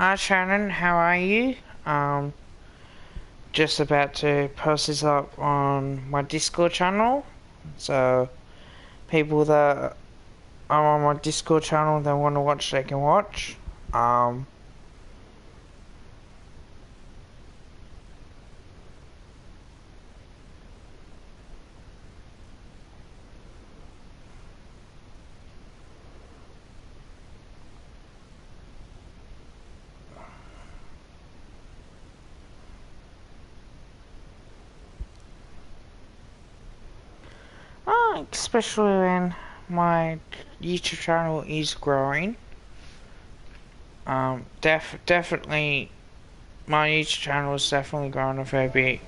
Hi Shannon, how are you? Just about to post this up on my Discord channel. So people that are on my Discord channel that want to watch, they can watch. Especially when my YouTube channel is growing. Definitely, my YouTube channel is definitely growing a fair bit.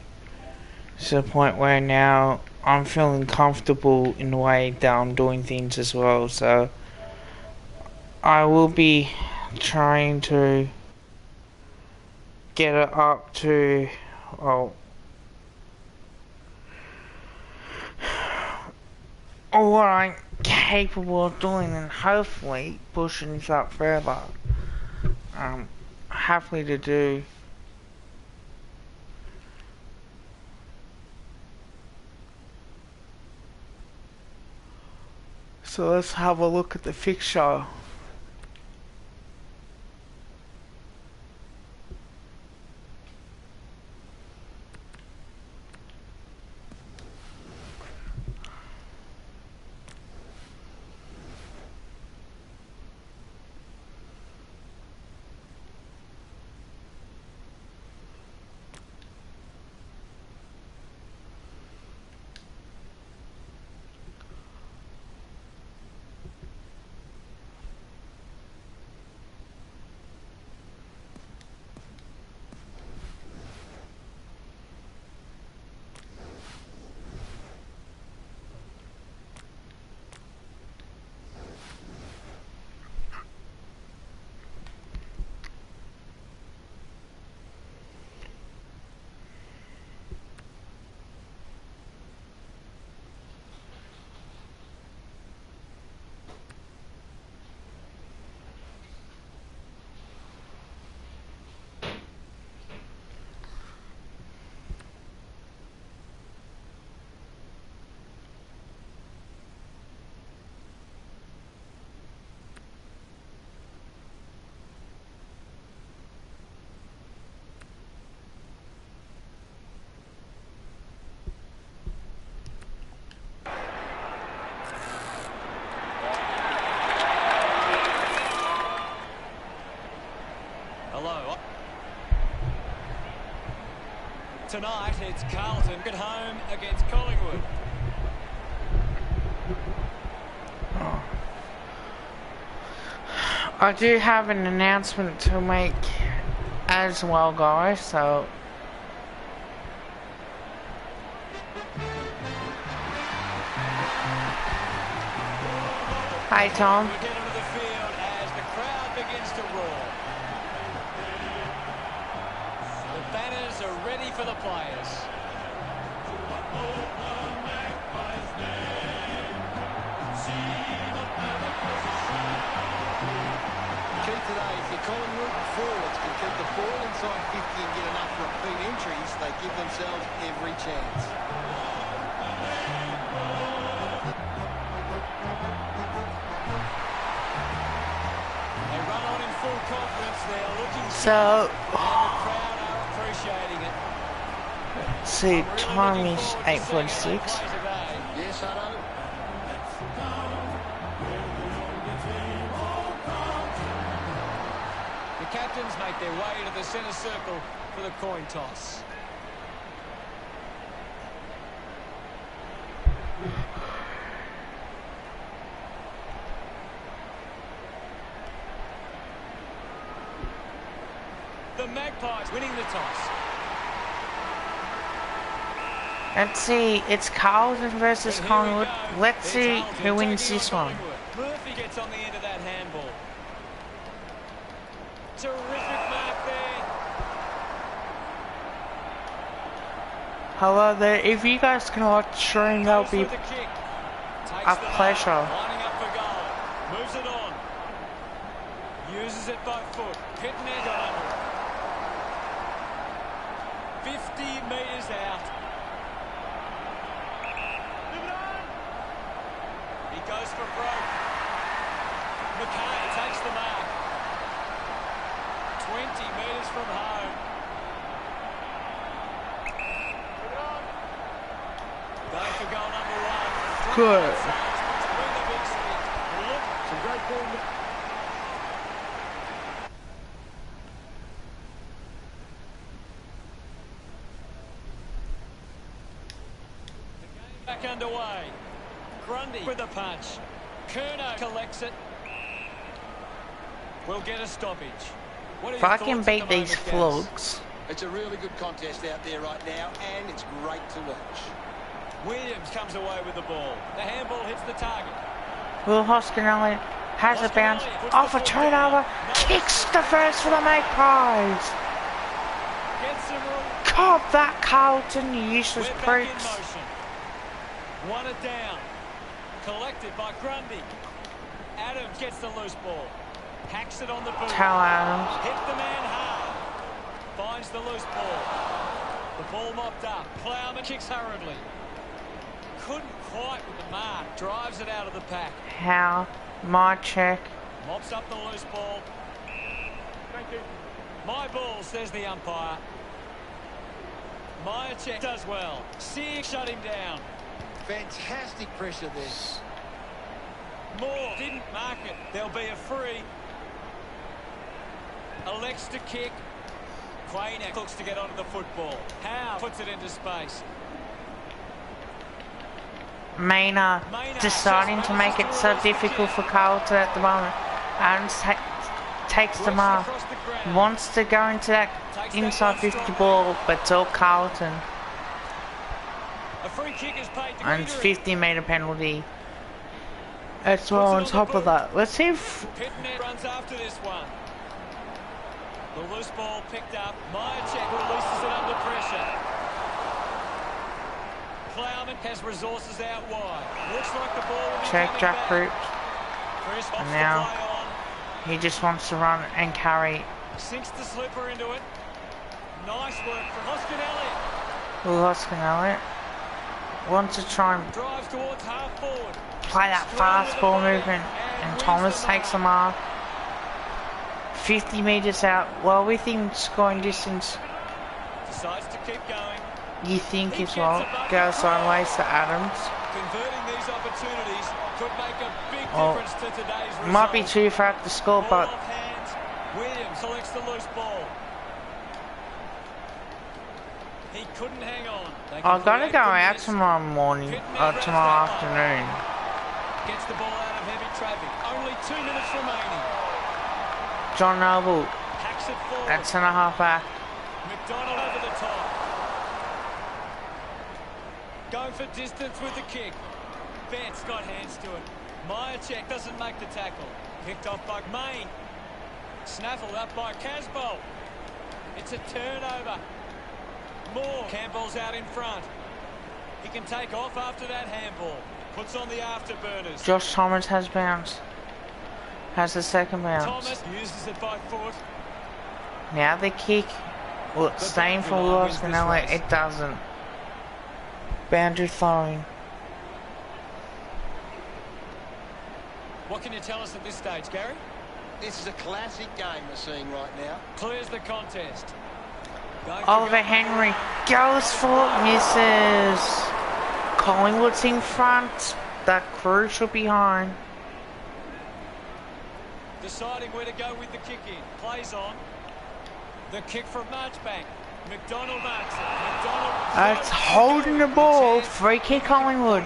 To the point where now I'm feeling comfortable in the way that I'm doing things as well. So I will be trying to get it up to, well, what I'm capable of doing, and hopefully pushing this up further. Happy to do. So let's have a look at the fixture. Tonight it's Carlton at home against Collingwood. I do have an announcement to make as well, guys, so hi Tom. We get onto the field as the crowd begins to roar. The banners are ready for the players. Key today, if you're Collingwood, forwards can keep the ball inside 50 and get enough repeat entries, they give themselves every chance. They run on in full confidence, they're looking So, and the crowd are appreciating it. see, time is 8:46. Yes, I know. The captains make their way to the centre circle for the coin toss. The Magpies winning the toss. Let's see, it's Carlton versus Collingwood. Let's see who wins this one. Murphy gets on the end of that handball. Terrific mark there. Hello there, if you guys can watch stream, that would be a pleasure. Lining up for goal. Moves it on. Uses it by foot. Pitnet got under it. 50 metres out. He goes for broke. McKay takes the mark. 20 metres from home. Going for goal number 1. Good. Some great ball. Back underway. Grundy with a punch. Kerner collects it. We'll get a stoppage. What are If your I can thoughts at beat the these moment, Gaz? flogs, It's a really good contest out there right now, and it's great to watch. Williams comes away with the ball. The handball hits the target. Will Hoskinelli has a bounce off a turnover, kicks the first for the Magpies. Gets him room. Cop that, Carlton, you useless We're back in pricks. motion. Won it down. Collected by Grundy. Adams gets the loose ball. Hacks it on the boot. Tell Adams. Hit the man hard. Finds the loose ball. The ball mopped up. Plowman kicks hurriedly. Couldn't quite with the mark. Drives it out of the pack. How? My check. Mops up the loose ball. Thank you. My ball, says the umpire. Myercheck does well. Sear shut him down. Fantastic pressure there. Moore didn't mark it. There'll be a free. Elects to kick. Quaynak looks to get onto the football. Howe puts it into space. Maynard deciding to make it so difficult for Carlton at the moment. Adams takes the mark. Across the ground. Wants to go into that inside 50 ball, but it's all Carlton. A free kick is paid to And it's Gregory. 50-metre penalty. As well on top of that. Let's see if Pitnet runs after this one. The loose ball picked up. Myercheck releases it under pressure. Plowman has resources out wide. Looks like the ball will be check coming Jack back. Root. Chris And opts now- to play on. He just wants to run and carry. Sinks the slipper into it. Nice work from Hoskinelli. Hoskinelli wants to try and Drives towards half forward. play that fast ball movement, and Thomas takes the mark. 50 metres out, well within scoring distance. Decides to keep going. You think as well, goes sideways to Adams. Converting these opportunities could make a big Oh, difference to today's result. Might be too far to score, Ball but off hands. Williams selects the loose ball. He couldn't hang on. They can I've got to create go from out this. tomorrow morning, tomorrow afternoon. Gets the ball out of heavy traffic. Only 2 minutes remaining. John Noble Hacks it forward. at centre half back. McDonald over the top. Going for distance with the kick. Betts got hands to it. Myercheck doesn't make the tackle. Picked off by Main. Snaffled up by Casbolt. It's a turnover. Moore. Campbell's out in front. He can take off after that handball. Puts on the afterburners. Josh Thomas has bounced. Has the second bounce. Thomas uses it by foot. Now the kick. Well, it's staying for Hoskinelli. It doesn't. Boundary throwing. What can you tell us at this stage, Gary? This is a classic game we're seeing right now. Clears the contest. Going for Oliver goal. Henry goes for it, misses. Collingwood's in front. That crucial behind. Deciding where to go with the kick in. Plays on. The kick from Marchbank. McDonald marks it. McDonald. It's holding the ball. Free kick Collingwood.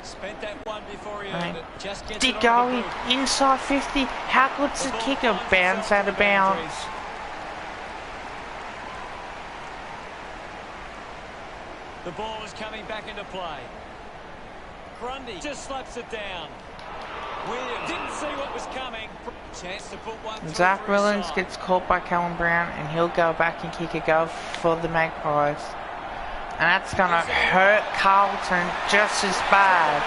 Spent that one before he earned it. Just gets Did it go on the boot. inside 50. How good's the kicker? Bounce out of bounds. The ball is coming back into play. Grundy just slaps it down. Williams didn't see what was coming. Chance to put one through Zach for his Williams side. gets caught by Callum Brown, and he'll go back and kick a goal for the Magpies. And that's going to hurt Carlton just as bad.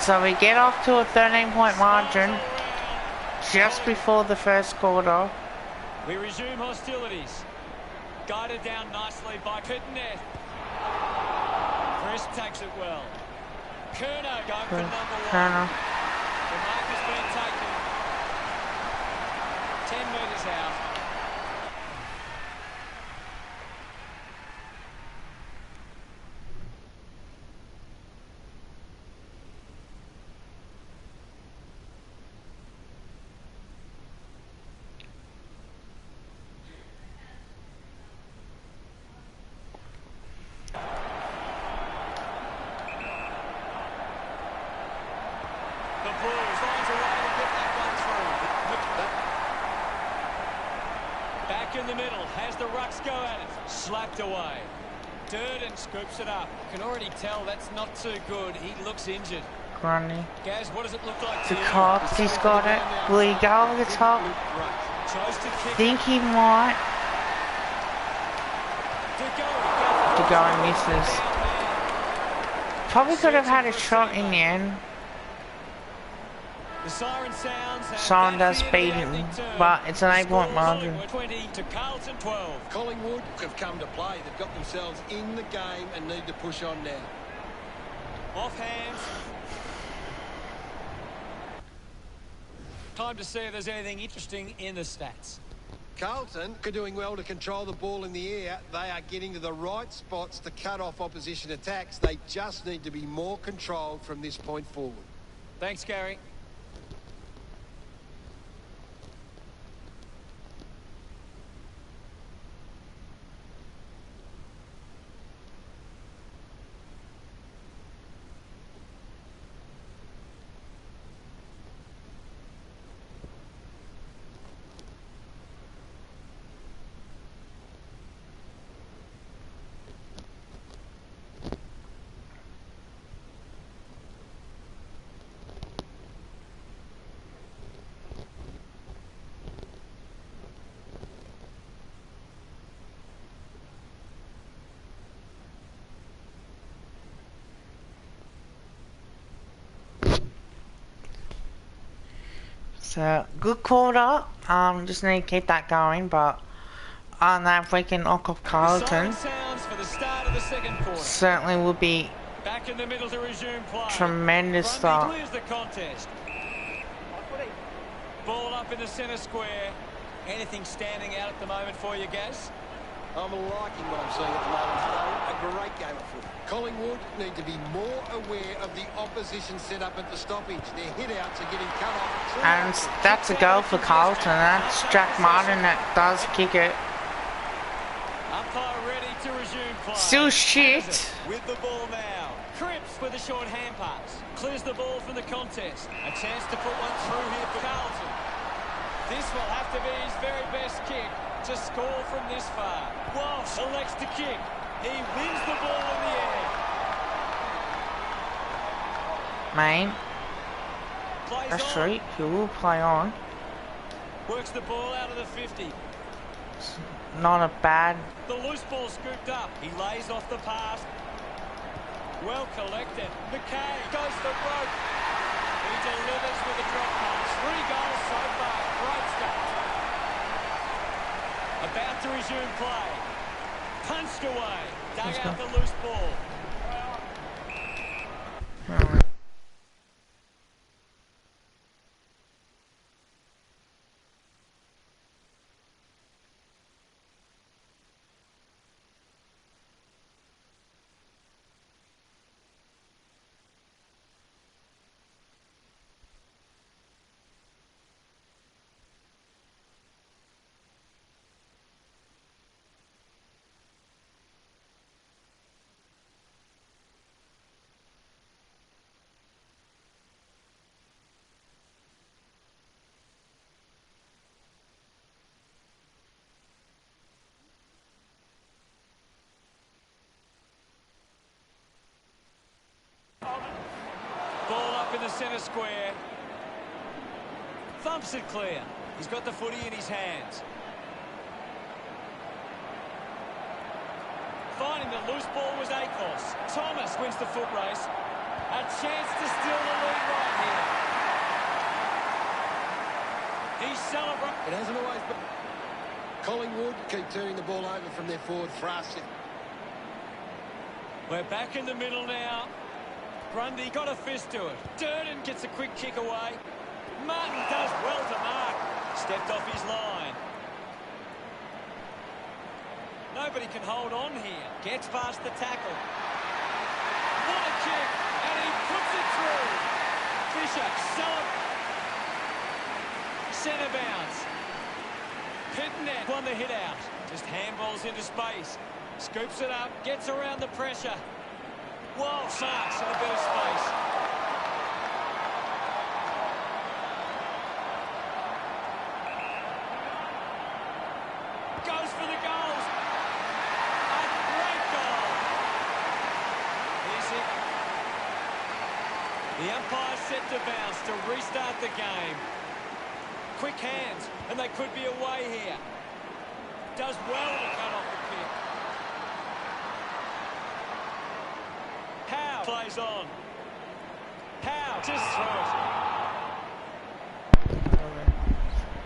So we get off to a 13-point margin. just before the first quarter. We resume hostilities. Guided down nicely by Pitnet. Chris takes it well. Kerno going for number one. Kerno. The mark has been taken. 10 metres out. In the middle, has the Rucks go at it, slapped away. Durden scoops it up. You can already tell that's not too good. He looks injured. Grundy. Gaz, what does it look like The to you? Cox, he's got it. Will he go over the top? Tries to kick. Think he might. To go and misses. Probably could have had a shot in the end. The siren sounds. Siren does beat him, but it's an 8-point margin. 20 to Carlton 12. Collingwood have come to play. They've got themselves in the game and need to push on now. Off hands. Time to see if there's anything interesting in the stats. Carlton are doing well to control the ball in the air. They are getting to the right spots to cut off opposition attacks. They just need to be more controlled from this point forward. Thanks, Gary. So, good quarter. Just need to keep that going, but on that freaking knock off Carlton, For the start of the second quarter. certainly will be Back in the middle to resume play. tremendous Grundy start. clears the contest. Ball up in the centre square. Anything standing out at the moment for you, Gaz? I'm liking what I'm seeing at the moment today. A great game of footy. Collingwood need to be more aware of the opposition set up at the stoppage. Their hit-outs are getting cut off. And that's a goal for Carlton. That's Jack Martin that does kick it. Umpire ready to resume play. Still shit. With the ball now. Cripps with a short hand pass. Clears the ball from the contest. A chance to put one through here for Carlton. This will have to be his very best kick to score from this far. Walsh elects to kick. He wins the ball in the air. Mate, Plays that's on. true. He will play on. Works the ball out of the 50. Not a bad. The loose ball scooped up. He lays off the pass. Well collected. McKay goes the rope. He delivers with a drop pass. 3 goals so far. Great start. About to resume play. Punched away. Dug out the loose ball. Ball up in the centre square. Thumps it clear. He's got the footy in his hands. Finding the loose ball was Akos. Thomas wins the foot race. A chance to steal the lead right here. He's celebrating. It hasn't always been. Collingwood keep turning the ball over from their forward thrust. We're back in the middle now. Grundy got a fist to it. Durden gets a quick kick away. Martin does well to mark. Stepped off his line. Nobody can hold on here. Gets past the tackle. What a kick. And he puts it through. Fisher, centre bounce. Pitnet won the hit out. Just handballs into space. Scoops it up. Gets around the pressure. Walsh marks in a bit of space. Goes for the goals. A great goal. Here's it. The umpire set to bounce to restart the game. Quick hands, and they could be away here. Does well to cut off the kick. Howe plays on. Howe just throws it.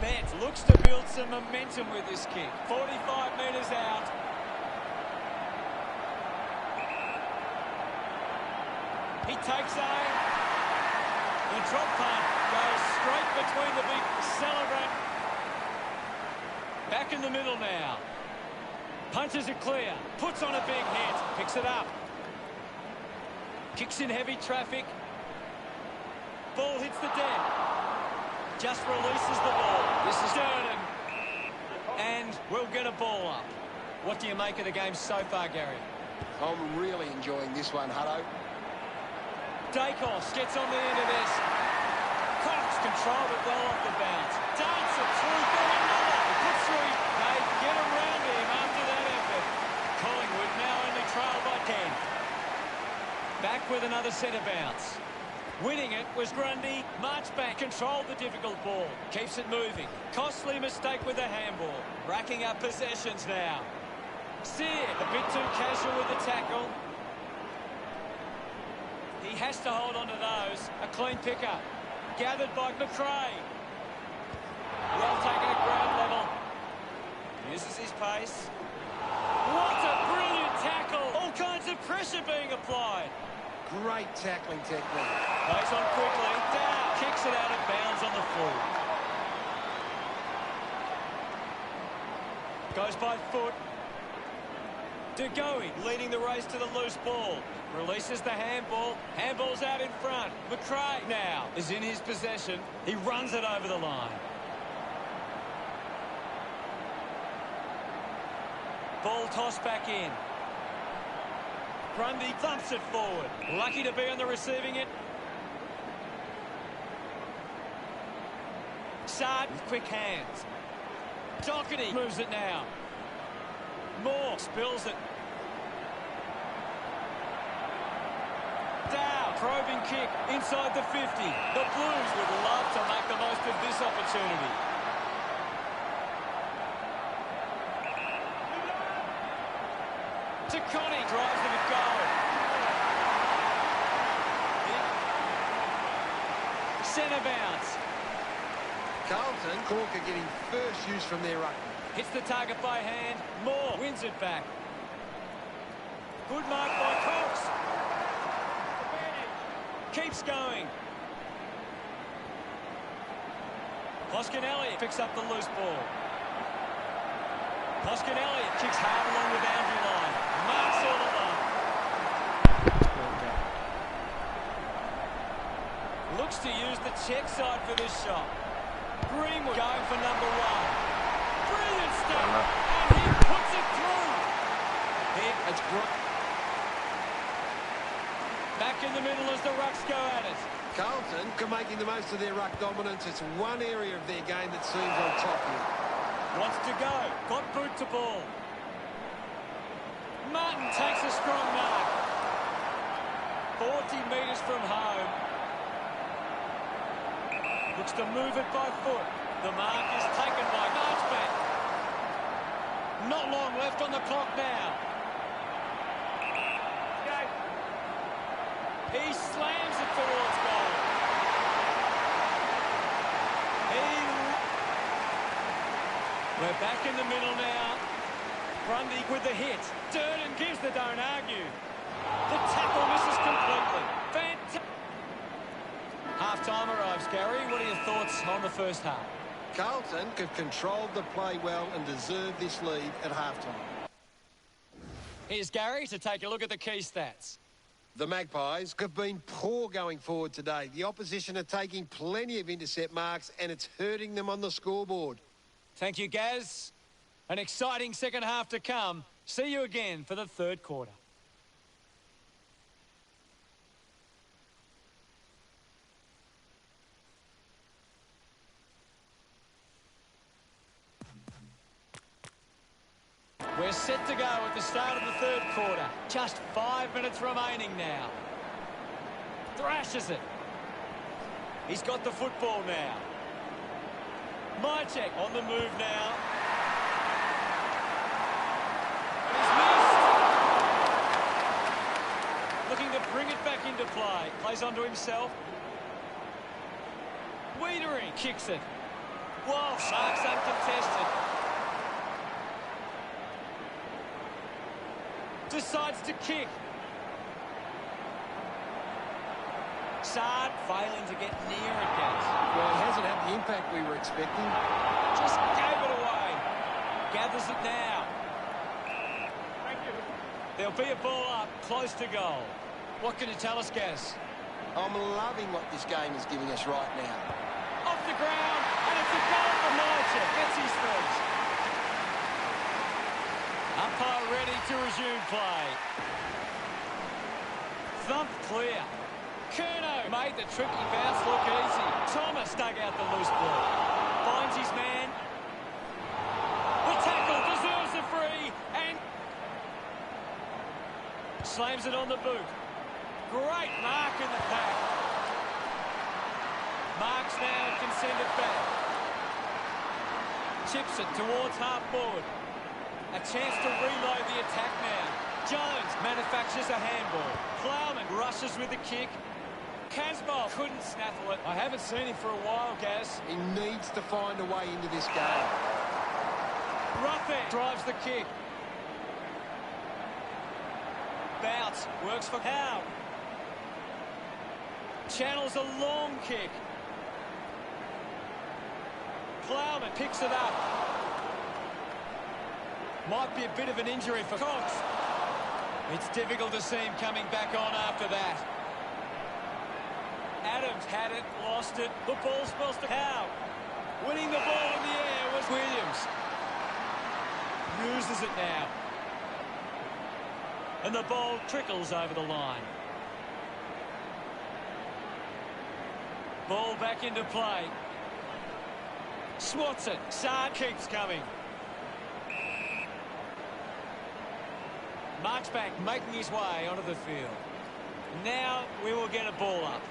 Betts looks to build some momentum with this kick. 45 metres out. He takes aim. The drop punt goes straight between the big celebrant. Back in the middle now. Punches it clear. Puts on a big hit. Picks it up. Kicks in heavy traffic. Ball hits the deck. Just releases the ball. This is Durden. And we'll get a ball up. What do you make of the game so far, Gary? I'm really enjoying this one, Hutto. Dacos gets on the end of this. Cox controlled it well off the bounce. Darts it through for another. He puts through. They get around him after that effort. Collingwood now only trail by 10. Back with another centre bounce. Winning it was Grundy. Marchbank controlled the difficult ball. Keeps it moving. Costly mistake with the handball. Racking up possessions now. Sear a bit too casual with the tackle. He has to hold on to those. A clean pickup. Gathered by McRae. Well taken at ground level. Uses his pace. What a brilliant tackle. All kinds of pressure being applied. Great tackling technique. Plays on quickly. Down. Kicks it out of bounds on the full. Goes by foot. De Goey leading the race to the loose ball. Releases the handball. Handball's out in front. McRae now is in his possession. He runs it over the line. Ball tossed back in. Grundy thumps it forward. Lucky to be on the receiving end. Sard with quick hands. Doherty moves it now. Moore spills it. Dow, probing kick inside the 50. The Blues would love to make the most of this opportunity. Connie drives them at goal. Centre bounce. Carlton, Corker getting first use from their ruck. Hits the target by hand. Moore wins it back. Good mark by Cox. Keeps going. Hoskin-Elliott picks up the loose ball. Hoskin-Elliott kicks hard along the boundary line. Marks all along. Looks to use the check side for this shot. Greenwood going for number one. Brilliant stuff. And he puts it through. It's great. Back in the middle as the Rucks go at it. Carlton are making the most of their ruck dominance. It's one area of their game that seems on top here. Wants to go. Got boot to ball. Martin takes a strong mark. 40 metres from home. Looks to move it by foot. The mark is taken by Marchbank. Not long left on the clock now. He slams it towards goal. We're back in the middle now. Grundy with the hit. Durden gives the don't argue. The tackle misses completely. Fantastic. Half-time arrives, Gary. What are your thoughts on the first half? Carlton could control the play well and deserve this lead at halftime. Here's Gary to take a look at the key stats. The Magpies have been poor going forward today. The opposition are taking plenty of intercept marks and it's hurting them on the scoreboard. Thank you, Gaz. An exciting second half to come. See you again for the third quarter. We're set to go at the start of the third quarter. Just 5 minutes remaining now. Thrashes it. He's got the football now. Mychek on the move now. He's missed. Looking to bring it back into play. Plays onto himself. Wiedering kicks it. Walsh marks uncontested. Decides to kick. Saad failing to get near it, Gaz. Well, it hasn't had the impact we were expecting. Just gave it away. Gathers it now. Thank you. There'll be a ball up, close to goal. What can you tell us, Gaz? I'm loving what this game is giving us right now. Off the ground, and it's a goal for Mychek. Gets his first. Umpire ready to resume play. Thump clear. Curnow made the tricky bounce look easy. Thomas dug out the loose ball. Finds his man. The tackle deserves a free and slams it on the boot. Great mark in the pack. Marks now can send it back. Chips it towards half forward. A chance to reload the attack now. Jones manufactures a handball. Plowman rushes with the kick. Casbolt couldn't snaffle it. I haven't seen him for a while, Gaz. He needs to find a way into this game. Ruffin drives the kick. Bounce works for Howe. Channels a long kick. Plowman picks it up. Might be a bit of an injury for Cox. It's difficult to see him coming back on after that. Adams had it, lost it. The ball spells to Howe. Winning the ball in the air was Williams. Uses it now. And the ball trickles over the line. Ball back into play. Swats it. Saad keeps coming. Marchbank making his way onto the field. Now we will get a ball up.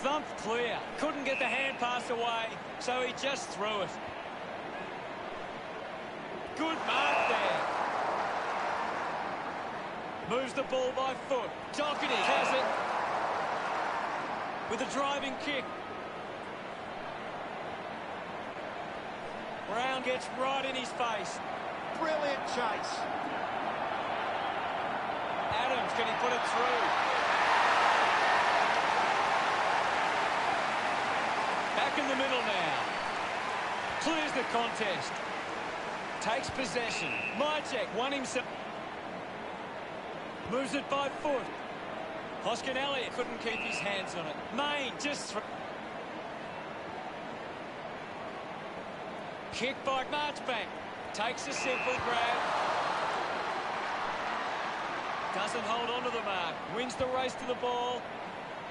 Thumped clear. Couldn't get the hand pass away, so he just threw it. Good mark there. Moves the ball by foot. Doherty has it. With a driving kick. Brown gets right in his face. Brilliant chase. Adams, can he put it through? Back in the middle now. Clears the contest. Takes possession. Mychek won himself. Moves it by foot. Hoskin Elliott couldn't keep his hands on it. Main just... Kick by Marchbank. Takes a simple grab. Doesn't hold on to the mark. Wins the race to the ball.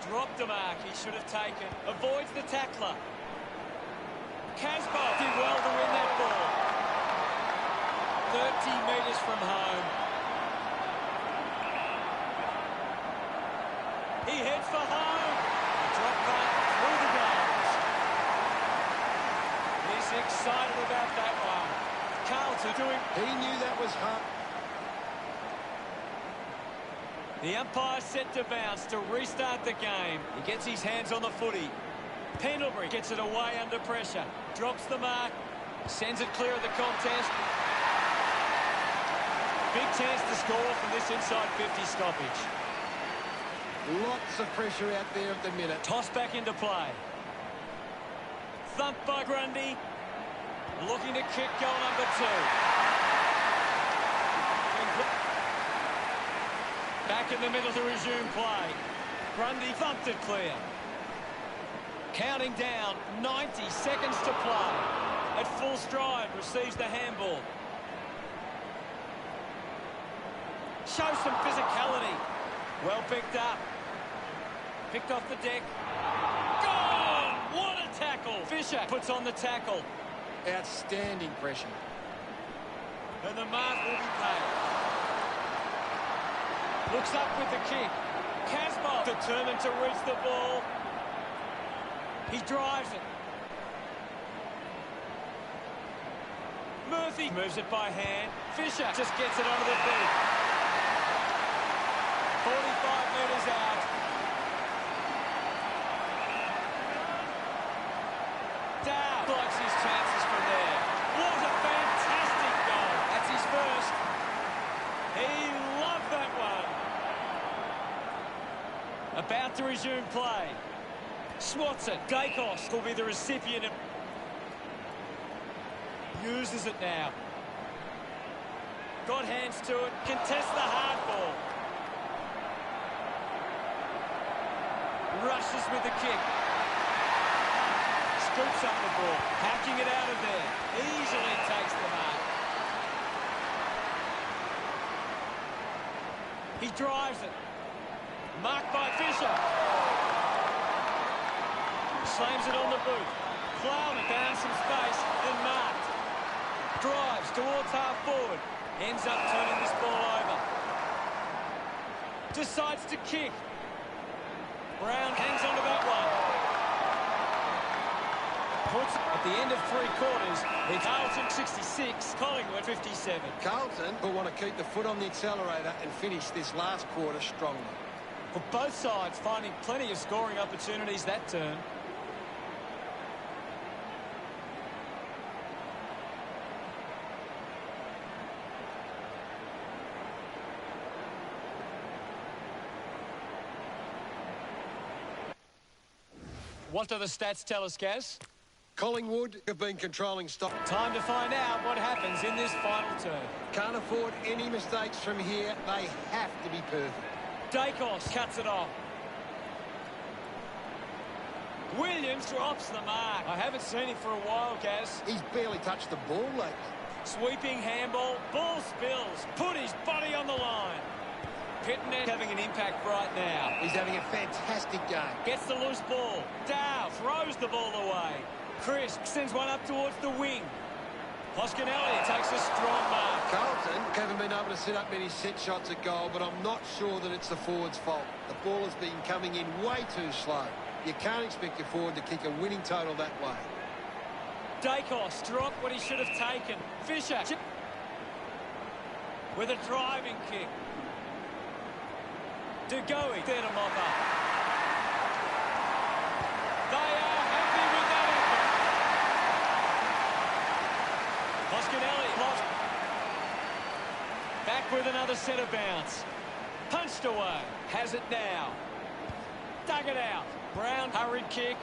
Dropped the mark he should have taken. Avoids the tackler. Casbolt did well to win that ball. 30 metres from home. He heads for home. A drop punt through the goals. He's excited about that one. Carlton doing... He knew that was hard. The umpire set to bounce to restart the game. He gets his hands on the footy. Pendlebury gets it away under pressure. Drops the mark. Sends it clear of the contest. Big chance to score from this inside 50 stoppage. Lots of pressure out there at the minute. Toss back into play. Thumped by Grundy. Looking to kick goal number 2. Back in the middle to resume play. Grundy thumped it clear. Counting down, 90 seconds to play. At full stride, receives the handball. Shows some physicality. Well picked up. Picked off the deck. Gone! What a tackle! Fisher puts on the tackle. Outstanding pressure. And the mark will be paid. Looks up with the kick. Casbolt determined to reach the ball. He drives it. Murphy moves it by hand. Fisher just gets it onto the feet. 45 metres out. Dow blocks his chances from there. What a fantastic goal. That's his first. He loved that one. About to resume play. Swats it. Dacos will be the recipient of... Uses it now. Got hands to it. Contests the hard ball. Rushes with the kick. Scoops up the ball. Hacking it out of there. Easily takes the mark. He drives it. Marked by Fisher. Slams it on the boot. Plowed it down some space, then marked. Drives towards half forward. Ends up turning this ball over. Decides to kick. Brown hangs on to that one. Puts at the end of 3 quarters. It's Carlton 66, Collingwood 57. Carlton will want to keep the foot on the accelerator and finish this last quarter strongly. Well, both sides finding plenty of scoring opportunities that turn. What do the stats tell us, Gaz? Collingwood have been controlling stock. Time to find out what happens in this final turn. Can't afford any mistakes from here. They have to be perfect. Dacos cuts it off. Williams drops the mark. I haven't seen him for a while, Gaz. He's barely touched the ball lately. Sweeping handball. Ball spills. Put his body on the line. Pittonet having an impact right now. He's having a fantastic game. Gets the loose ball. Dow throws the ball away. Chris sends one up towards the wing. Hoskinelli takes a strong mark. Carlton haven't been able to set up many set shots at goal, but I'm not sure that it's the forward's fault. The ball has been coming in way too slow. You can't expect your forward to kick a winning total that way. Dacos dropped what he should have taken. Fisher with a driving kick. Dugowie there to mop up. They are happy with that effort. Hoskinelli lost. Back with another centre bounce. Punched away. Has it now. Dug it out. Brown hurried kick.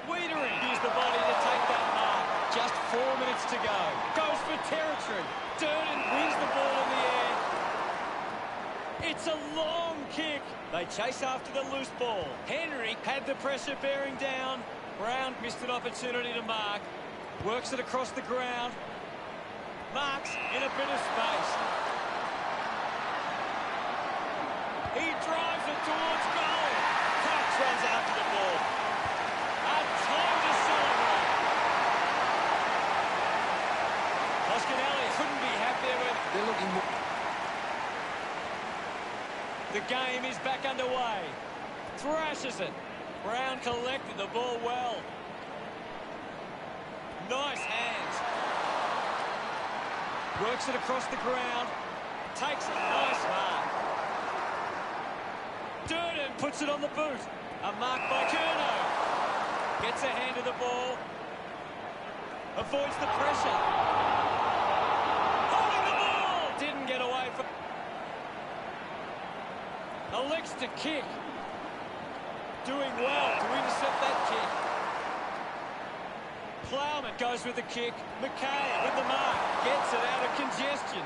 Wiedering used the body to take that mark. Just 4 minutes to go. Goes for territory. Durden wins the ball in the air. It's a long kick. They chase after the loose ball. Henry had the pressure bearing down. Brown missed an opportunity to mark. Works it across the ground. Marks in a bit of space. He drives it towards goal. Cox runs after the ball. A time to celebrate. Hoskinelli couldn't be happier with... They're looking more... The game is back underway. Thrashes it. Brown collected the ball well. Nice hands. Works it across the ground. Takes it. Nice mark. Durden puts it on the boot. A mark by Curnow. Gets a hand of the ball. Avoids the pressure. Holding the ball. Didn't get away from... Elects to kick. Doing well to intercept that kick. Plowman goes with the kick. McKay with the mark. Gets it out of congestion.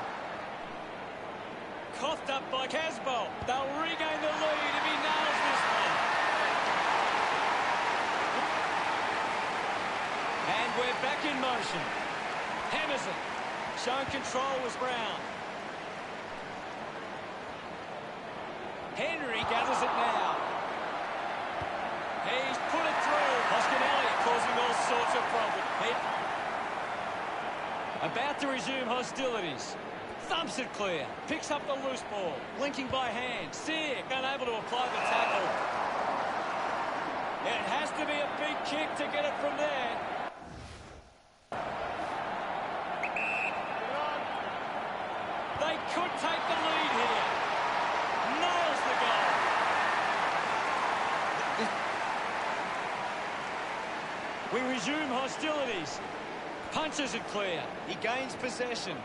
Coughed up by Casbolt. They'll regain the lead if he nails this one. And we're back in motion. Hammers it. Showing control was Brown. Henry gathers it now. He's put it through. Hoskinelli causing all sorts of problems. About to resume hostilities. Thumps it clear. Picks up the loose ball. Linking by hand. Sick, unable to apply the tackle. It has to be a big kick to get it from there. They could take the lead here. Nails the goal. We resume hostilities. Punches it clear. He gains possession.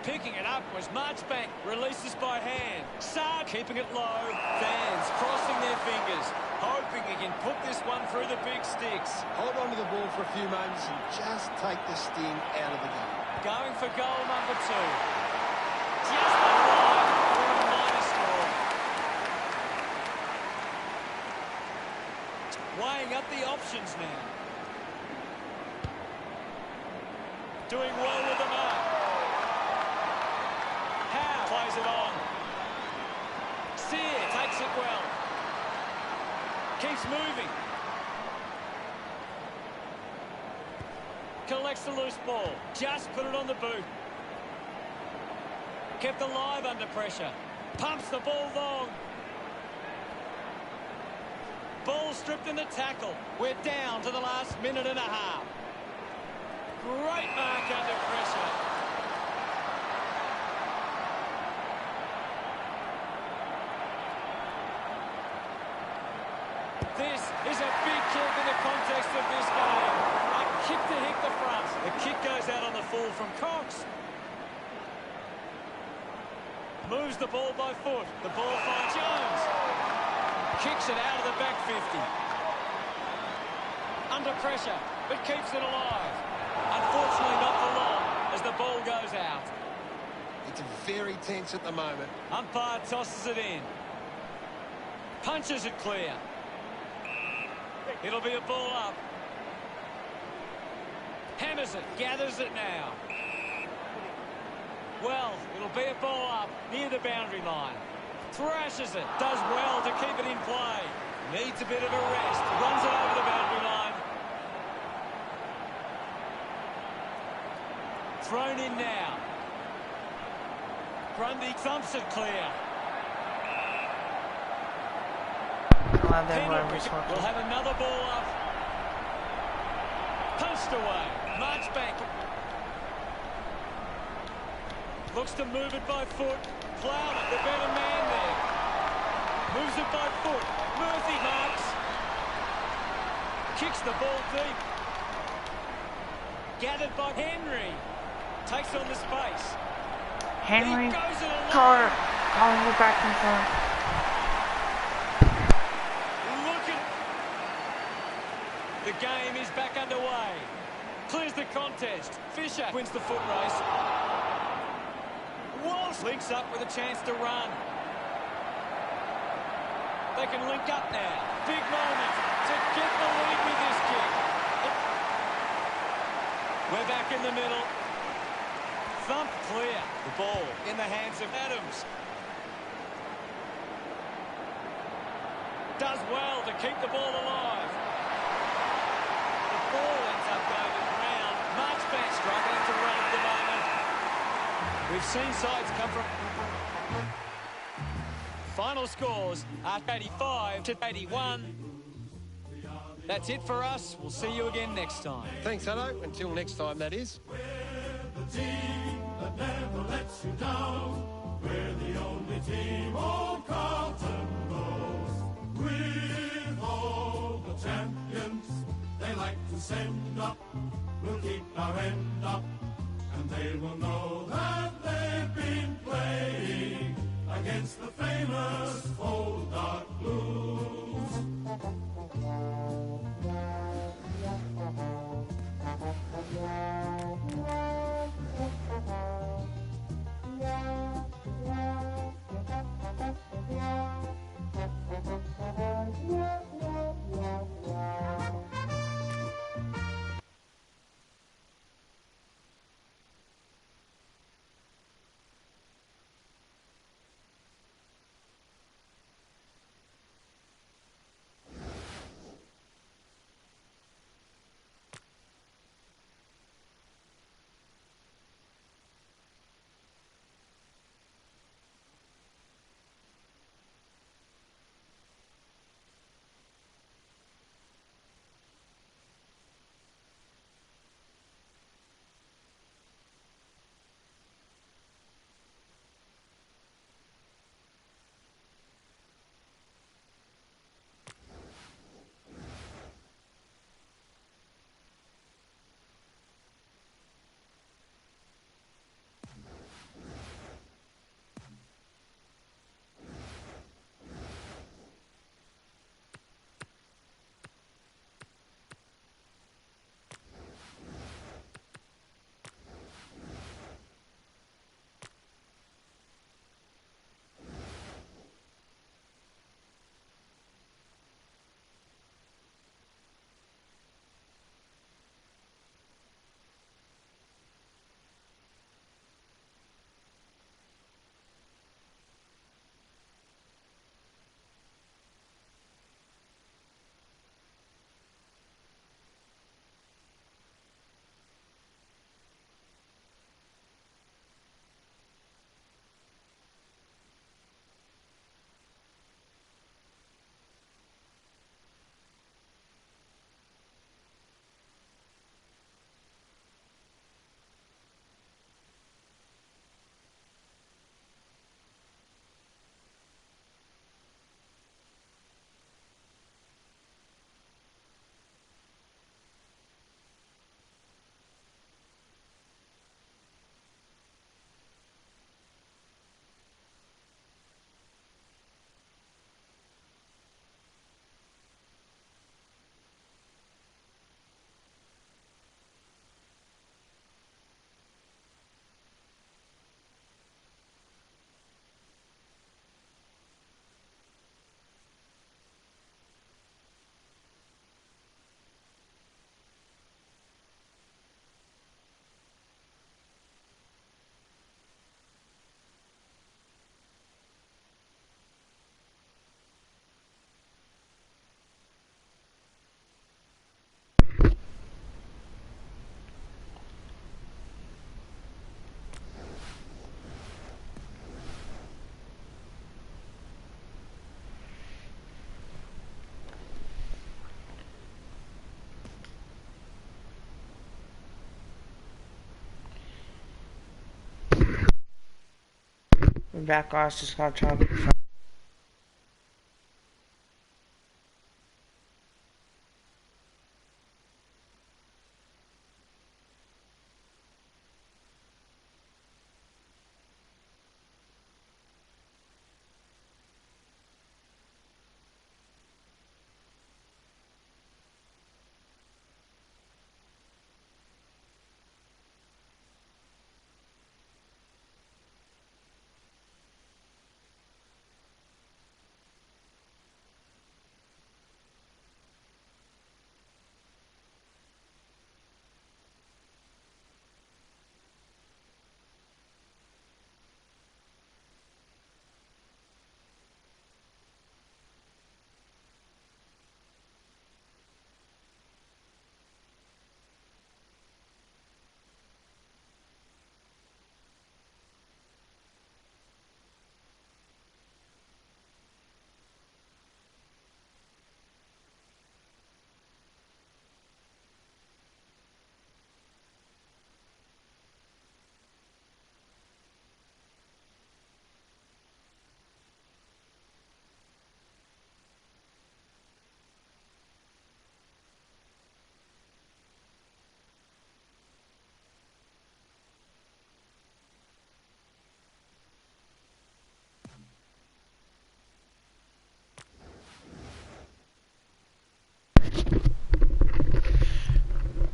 Picking it up was Marchbank. Releases by hand. Saad keeping it low. Fans crossing their fingers, hoping he can put this one through the big sticks. Hold on to the ball for a few moments and just take the sting out of the game. Going for goal number 2. Just wide for a minor score. Weighing up the options now. Doing well with the mark. Howe plays it on. Sear takes it well. Keeps moving. Collects the loose ball. Just put it on the boot. Kept alive under pressure. Pumps the ball long. Ball stripped in the tackle. We're down to the last minute and a half. Great mark under pressure. This is a big kick in the context of this game. A kick to hit the front. The kick goes out on the full from Cox. Moves the ball by foot. The ball finds Jones. Kicks it out of the back 50. Under pressure, but keeps it alive. Unfortunately not for long as the ball goes out. It's very tense at the moment. Umpire tosses it in. Punches it clear. It'll be a ball up. Hammers it, gathers it now. Well, it'll be a ball up near the boundary line. Thrashes it, does well to keep it in play. Needs a bit of a rest, runs it over the boundary line. Thrown in now. Grundy thumps it clear. We'll have another ball up. Punched away. Marchbank. Looks to move it by foot. Plowman, the better man there. Moves it by foot. Murphy marks. Kicks the ball deep. Gathered by Henry. Takes on the space. Henry, Carter, calling you back in front. Look at... The game is back underway. Clears the contest. Fisher wins the foot race. Walsh links up with a chance to run. They can link up now. Big moment to get the lead with this kick. We're back in the middle. Thump clear. The ball in the hands of Adams. Does well to keep the ball alive. The ball ends up going to the ground. Marchbank struggling to run at the moment. We've seen sides come from... Final scores are 85 to 81. That's it for us. We'll see you again next time. Thanks, Hutto. Until next time, that is. The team that never lets you down. We're the only team old Carlton knows. With all the champions they like to send up. will keep our end up, and they will know that they've been playing against the famous Old Dark Blues. We're back, guys. Just got to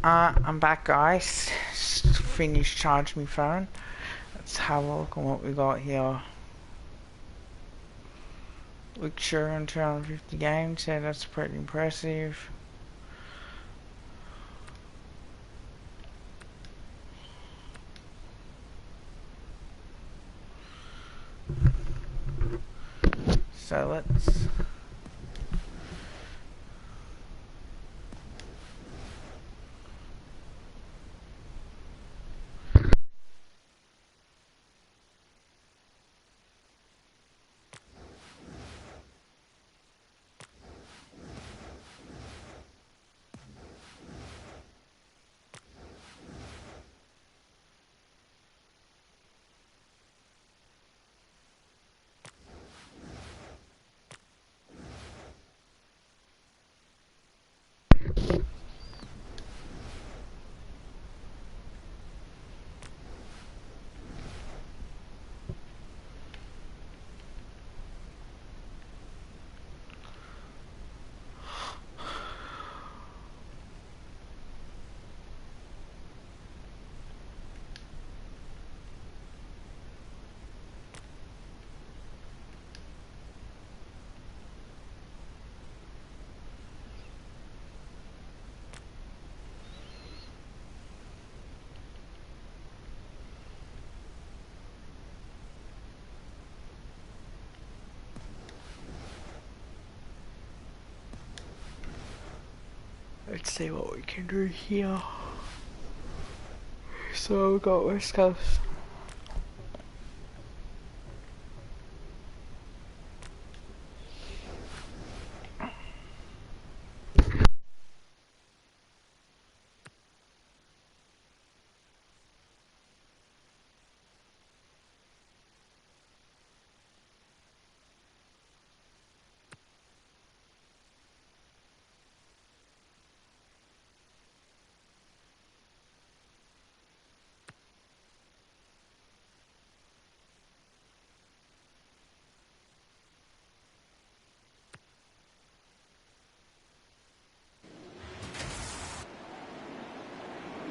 I'm back, guys. Just finished charging my phone. Let's have a look at what we got here. Luke Shaw in 250 games, so that's pretty impressive. So let's... Let's see what we can do here. So we've got West Coast.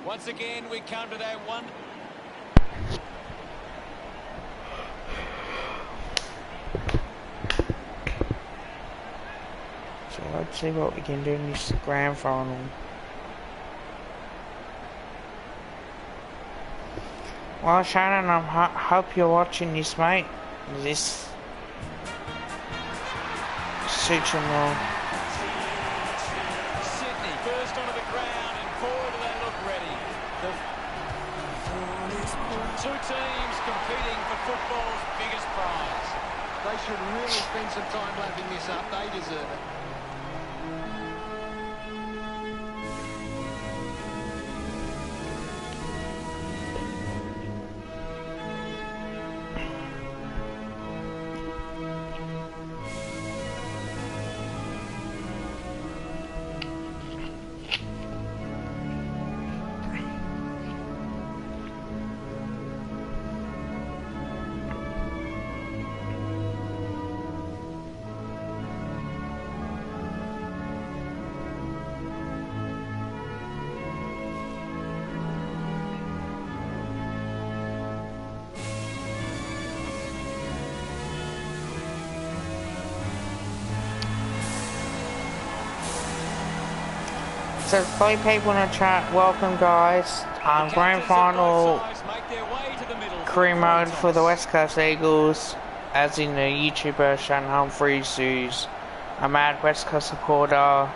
Once again, we come to that one. So let's see what we can do in this grand final. Well, Shannon, I hope you're watching this, mate. This suits you well. Sydney first onto the ground and forward they look ready. Two teams competing for football's biggest prize. They should really spend some time lapping this up. They deserve it. So 3 people in the chat, welcome guys. Grand final career mode for the West Coast Eagles, as in the YouTuber Shannon Humphries, who's a mad West Coast supporter.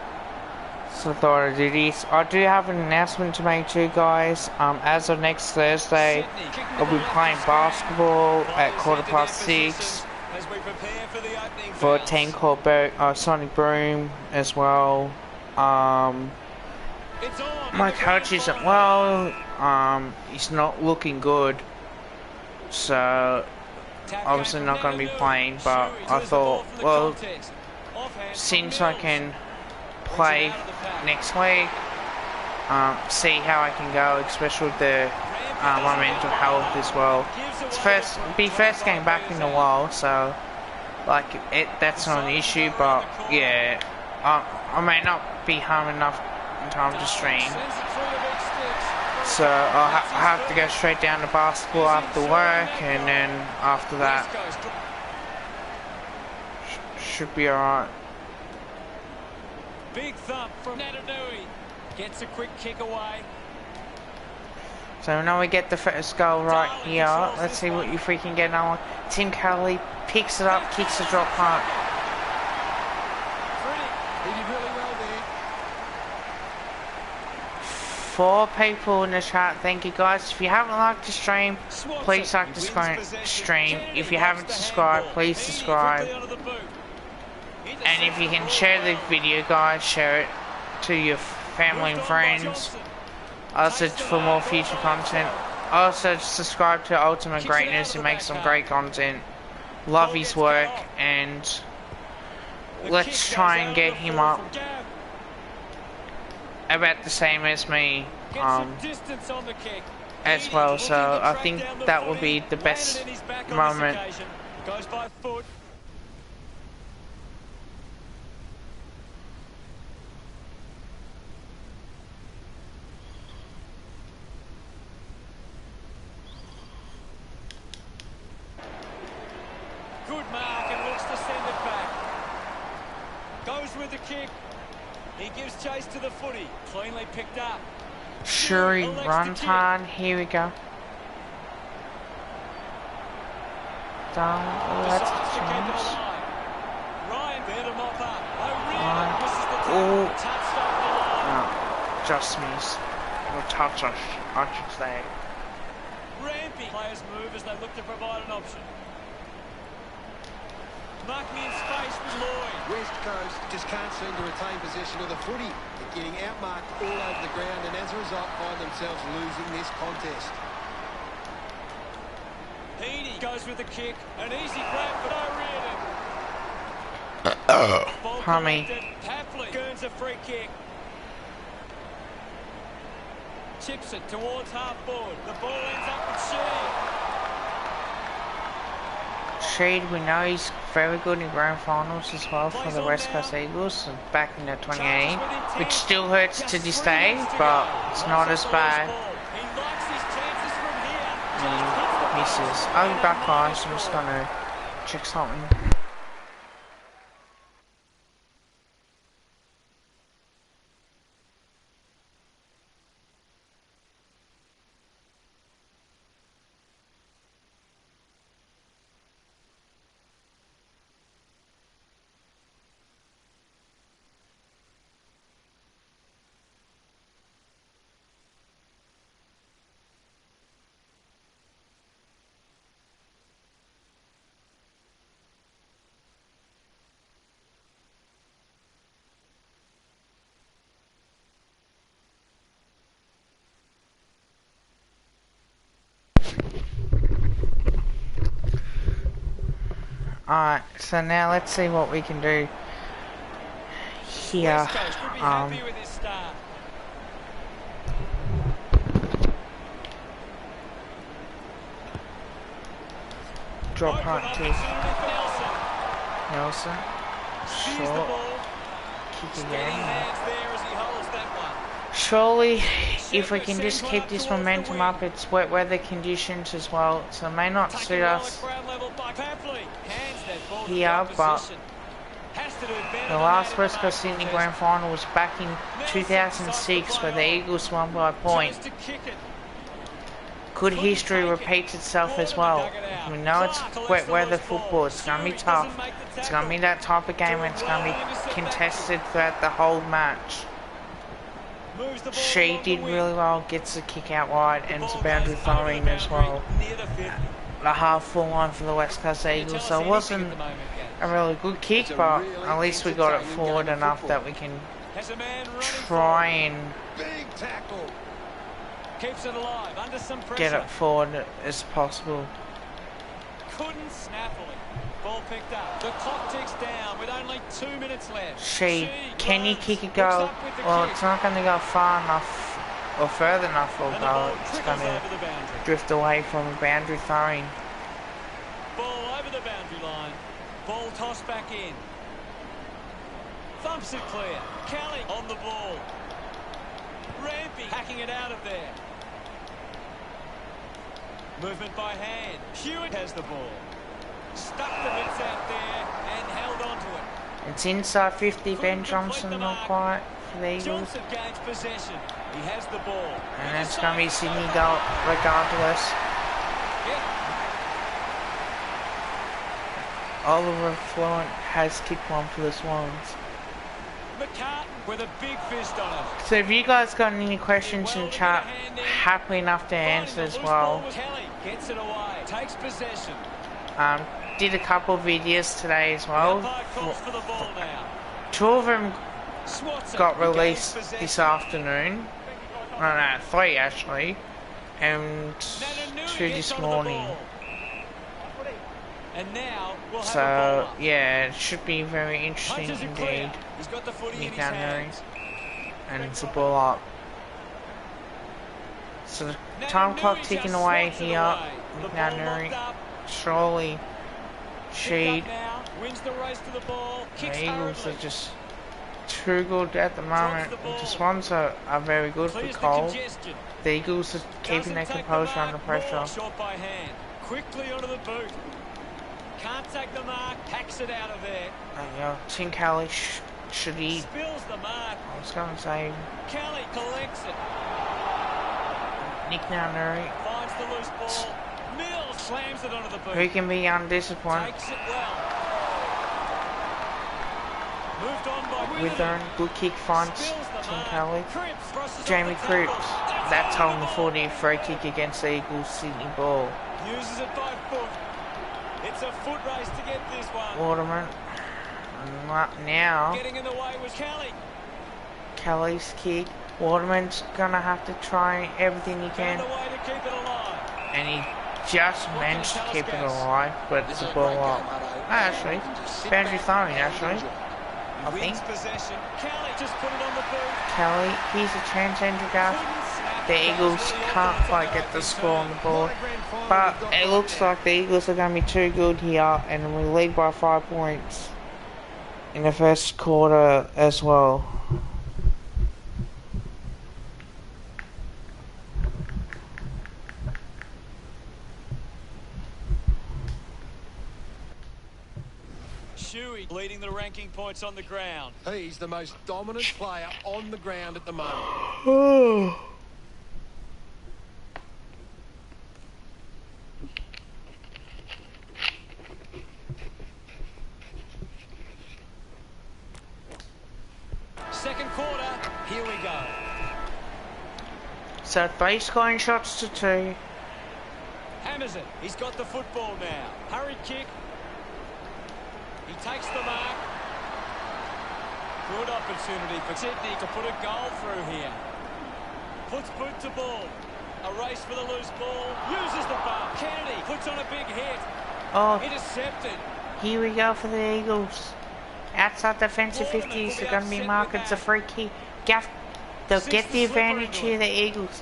So I thought I'd do this. I do have an announcement to make too, guys. As of next Thursday, I'll be playing basketball at 6:15 for a team called Sonic Boom as well. My coach isn't well, he's not looking good, so obviously not going to be playing, but I thought, well, since I can play next week, see how I can go, especially with the my mental health as well. It's first game back in a while, so like that's not an issue, but yeah, I may not be home enough in time to stream, So I'll have to go straight down to basketball after work, and then after that West Coast. should be alright. Big thump from Natanui. Gets a quick kick away. So now we get the first goal right here. Let's see what if we can get another one. Tim Kelly picks it up, kicks the drop punt. He did really well there. 4 people in the chat. Thank you guys. If you haven't liked the stream, please like the stream. If you haven't subscribed, please subscribe. And if you can share the video, guys, share it to your family and friends. Also for more future content. Also subscribe to Ultimate Greatness, he makes some great content. Love his work, and let's try and get him up about the same as me as well. So I think that will be the best moment. Goes by foot. Good mark and looks to send it back. Goes with the kick. He gives chase to the footy. Cleanly picked up. Shuri runs hard. Here we go. Down. Oh, that's a Decides to keep it chance. alive. Ryan there to mop up. O'Reilly Ryan. misses the Oh. tackle. Touched over the line. No, just miss. Or touch us, I should say. Rampy. Players move as they look to provide an option. Mark me in space with Lloyd. West Coast just can't seem to retain possession of the footy. They're getting outmarked all over the ground, and as a result find themselves losing this contest. Heaney goes with the kick. An easy grab for O'Riordan. Ball Hummy. collected. Tapley earns a free kick. Chips it towards half forward. The ball ends up with Sheed. Sheed, we know he's very good in grand finals as well for the West Coast Eagles back in the 2018, which still hurts to this day, but it's not as bad. He likes his chances from here. And misses. I'll be back, guys. I'm just gonna check something. Alright, so now let's see what we can do here. West Coast would be happy with his start. Drop Open punt to opportunity for Nelson. Nelson. Sees the Short. ball. Kick Steady again. hands there as he holds that one. Surely, if we can just keep this momentum up, it's wet weather conditions as well, so it may not Taken suit well us at ground level by Papley. Hands that ball to the here, but opposition. Has to do better the than last that West in the Coast Sydney contest. Grand Final was back in 2006 where the Eagles won by a point. Tries to kick it. Could history repeat itself as well? We know it's wet weather football, it's going to be tough. It's going to be that type of game, and it's going to be contested throughout the whole match. Moves the ball She along did the wing. really well, gets the kick out wide, and it's a Ball boundary goes over the throwing as boundary, well. near the 50. The half full line for the West Coast Can you Eagles, tell so us it anything wasn't at the moment, a Gav? really good kick, It's a but really at least we got it entertaining forward game of enough football. that we can Has a man running try forward. and Big tackle. Keeps it alive under some pressure. get it forward as possible. Couldn't snaffle it. Ball picked up. The clock ticks down with only 2 minutes left. She, can you runs, kick a hooks goal? up with the Well, kick, it's not going to go far enough or further enough for a and the goal. ball It's trickles going over to the boundary. drift away from a boundary throwing. Ball over the boundary line. Ball tossed back in. Thumps it clear. Kelly on the ball. Rampy hacking it out of there. Movement by hand. Hewitt has the ball. Stuck the mitts out there and held on to it. It's inside 50. Ben Johnson not quite for the Eagles. Johnson gains possession. He has the ball. And it's going to be Sydney goal regardless. Yeah. Oliver Fluent has kicked one for the Swans. McCartan with a big fist on it. So if you guys got any questions in chat, happy enough to answer as well. Kelly gets it away. Takes possession. Did a couple of videos today as well. For the ball now. 2 of them Swats got it. He gains released possession. this afternoon. No, 3 actually. And Naitanui 2 gets this onto the morning. ball. And now we'll have a So ball up. yeah, it should be very interesting Punches it indeed. clear. He's got the footy in his Naitanui. hands. And it's a ball up. So the time clock Naitanui ticking just away swats it here. away. The ball Naitanui locked up. surely Picked Sheed. up now. Wins the race to the ball. Kicks The Eagles hurriedly. are just too good at the moment. Drops the ball. The Swans are very good for Clears the Cole. congestion. The Eagles are keeping their Doesn't take the composure mark. under pressure. Ball shot by hand. Quickly onto the boot. Can't take the mark. Hacks it out of there. Tim Kelly should eat. Spills the mark. I was going to say Kelly collects it. Nick Naitanui, Finds the loose ball. Mills slams it onto the boot. who can be undisciplined. Takes it well. Moved on by Withern, good kick finds Spills the Tim mark. Kelly. Cripps crosses off Jamie the tackle. Cripps, that's holding the 40 free kick against the Eagles Sydney ball. Uses it by foot. It's a foot race to get this one. Waterman. Now Getting in the way was Kelly. Kelly's kick. Waterman's gonna have to try everything he Found can, a way to keep it alive. and he just managed to keep it alive, but it's a ball up. Actually, boundary throwing actually. I think Wins possession. Kelly just put it on the boot. Kelly, here's a chance, Andrew Gaff. The Eagles can't quite get the score on the board, but it looks like the Eagles are going to be too good here, and we lead by 5 points in the first quarter as well. Shuey leading the ranking points on the ground. He's the most dominant player on the ground at the moment. Second quarter, here we go. So 3 scoring shots to 2. Hammers it. He's got the football now. Hurried kick. He takes the mark. Good opportunity for Sydney to put a goal through here. Puts boot to ball. A race for the loose ball. Uses the bump. Kennedy puts on a big hit. Oh, Intercepted. here we go for the Eagles. Outside defensive 50s are going to be marked. It's a free kick. Gaff, they'll get the advantage here, the Eagles.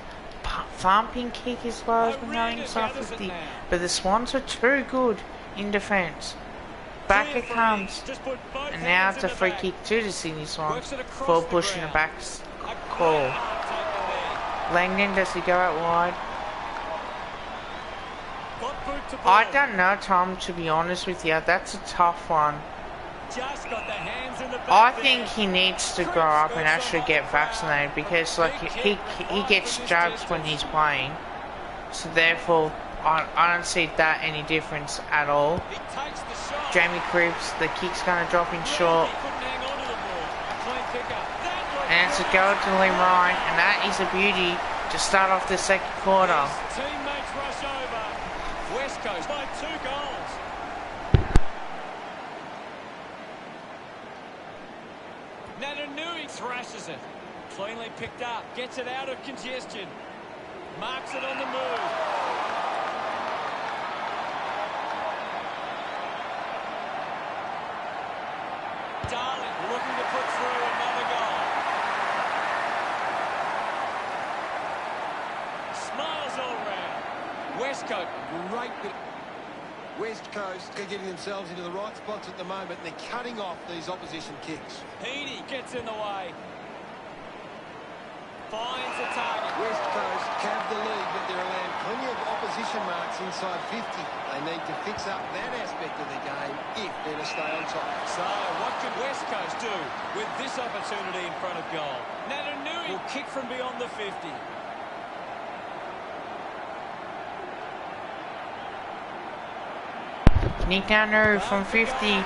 Thumping kick as well as we know inside 50. But the Swans are too good in defence. Back it comes. And now it's a free kick to the Sydney Swans for pushing the back's call. Langdon, does he go out wide? I don't know, Tom, to be honest with you. That's a tough one. Just got the hands in the back I there. think he needs to grow up and actually get vaccinated, because like he gets jabs when he's playing. So therefore, I don't see that any difference at all. He takes the shot. Jamie Cripps, the kick's going to drop in short. He couldn't hang on to the ball. A clean pickup. That looked And it's a go to Liam Ryan, and that is a beauty to start off the second quarter. His teammates rush over. West Coast by 2 goals. Naitanui thrashes it. Cleanly picked up. Gets it out of congestion. Marks it on the move. Darling looking to put through another goal. Smiles all round. Westcote. Great bit. West Coast are getting themselves into the right spots at the moment, and they're cutting off these opposition kicks. Heaney gets in the way. Finds a target. West Coast have the lead, but they're allowing plenty of opposition possession marks inside 50. They need to fix up that aspect of the game if they're to stay on top. So, what can West Coast do with this opportunity in front of goal? Natanui will kick from beyond the 50. Nick Natanui from 50.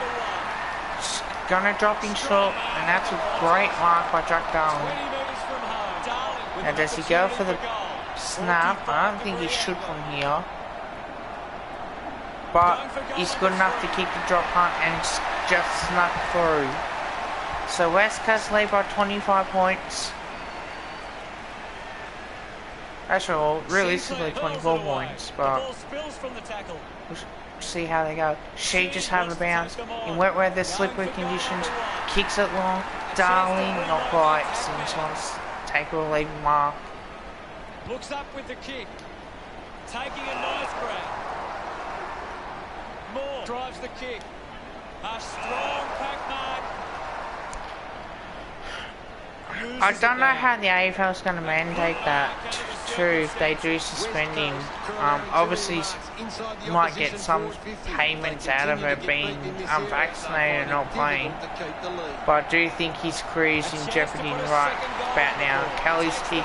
Gonna drop in short, and that's a great mark by Jack Darling. 20 metres from home. Darling with Now the does he go for the goal. snap? I don't think he should from here. But he's good enough to keep the drop punt and just snuck through. So West Coast lead by 25 points. Actually, well, realistically 24 points, The but ball spills from the tackle. we'll see how they go. She just have a bounce in wet weather, slippery conditions, kicks it long. Darling, not quite. Sims wants to take a relieving mark. Looks up with the kick. Taking a nice grab. Moore drives the kick. A strong pack mark. I don't know how the AFL is going to mandate that too if they do suspend him. Obviously, you might get some payments out of it being unvaccinated and not playing. But I do think his career is in jeopardy right about now. Kelly's kick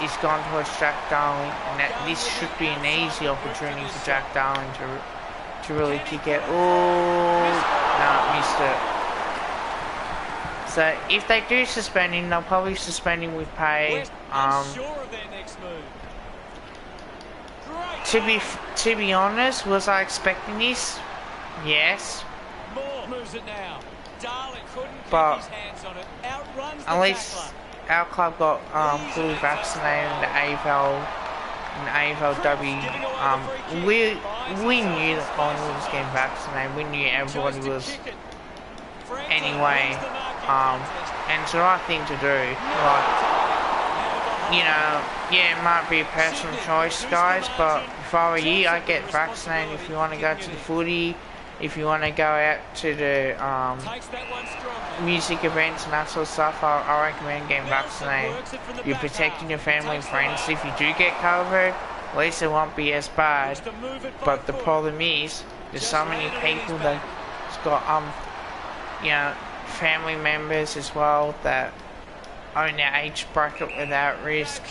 is gone towards Jack Darling, and that this should be an easy opportunity for Jack Darling to really kick it. Oh, no, missed it. So if they do suspend him, they'll probably suspend him with pay. To be honest, was I expecting this? Yes. Moore moves it now. Darling couldn't But keep his hands on it. Outruns the at least tackler. our club got fully vaccinated in the AFL and AFLW. We knew that Collingwood was getting vaccinated. We knew everybody was anyway. And it's the right thing to do. Like, you know, yeah, it might be a personal choice, guys, but if I were you, I'd get vaccinated if you want to go to the footy, if you want to go out to the music events and that sort of stuff. I recommend getting vaccinated. You're protecting your family and friends. If you do get COVID, at least it won't be as bad. But the problem is, there's so many people that's got, you know, family members as well that are in their age bracket without risk.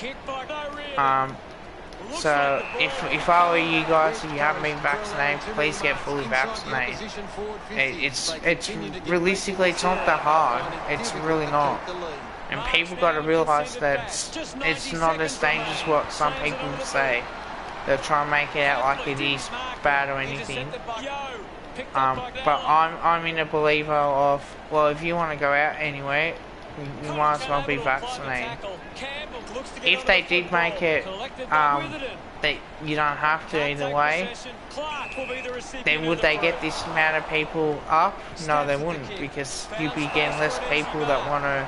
So if I were you guys, if you haven't been vaccinated, please get fully vaccinated. It's realistically, it's not that hard. It's really not. And people got to realise that it's not as dangerous as what some people say. They'll try and make it out like it is bad or anything. But I'm in a believer of, well, if you want to go out anyway, you might as well be vaccinated. If they did make it, that you don't have to either way, then would they get this amount of people up? No, they wouldn't, because you'd be getting less people that want to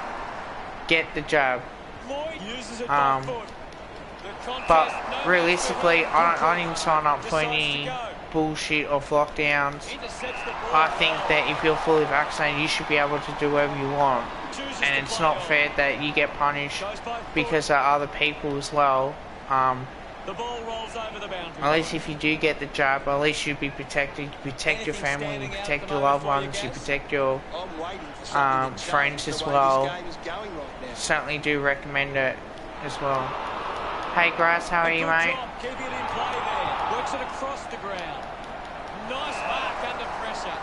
get the jab. But realistically, I didn't sign up for any bullshit of lockdowns. I think that if you're fully vaccinated, you should be able to do whatever you want. And it's not fair that you get punished because of other people as well. At least if you do get the jab, at least you'd be protected. You protect your family, you protect your loved ones, you protect your friends as well. Certainly do recommend it as well. Hey Grass, how are you, mate? Keeping it in play there. Works it across the ground. Nice mark under pressure.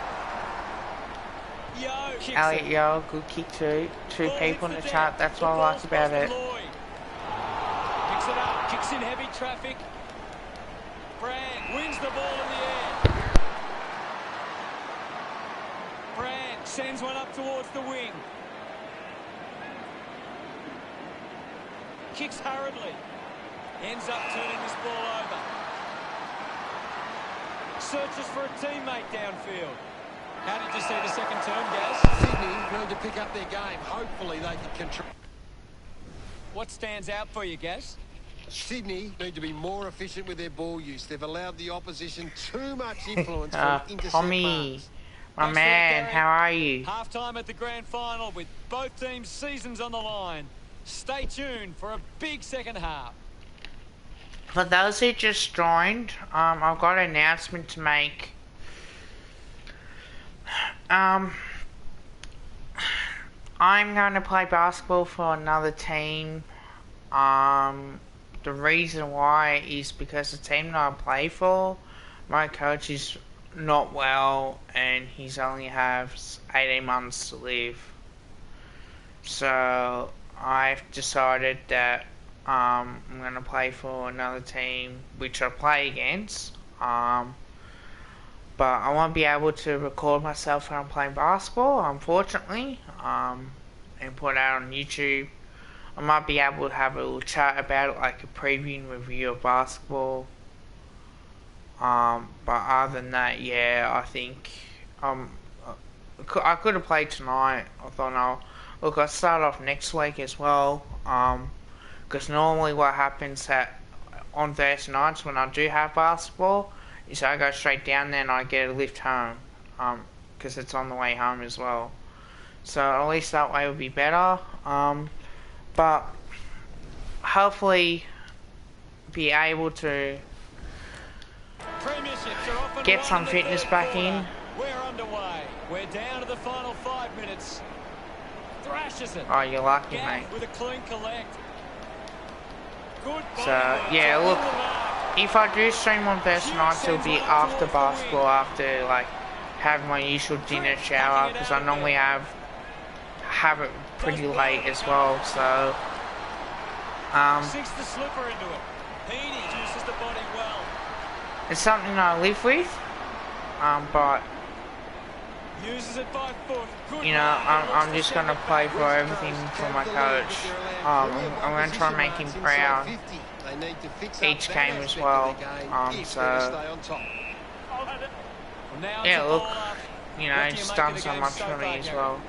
Yo kicks Elliot it. Yo, good kick too. Two people in the chat, that's what I like about it. Picks it up, kicks in heavy traffic. Brand wins the ball in the air. Brand sends one up towards the wing. Kicks hurriedly. Ends up turning this ball over. Searches for a teammate downfield. How did you see the second term, Gaz? Sydney need to pick up their game. Hopefully they can control. What stands out for you, Gaz? Sydney need to be more efficient with their ball use. They've allowed the opposition too much influence from intercept Tommy, marks. my man, how are you? Half-time at the grand final with both teams' seasons on the line. Stay tuned for a big second half. For those who just joined, I've got an announcement to make. I'm going to play basketball for another team. The reason why is because the team that I play for, my coach is not well and he's only has 18 months to live. So I've decided that I'm going to play for another team which I play against. But I won't be able to record myself when I'm playing basketball, unfortunately, and put it out on YouTube. I might be able to have a little chat about it, like a preview and review of basketball. But other than that, yeah, I think I could have played tonight. I thought, no, look, I'll start off next week as well. Because normally what happens on Thursday nights when I do have basketball is I go straight down there and I get a lift home. Because it's on the way home as well. So at least that way would be better. But hopefully be able to get some fitness back in. We're underway. We're down to the final 5 minutes. Thrashes it. Oh, you're lucky, mate. With a clean collect. Good. So yeah, look, if I do stream on Thursday nights, it'll be after basketball, after like have my usual dinner, shower, because I normally have it pretty late as well. So Sinks the slipper into it. Heaney uses the body well. It's something I live with, but uses it by foot. Good, you know, I'm just gonna play for everything for my coach. I'm gonna try and make him proud each game as well. So yeah, look, you know, he's done so much for me as well.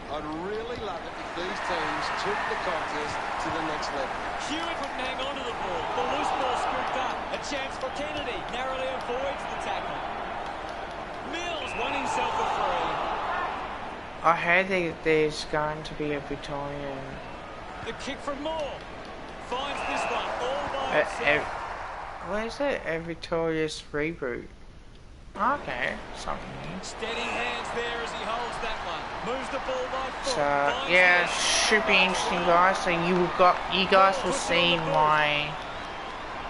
I'd really love it if these teams took the contest to the next level. Hewitt couldn't hang on to the ball. The loose ball scooped up. A chance for Kennedy. Narrowly avoids the tackle. Mills won himself a free. I heard there's going to be a Victorian. The kick from Moore. Finds this one all by himself. What is it? A Victorious reboot. Okay, something new. Steady hands there as he holds that one. Moves the ball by foot. So yeah, should be interesting, guys. So you guys will see my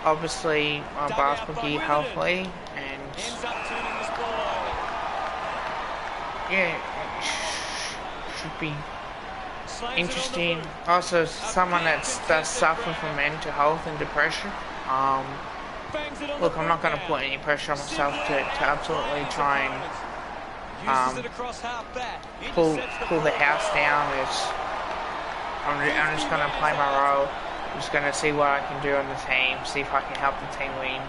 obviously my basketball gear hopefully, and ends up turning this ball over. Yeah, it should be interesting. Also, someone that's suffering from mental health and depression. Look, I'm not going to put any pressure on myself to absolutely try and pull the house down. I'm just going to play my role. I'm just going to see what I can do on the team, see if I can help the team win,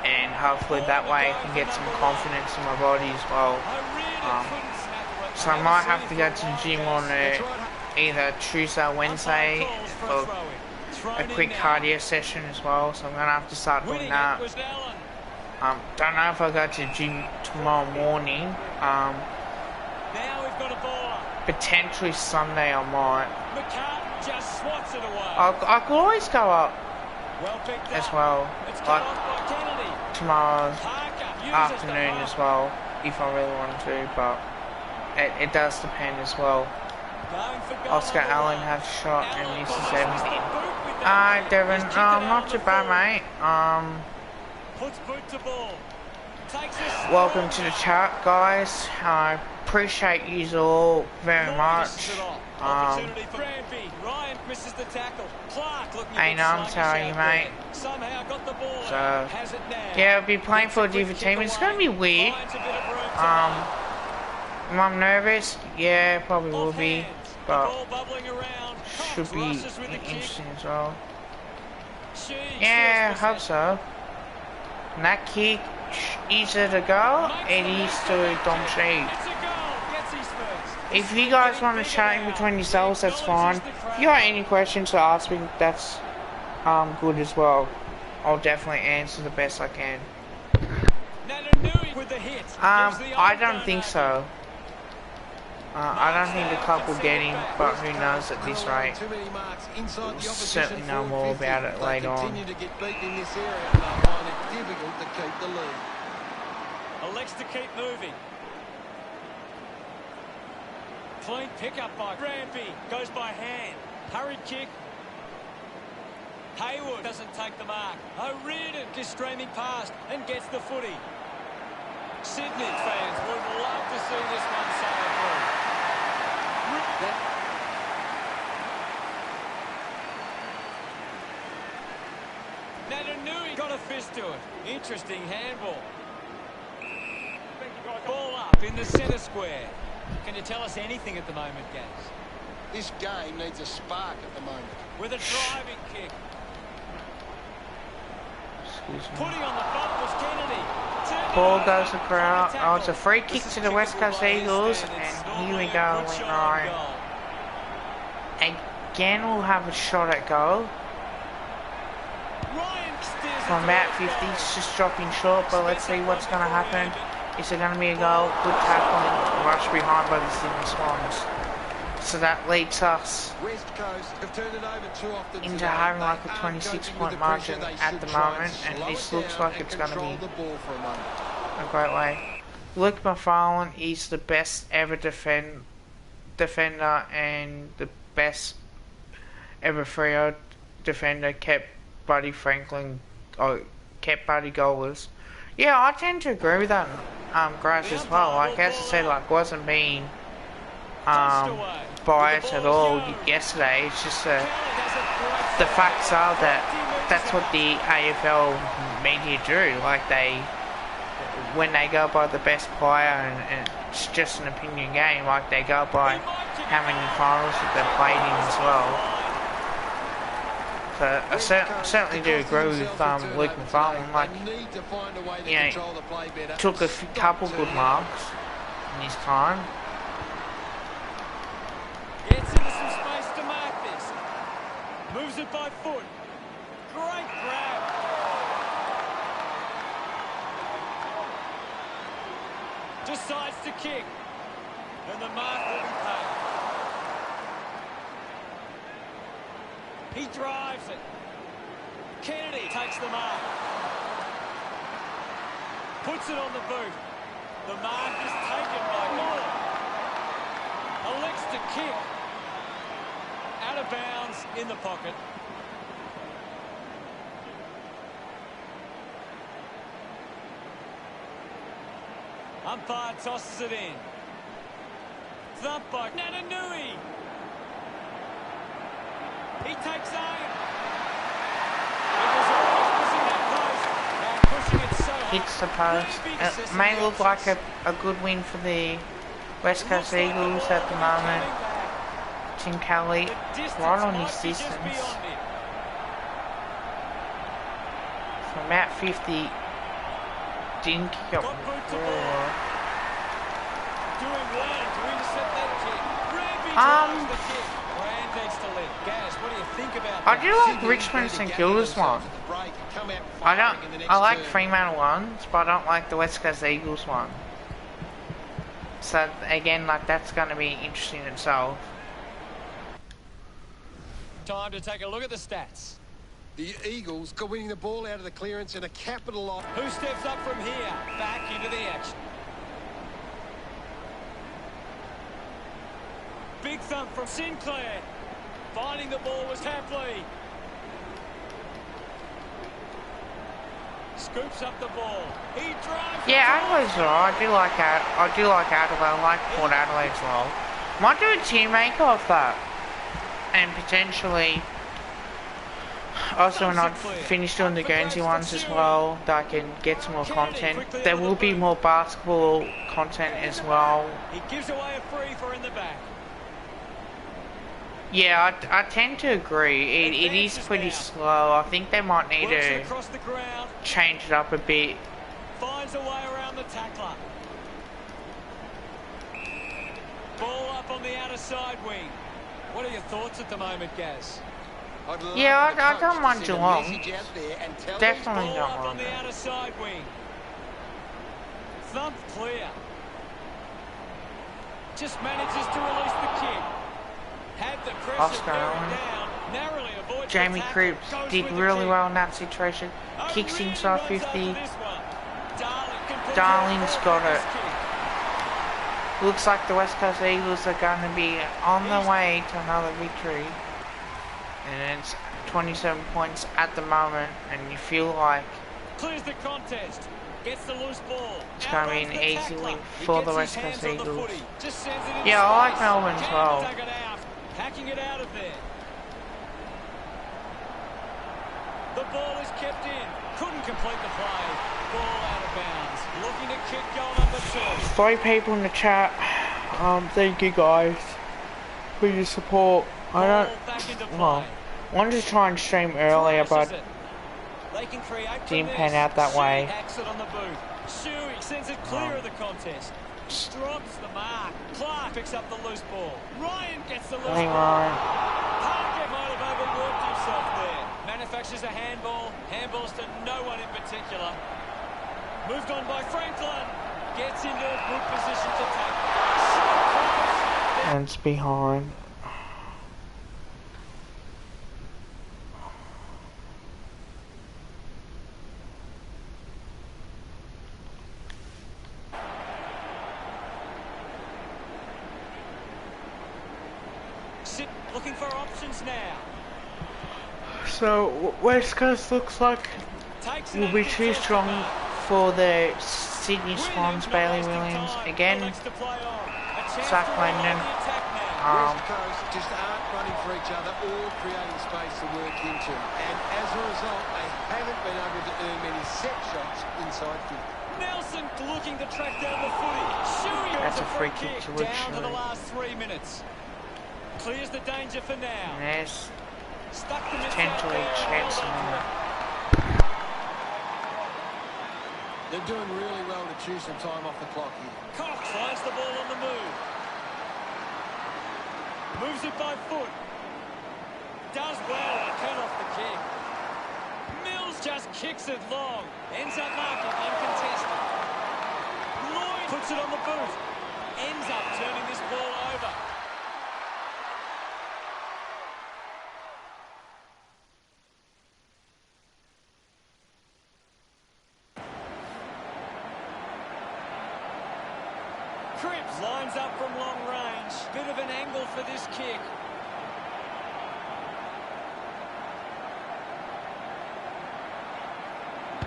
and hopefully that way I can get some confidence in my body as well. So I might have to go to the gym on either Tuesday or Wednesday for a quick cardio session as well, so I'm going to have to start doing that. Don't know if I'll go to the gym tomorrow morning. Potentially Sunday I might. I could always go up as well, like tomorrow afternoon as well, if I really want to, but it does depend as well. Oscar Allen has shot and misses everything. Devin, not too bad, mate. Welcome to the chat, guys. I appreciate you all very much. Hey, no, I'm sorry, mate. So, yeah, I'll be playing for a different team. It's gonna be weird. Am I nervous? Yeah, probably will be, but should be interesting as well. Yeah, I hope so. And that kick, is it a goal? It is to Dom Sheep. If you guys want to chat in between yourselves, that's fine. If you got any questions to ask me, that's good as well. I'll definitely answer the best I can. I don't think so. I don't think the club will get him, but who knows at this rate. Too many marks inside the Certainly opposition know more 50. about it If they later on. continue to get beaten in this area, they'll find it difficult to keep the lead. Elects to keep moving. Clean pickup by Rampy. Goes by hand. Hurried kick. Hayward doesn't take the mark. O'Riordan just streaming past and gets the footy. Sydney fans would love to see this one sail through. Natanui got a fist to it. Interesting handball. Ball up in the centre square. Can you tell us anything at the moment, Gaz? This game needs a spark at the moment. With a driving kick. Excuse me. Putting on the bump was Kennedy. Ball goes across. Oh, it's a free kick to the West Coast Eagles, and here we go, Ryan. Again, we'll have a shot at goal. From about 50, it's just dropping short, but let's see what's going to happen. Is it going to be a goal? Good tackle and rush behind by the Sydney Swans. So that leads us West Coast have turned it over too often into today. having like a They aren't 26 coping point with the pressure. margin They at should the try moment, and slow this it looks down like it's and going to control be the ball for a moment. a great way. Luke McFarlane is the best ever defender and the best ever Freo defender. Kept Buddy goalers. Yeah, I tend to agree with that, Grass, as well. Like, as I said, like, wasn't being biased at all yesterday. It's just the facts are that that's what the AFL media do. Like, when they go by the best player, and it's just an opinion game, like, they go by how many finals that they've played in as well. So I certainly do agree with Luke McFarlane. Like, you know, took a couple good marks in his time. Gets into some space to mark this. Moves it by foot. Great grab. Decides to kick. And the mark will be paid. He drives it. Kennedy takes the mark. Puts it on the boot. The mark is taken by Moore. Elects to kick. Out of bounds in the pocket. Umpire tosses it in. Thump by Natanui. He takes aim. It was always missing that post. Now pushing it so hard. Hits the post. It may look like a good win for the West Coast Eagles at the moment. Tim Kelly right on his distance. From about 50, didn't kick up the ball. Doing well to intercept that kick. Rampy drives the kick. Brand needs to lead. Gaz, what do you think about I that? do like Richmond St Kilda's one. I like Fremantle ones, but I don't like the West Coast Eagles one. So again, like, that's going to be interesting itself. Time to take a look at the stats. The Eagles got winning the ball out of the clearance and a capital off. Who steps up from here? Back into the action. Big thump from Sinclair. Finding the ball was Tapley. Scoops up the ball. He drives. Yeah, Adelaide's alright. I do like Adelaide. I like Port Adelaide as well. Might do a team maker of that, and potentially also when I finish doing the Guernsey ones as well, that I can get some more content. There will be more basketball content as well. He gives away a free for in the back. Yeah, I tend to agree. It is pretty slow. I think they might need to Across the ground. change it up a bit. Finds a way around the tackler. Ball up on the outer side wing. What are your thoughts at the moment, Gaz? Yeah, I don't mind Geelong. Definitely Ball don't up on mind the it. outer side wing. Thump clear. Just manages to release the kick. Had the pressure Oscar bearing Allen. down. Narrowly avoids Jamie the tackle. Cripps Goes did with the really kick. well in that situation. Kicks Really inside runs 50. over this one. Darling can put Darling's it got with it. this kick. Looks like the West Coast Eagles are going to be on the way to another victory. And it's 27 points at the moment, and you feel like Clears the contest. Gets the loose ball. it's going to be Outruns an the easy tackler. win He for gets the his West hands Coast on the Eagles. footy. Just sends it into Yeah, I like space. Melbourne as Can well. dug it out. Hacking it out of there. The ball is kept in. Couldn't complete the play. Ball out of bounds. Looking to kick goal number 2. 3 people in the chat. Thank you guys for your support. I Ball don't. back into play. Well, wanted to try and stream earlier, but Crashes it. They can create from didn't pan this. out that Shuey way. hacks it on the boot. Shuey sends it clear of the contest. Drops the mark. Clark picks up the loose ball. Ryan gets the loose Hang ball. on. Parker might have overworked himself there. Manufactures a handball. Handballs to no one in particular. Moved on by Franklin. Gets into a good position to tackle. So close. And it's behind. Sit looking for options now. So West Coast looks like Takes will be too strong for the Sydney Swans. Bailey Williams again. Zach Landon. West Coast just aren't running for each other or creating space to work into. And as a result, they haven't been able to earn many set shots inside 50. Nelson looking to track down the footy. Shuey That's wants a free kick to down to the Shuey. last 3 minutes. Clears the danger for now. And there's Stuck the miss out potentially there. chance Well done, in Greg. They're doing really well to chew some time off the clock here. Cox finds the ball on the move. Moves it by foot. Does well to cut off the kick. Mills just kicks it long. Ends up marking uncontested. Lloyd puts it on the boot. Ends up turning this ball over. Cripps lines up from long range. Bit of an angle for this kick.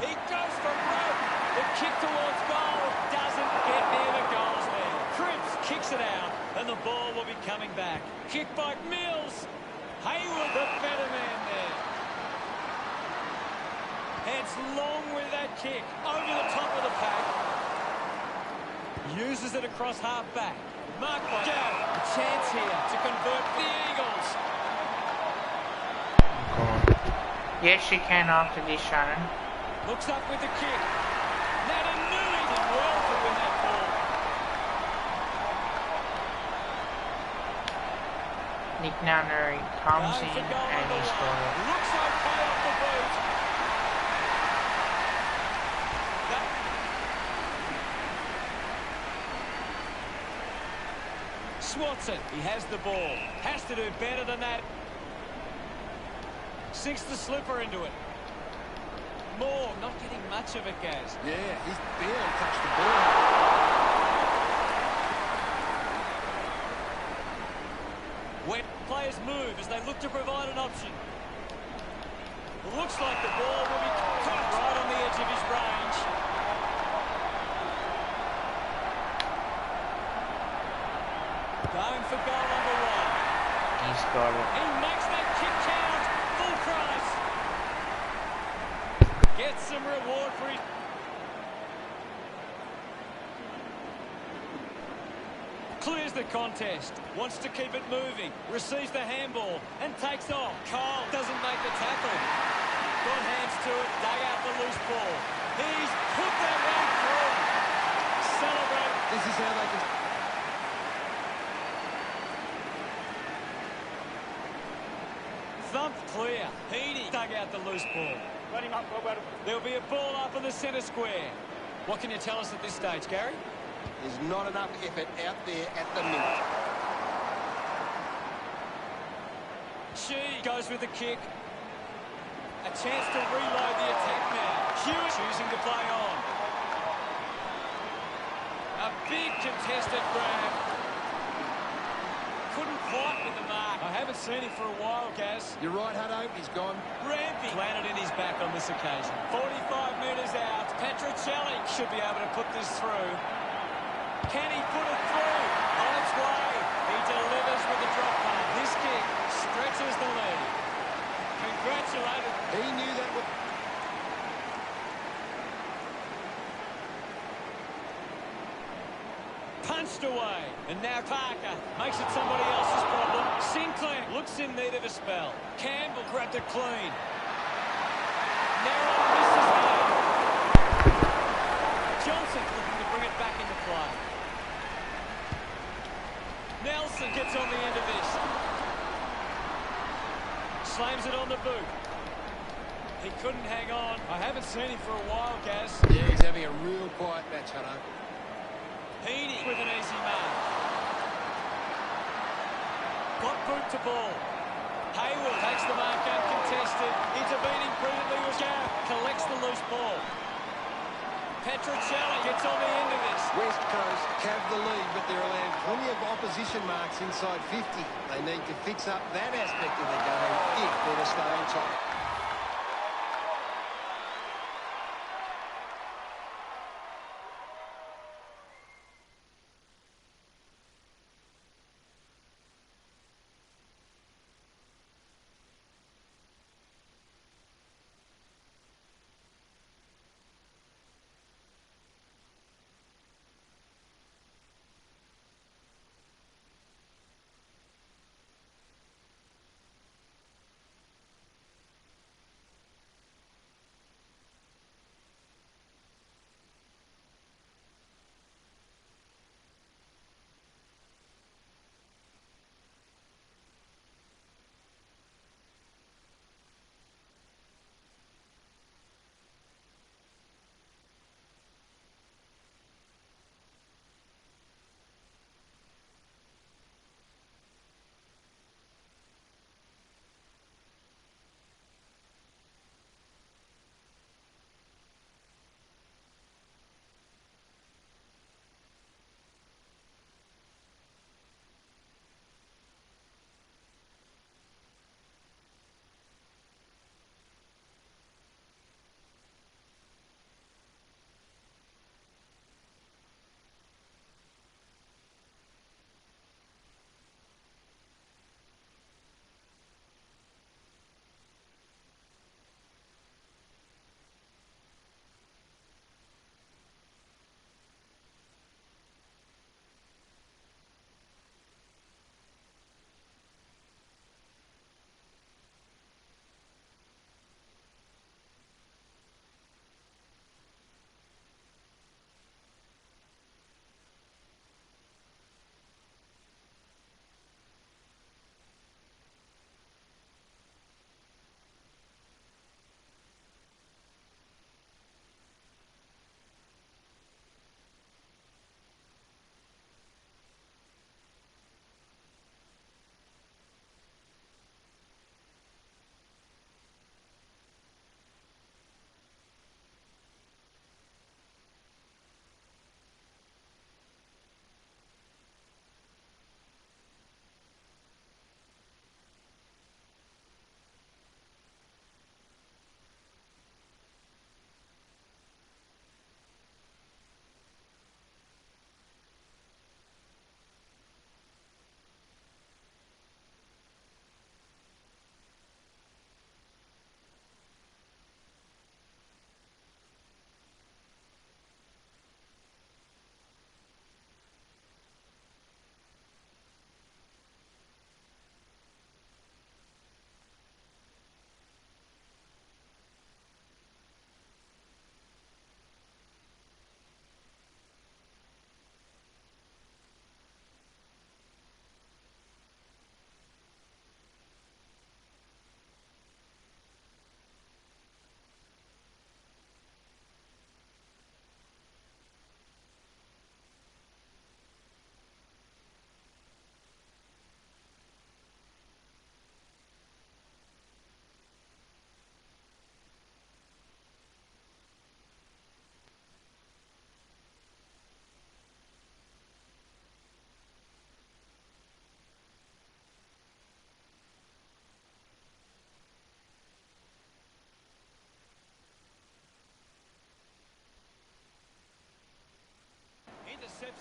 He goes for broke. The kick towards goal doesn't get near the goals there. Cripps kicks it out, and the ball will be coming back. Kick by Mills. Hayward, the better man there. Heads long with that kick. Over the top of the pack. Uses it across half back. Mark by Gav. A chance here to convert the Eagles. yes, you can after this, Shannon. Looks up with the kick. Natanui did well to win that ball. Nick Nunnery comes Going in for goal and number he's got one. it. Looks okay off the boot. Swatson, he has the ball. Has to do better than that. Sinks the slipper into it. Moore not getting much of it, Gaz. Yeah, he's barely touched the ball. When players move as they look to provide an option. Looks like the ball will be caught right on the edge of his range. Going for goal number one. He's got it. He makes that kick count. Full price. Gets some reward for his... Clears the contest. Wants to keep it moving. Receives the handball and takes off. Cole doesn't make the tackle. Got hands to it. Dug out the loose ball. He's put that one through. Celebrate. This is how they can... Thumped clear. Heaney dug out the loose ball. There'll be a ball up in the centre square. What can you tell us at this stage, Gary? There's not enough effort out there at the minute. She goes with the kick. A chance to reload the attack now. Hewitt choosing to play on. A big contested grab. Couldn't quite with the mark. I haven't seen him for a while, Gaz. You're right, Hutto. He's gone. Rampy landed in his back on this occasion. 45 metres out. Petruccelli should be able to put this through. Can he put it through? On its way. He delivers with the drop punt. This kick stretches the lead. Congratulations. He knew that would... Punched away. And now Parker makes it somebody else's problem. Sinclair looks in need of a spell. Campbell grabbed it clean. Narrow misses there. Johnson looking to bring it back into play. Nelson gets on the end of this. Slams it on the boot. He couldn't hang on. I haven't seen him for a while, Gaz. Yeah, he's having a real quiet match, Hutto. Heaney with an easy mark. Got boot to ball. Hayward takes the mark uncontested. Intervening prudently was Gav. Collects the loose ball. Petruccelli gets on the end of this. West Coast have the lead, but they're allowing plenty of opposition marks inside 50. They need to fix up that aspect of their game if they're to stay on top.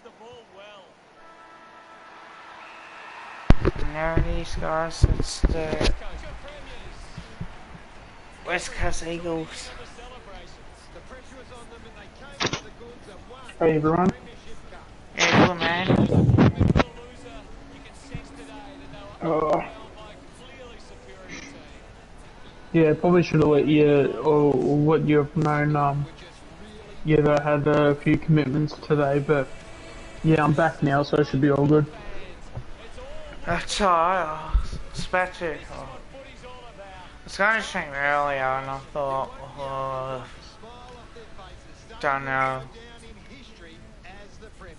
the ball well. Now these guys, it's the West Coast premiers. West Coast Eagles. The celebrations. The pressure was on them and they came up with the goods and won Hey everyone. the Premiership Cup. Yeah, good man. As a formidable loser, you can sense today that they were overwhelmed by a clearly superior team. Yeah, probably should have let you, or what you've known, yeah, they had a few commitments today, but yeah, I'm back now, so it should be all good. That's alright. It's about to. What footy's all about. I was going to stream earlier, and I thought, Smile off their faces. don't know. Down in history as the Premiers.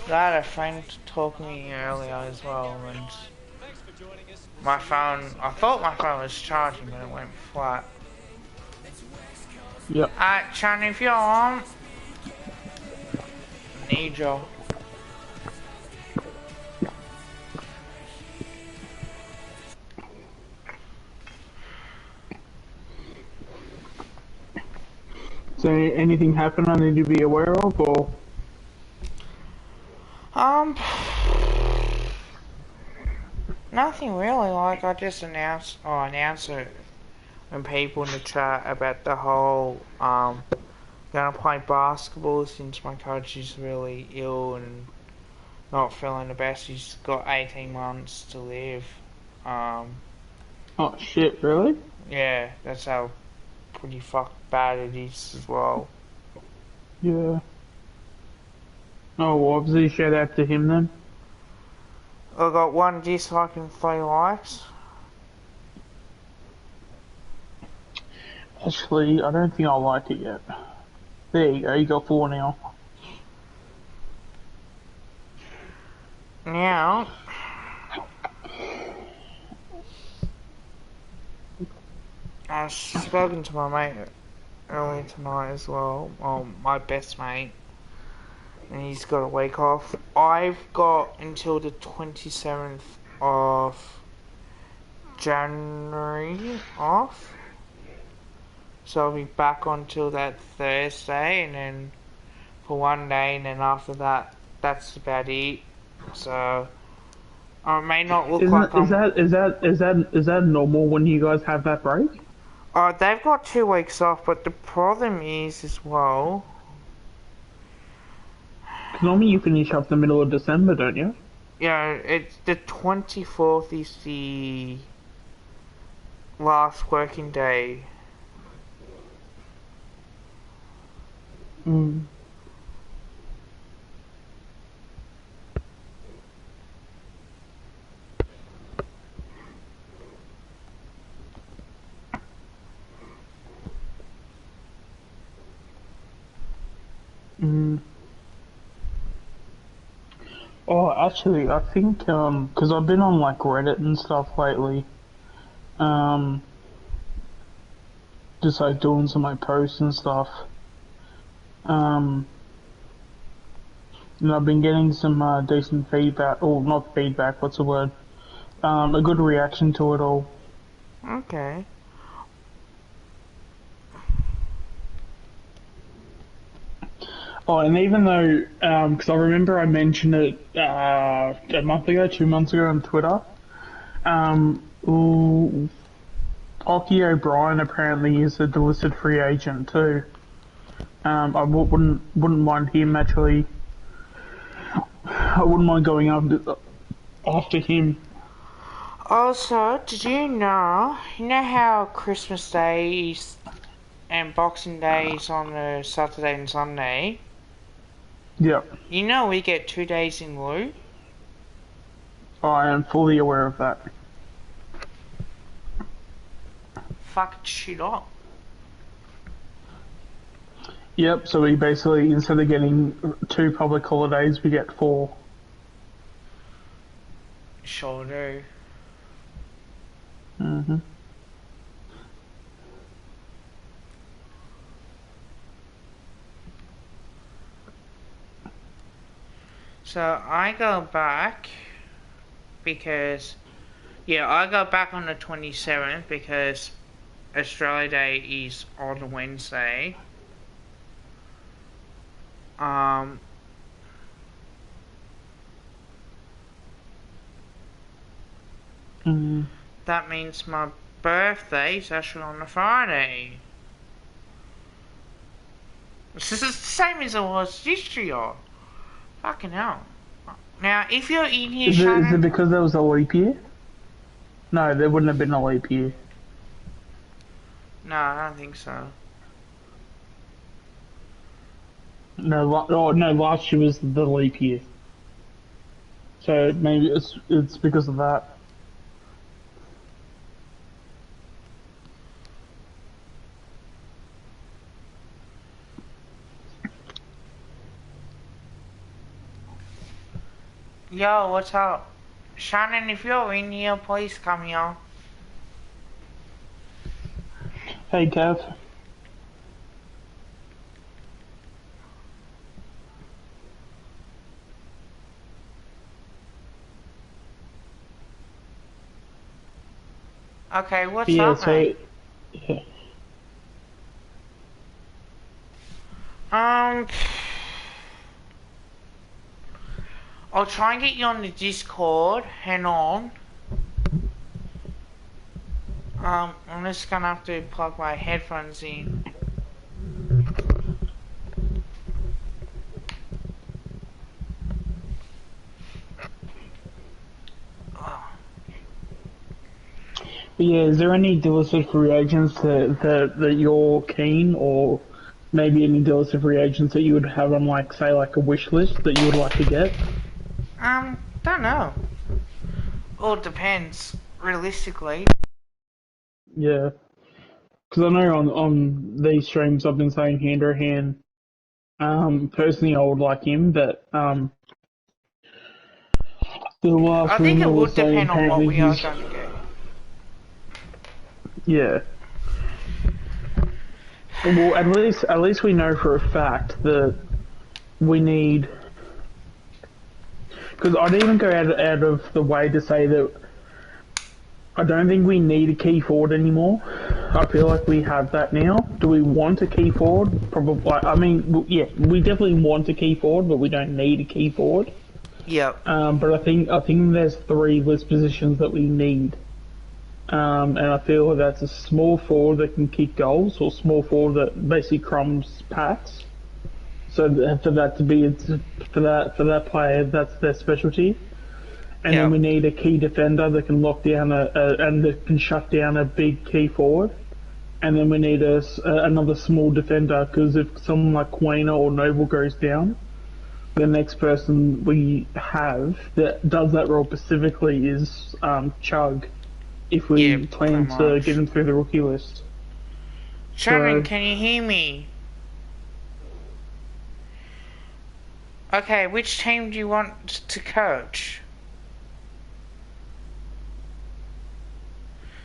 I had a friend talk to me earlier as well, and Thanks for joining us. my phone. I thought my phone was charging, but it went flat. Yep. Alright, Chan, if you're on, need you. So anything happen I need to be aware of, or? Nothing really. Like I just announce it when people in the chat about the whole gonna play basketball since my coach is really ill and not feeling the best. He's got 18 months to live. Oh shit, really? Yeah, that's how pretty bad it is as well. Yeah. Oh, well, obviously shout out to him then. I got 1 dislike and 3 likes. Actually, I don't think I liked it yet. There you go, you got 4 now. Now, I've spoken to my mate earlier tonight as well. Well, my best mate. And he's got a week off. I've got until the 27th of January off. So I'll be back until that Thursday, and then for 1 day, and then after that, that's about it. So I may not look like Is that normal when you guys have that break? they've got 2 weeks off, but the problem is as well. 'Cause normally you finish up the middle of December, don't you? Yeah, it's the 24th is the last working day. Mm. Mm. Oh, actually, I think, because I've been on, like, Reddit and stuff lately, just, like, doing some, like, posts and stuff, and I've been getting some, decent feedback, or not feedback, what's the word, a good reaction to it all. Okay. Oh, and even though, because I remember I mentioned it a month ago, 2 months ago on Twitter, Oki O'Brien apparently is a delisted free agent too. I wouldn't mind him actually. I wouldn't mind going after him. Also, did you know how Christmas Day is and Boxing Day is on a Saturday and Sunday? Yeah, You know we get 2 days in lieu? I am fully aware of that. Fucking shit up. Yep, so we basically, instead of getting 2 public holidays, we get 4. Sure do. Mm-hmm. So I go back because, I go back on the 27th because Australia Day is on Wednesday. Um, Mm. that means my birthday's actually on a Friday. This is the same as it was this year. Fucking hell. Now, if you're in here, Is it Shannon... because there was a leap year? No, there wouldn't have been a leap year. No, I don't think so. No, no, last year was the leap year. So maybe it's because of that. Yo, what's up? Shannon, if you're in here, please come here. Hey, Kev. Okay, what's Yeah, up, mate? yeah. I'll try and get you on the Discord. Hang on. I'm just gonna have to plug my headphones in. But yeah, is there any dealership free agents that you're keen, or maybe any dealership free agents that you would have on, like, say, like a wish list that you would like to get? Don't know. All depends, realistically. Yeah. Because I know on these streams I've been saying Handrahan. Personally I would like him, but the last I think it rumor would was saying depend on what apparently we are he's... going to get. Yeah. Well, at least we know for a fact that we need... Because I'd even go out of the way to say that I don't think we need a key forward anymore. I feel like we have that now. Do we want a key forward? Probably. I mean, yeah, we definitely want a key forward, but we don't need a key forward. Yep. But I think there's 3 list positions that we need. And I feel that's a small forward that can kick goals, or small forward that basically crumbs packs. So for that player, that's their specialty. And then we need a key defender that can lock down and that can shut down a big key forward. And then we need another small defender, because if someone like Quainer or Noble goes down, the next person we have that does that role specifically is Chug, if we plan to get him through the rookie list. Shannon, can you hear me? Okay, which team do you want to coach?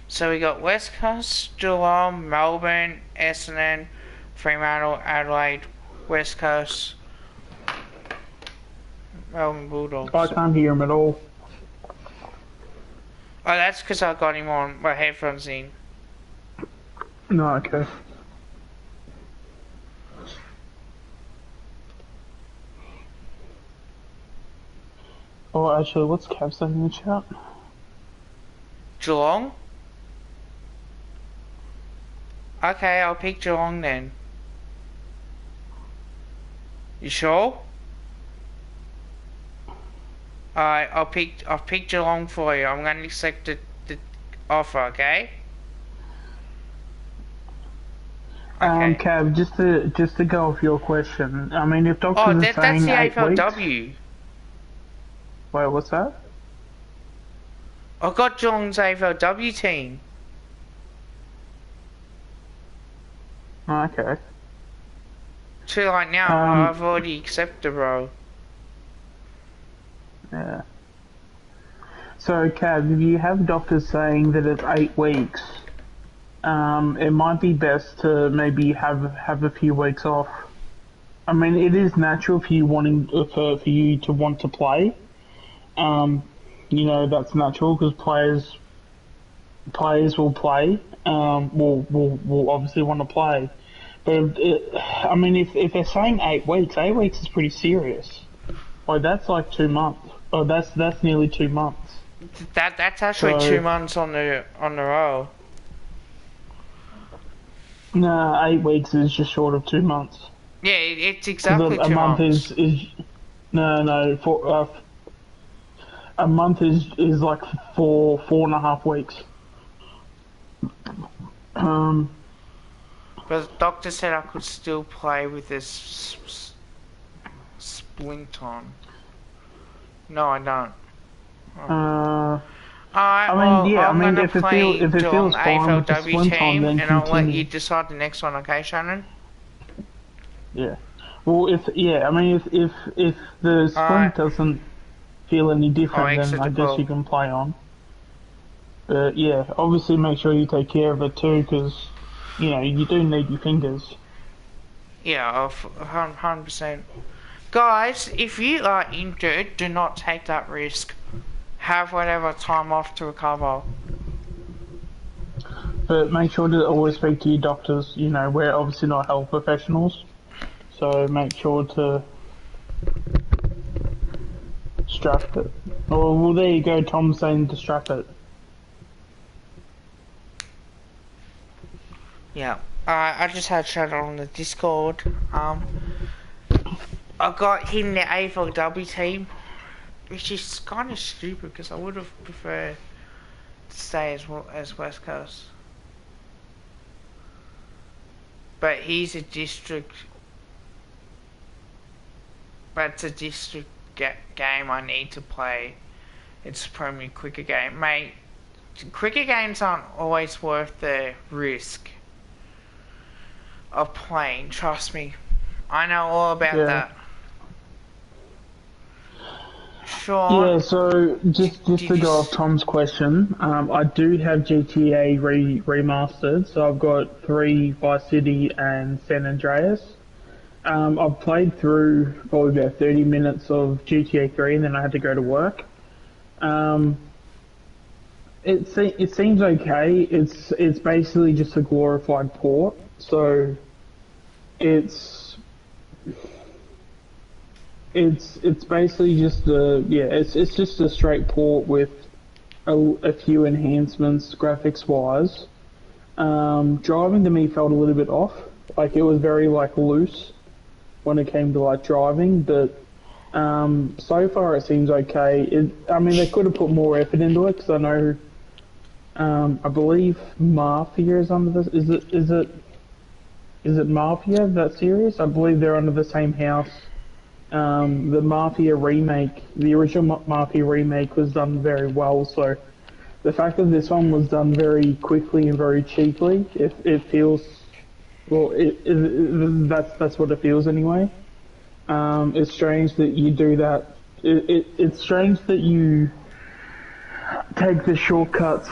So we got West Coast, Geelong, Melbourne, Essendon, Fremantle, Adelaide, West Coast, Melbourne Bulldogs. I can't hear him at all. Oh, that's because I got him on my headphones in. No, okay. Oh, actually, what's Cav saying in the chat? Geelong? Okay, I'll pick Geelong then. You sure? Alright, I'll pick Geelong for you. I'm gonna accept the offer, okay? Okay. Cav, just to go off your question, I mean, if doctors Oh, are that's saying the 8 AFLW. weeks... Wait, what's that? I got Geelong's AFLW team. Oh, okay. Too late now, I've already accepted, bro. Yeah. So, Cav, if you have doctors saying that it's 8 weeks, it might be best to maybe have a few weeks off. I mean, it is natural for you for you to want to play. You know, that's natural because players will play. Will obviously want to play, But I mean, if they're saying 8 weeks, 8 weeks is pretty serious. Like that's like 2 months. Oh, that's nearly 2 months. That's actually So- 2 months on the roll. No, 8 weeks is just short of 2 months. Yeah, it's 'Cause exactly a 2 month months. is no for a month is like 4.5 weeks. But the doctor said I could still play with this splint on. No, I don't. Alright, I mean, well, yeah, I'm I mean, gonna if it play feels Geelong fine with the AFLW splint on, team, then and I'll let continue. you decide the next one, okay, Shannon? Yeah. Well, I mean, if the splint Alright. doesn't feel any I'll different, exit then I the guess call. you can play on. But yeah, obviously make sure you take care of it too, because you know you do need your fingers. Yeah, 100%. Guys, if you are injured, do not take that risk. Have whatever time off to recover. But make sure to always speak to your doctors. You know, we're obviously not health professionals, so make sure to strap it. Oh, well, there you go. Tom's saying to strap it. Yeah. I just had a chat on the Discord. I got him the AFLW team, which is kind of stupid because I would have preferred to stay as West Coast. But he's a district. But it's a district game I need to play. It's a Premier Cricket game. Mate, cricket games aren't always worth the risk of playing, trust me. I know all about Yeah. that. Sean, Yeah, so just did to you go s- off Tom's question, I do have GTA remastered, so I've got 3 Vice City and San Andreas. I've played through probably about 30 minutes of GTA 3 and then I had to go to work. It seems okay. It's basically just a glorified port, so it's basically just it's just a straight port with a few enhancements graphics wise. Driving to me felt a little bit off, like it was very like loose when it came to like driving, but so far it seems okay. I mean they could have put more effort into it because I know I believe Mafia is under this. Is it Mafia, that series? I believe they're under the same house. The Mafia remake, the original Mafia remake was done very well, so the fact that this one was done very quickly and very cheaply, it feels, well, that's what it feels anyway. It's strange that you do that. It's strange that you take the shortcuts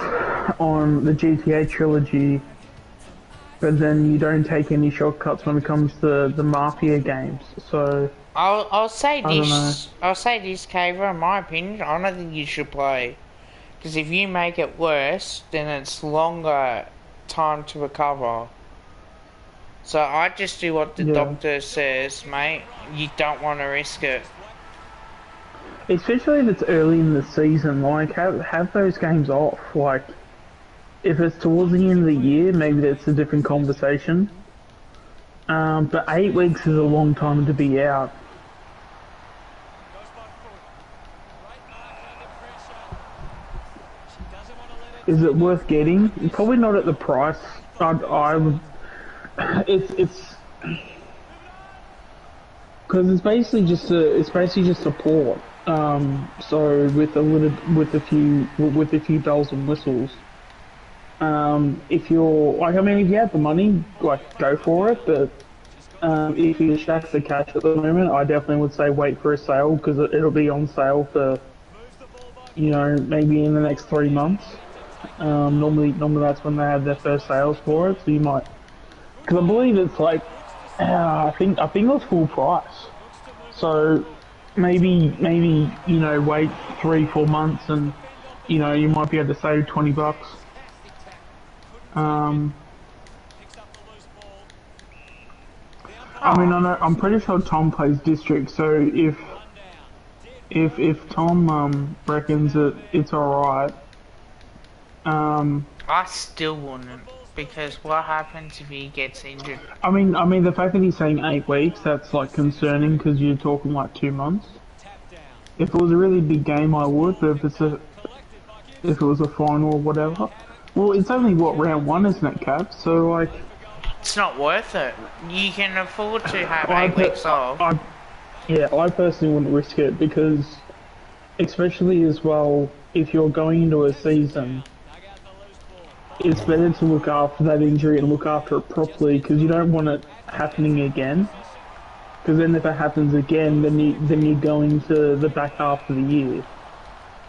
on the GTA trilogy, but then you don't take any shortcuts when it comes to the Mafia games. So I'll say I don't know. this. I'll say this, Kaver. In my opinion, I don't think you should play, because if you make it worse, then it's longer time to recover. So I just do what the Yeah. doctor says, mate. You don't want to risk it. especially if it's early in the season, like have those games off. Like if it's towards the end of the year, maybe that's a different conversation. But 8 weeks is a long time to be out. Goes by foot. Great mark under pressure. She doesn't want to let it. Is it worth getting? Probably not at the price. I would. It's because it's basically just a port. So with a few bells and whistles. If you're like, I mean, if you have the money, like go for it. But if you're stacked for cash at the moment, I definitely would say wait for a sale because it'll be on sale for, you know, maybe in the next 3 months. Normally that's when they have their first sales for it. So you might, because I believe it's like, I think it was full price. So maybe you know wait 3-4 months and you know you might be able to save $20. Picks up the loose ball. I mean, I know, I'm pretty sure Tom plays district, so if Tom reckons that it's alright, I still wouldn't, because what happens if he gets injured? I mean the fact that he's saying 8 weeks, that's like concerning because you're talking like 2 months. If it was a really big game, I would, but if it was a final or whatever, well, it's only what, round 1, isn't it, Cap? So like, It's not worth it. You can afford to have 8 weeks off. I personally wouldn't risk it because, especially as well, if you're going into a season, it's better to look after that injury and look after it properly because you don't want it happening again. Because then if it happens again, then you go into the back half of the year,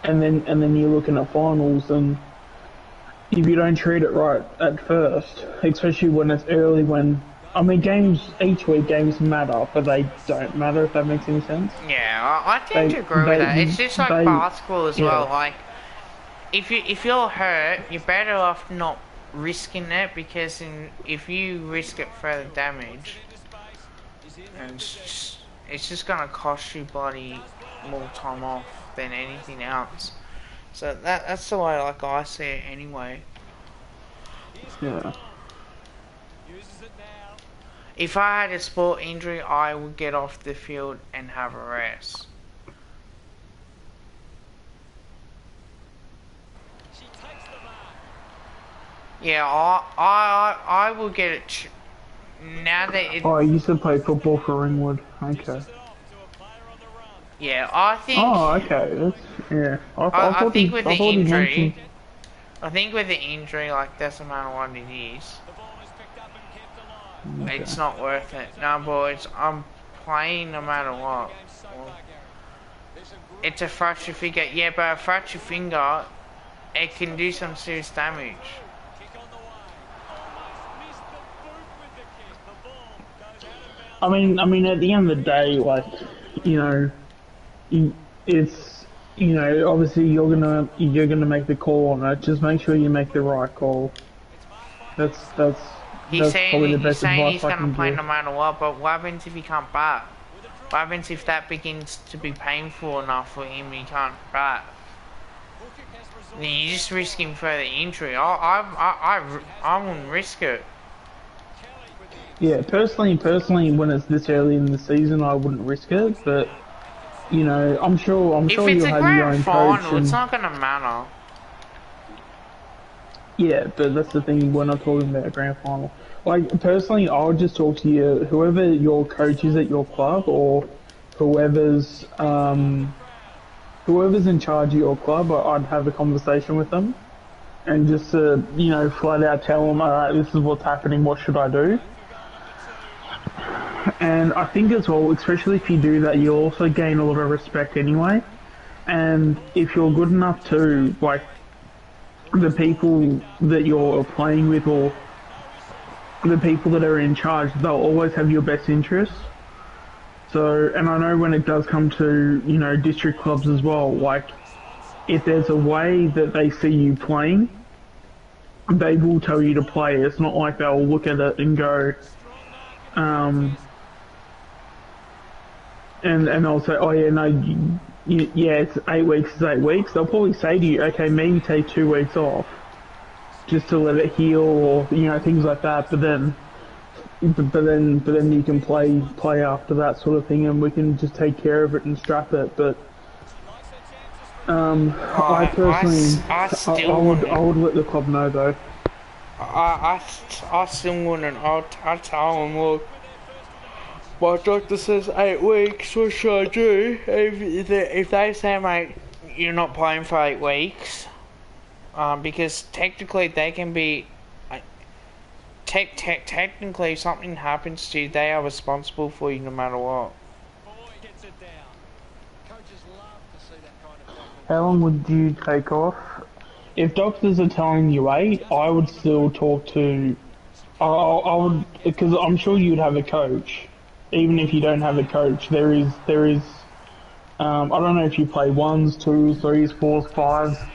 and then you're looking at finals, and if you don't treat it right at first, especially when it's early, I mean, each week games matter, but they don't matter, if that makes any sense. Yeah, I tend to agree with that. It's just like basketball as well. Like, if you're hurt, you're better off not risking it, because if you risk it further damage, and it's just gonna cost you bloody more time off than anything else. So that's the way like I see it anyway. Yeah. If I had a sport injury, I would get off the field and have a rest. Yeah, I will get it. Now that it... Oh, I used to play football for Ringwood. Okay. Yeah, I think... Oh, okay. That's, yeah. I think with the injury... I think with the injury, like, doesn't matter what it is. Okay. It's not worth it. No, boys, I'm playing no matter what. Well, it's a fractured finger. Yeah, but a fractured finger, it can do some serious damage. I mean, at the end of the day, like, you know, it's, you know, obviously you're gonna make the call on it. Just make sure you make the right call. That's probably the best advice he's I gonna can play give. no matter what. But what happens if he can't bat? What happens if that begins to be painful enough for him he can't bat? Then you're just risking further injury. I wouldn't risk it. Yeah, personally, when it's this early in the season, I wouldn't risk it. But you know, I'm sure If you'll it's a have your grand own final, coach. And, it's not gonna matter. yeah, but that's the thing. We're not talking about a grand final. Like personally, I would just talk to you, whoever your coach is at your club, or whoever's in charge of your club. I'd have a conversation with them, and just you know, flat out tell them, alright, this is what's happening. What should I do? And I think as well, especially if you do that, you'll also gain a lot of respect anyway. And if you're good enough to, like, the people that you're playing with or the people that are in charge, they'll always have your best interests. So, and I know when it does come to, you know, district clubs as well, like, if there's a way that they see you playing, they will tell you to play. It's not like they'll look at it and go, and they'll say, oh yeah, no, yeah, it's 8 weeks, it's 8 weeks. They'll probably say to you, okay, maybe take 2 weeks off, just to let it heal, or you know, things like that. But then you can play after that sort of thing, and we can just take care of it and strap it. But I personally, I would let the club know though. I still wouldn't. I'll tell them, look, my doctor says 8 weeks, what should I do? If they say, mate, you're not playing for 8 weeks, because technically they can be, technically if something happens to you, they are responsible for you no matter what. How long would you take off? If doctors are telling you 8, I would still talk to, I would, because I'm sure you'd have a coach. Even if you don't have a coach, there is, I don't know if you play 1s, 2s, 3s, 4s, 5s,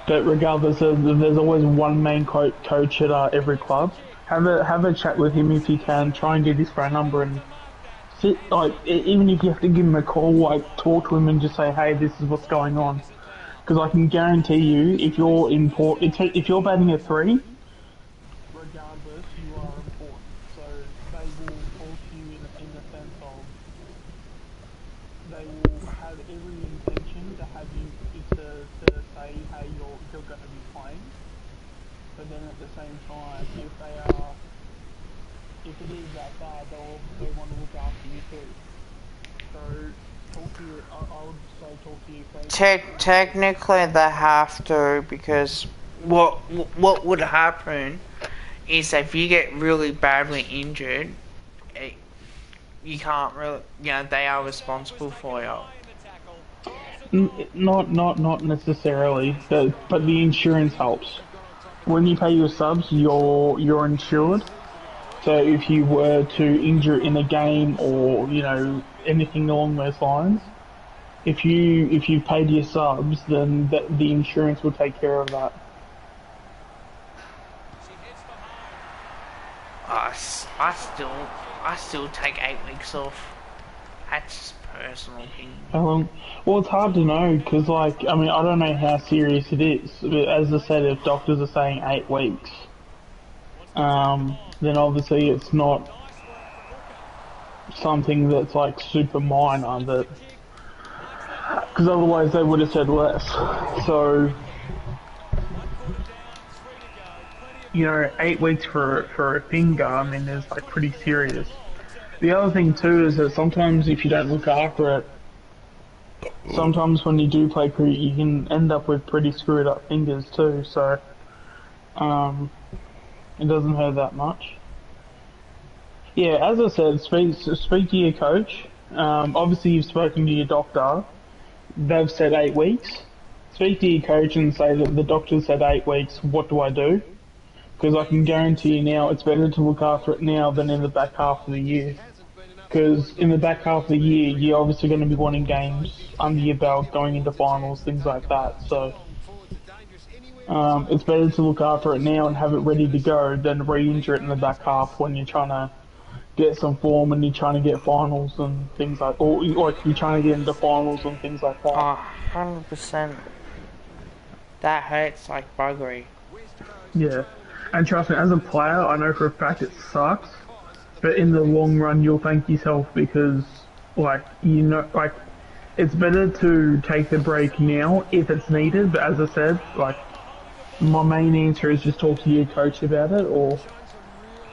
but regardless, there's always one main coach at every club. have a chat with him if you can. Try and get his phone number and sit like even if you have to give him a call, like talk to him and just say, hey, this is what's going on. Because I can guarantee you, if you're if you're batting a 3, regardless, you are important. So they will talk to you in the sense of they will have every intention to have you to say, hey, you're going to be playing. But then at the same time, if it is that bad, they want to look after you too. So talk to you. I would say talk to you close. Technically, they have to, because what would happen is if you get really badly injured, you can't really, they are responsible for you. Not necessarily, but the insurance helps. When you pay your subs, you're insured. So if you were to injure in a game or anything along those lines, if you paid your subs, then the insurance will take care of that. I still take 8 weeks off. That's just personal opinion. Well, it's hard to know because, I don't know how serious it is. But as I said, if doctors are saying 8 weeks, then obviously it's not something that's like super minor. Because otherwise they would have said less. So 8 weeks for a finger, is like pretty serious. The other thing too is that sometimes if you don't look after it, sometimes when you do play cricket, you can end up with pretty screwed up fingers too. So it doesn't hurt that much. Yeah, as I said, speak to your coach. Obviously, you've spoken to your doctor. They've said 8 weeks. Speak to your coach and say that the doctor said 8 weeks. What do I do? Because I can guarantee you now, it's better to look after it now than in the back half of the year. Because in the back half of the year, you're obviously going to be wanting games under your belt, going into finals, things like that. So it's better to look after it now and have it ready to go than re-injure it in the back half when you're trying to get some form and you're trying to get finals and things like, or you're trying to get into finals and things like that. 100%. That hurts like buggery. Yeah, and trust me, as a player, I know for a fact it sucks, but in the long run, you'll thank yourself because, it's better to take the break now if it's needed. But as I said, my main answer is just talk to your coach about it, or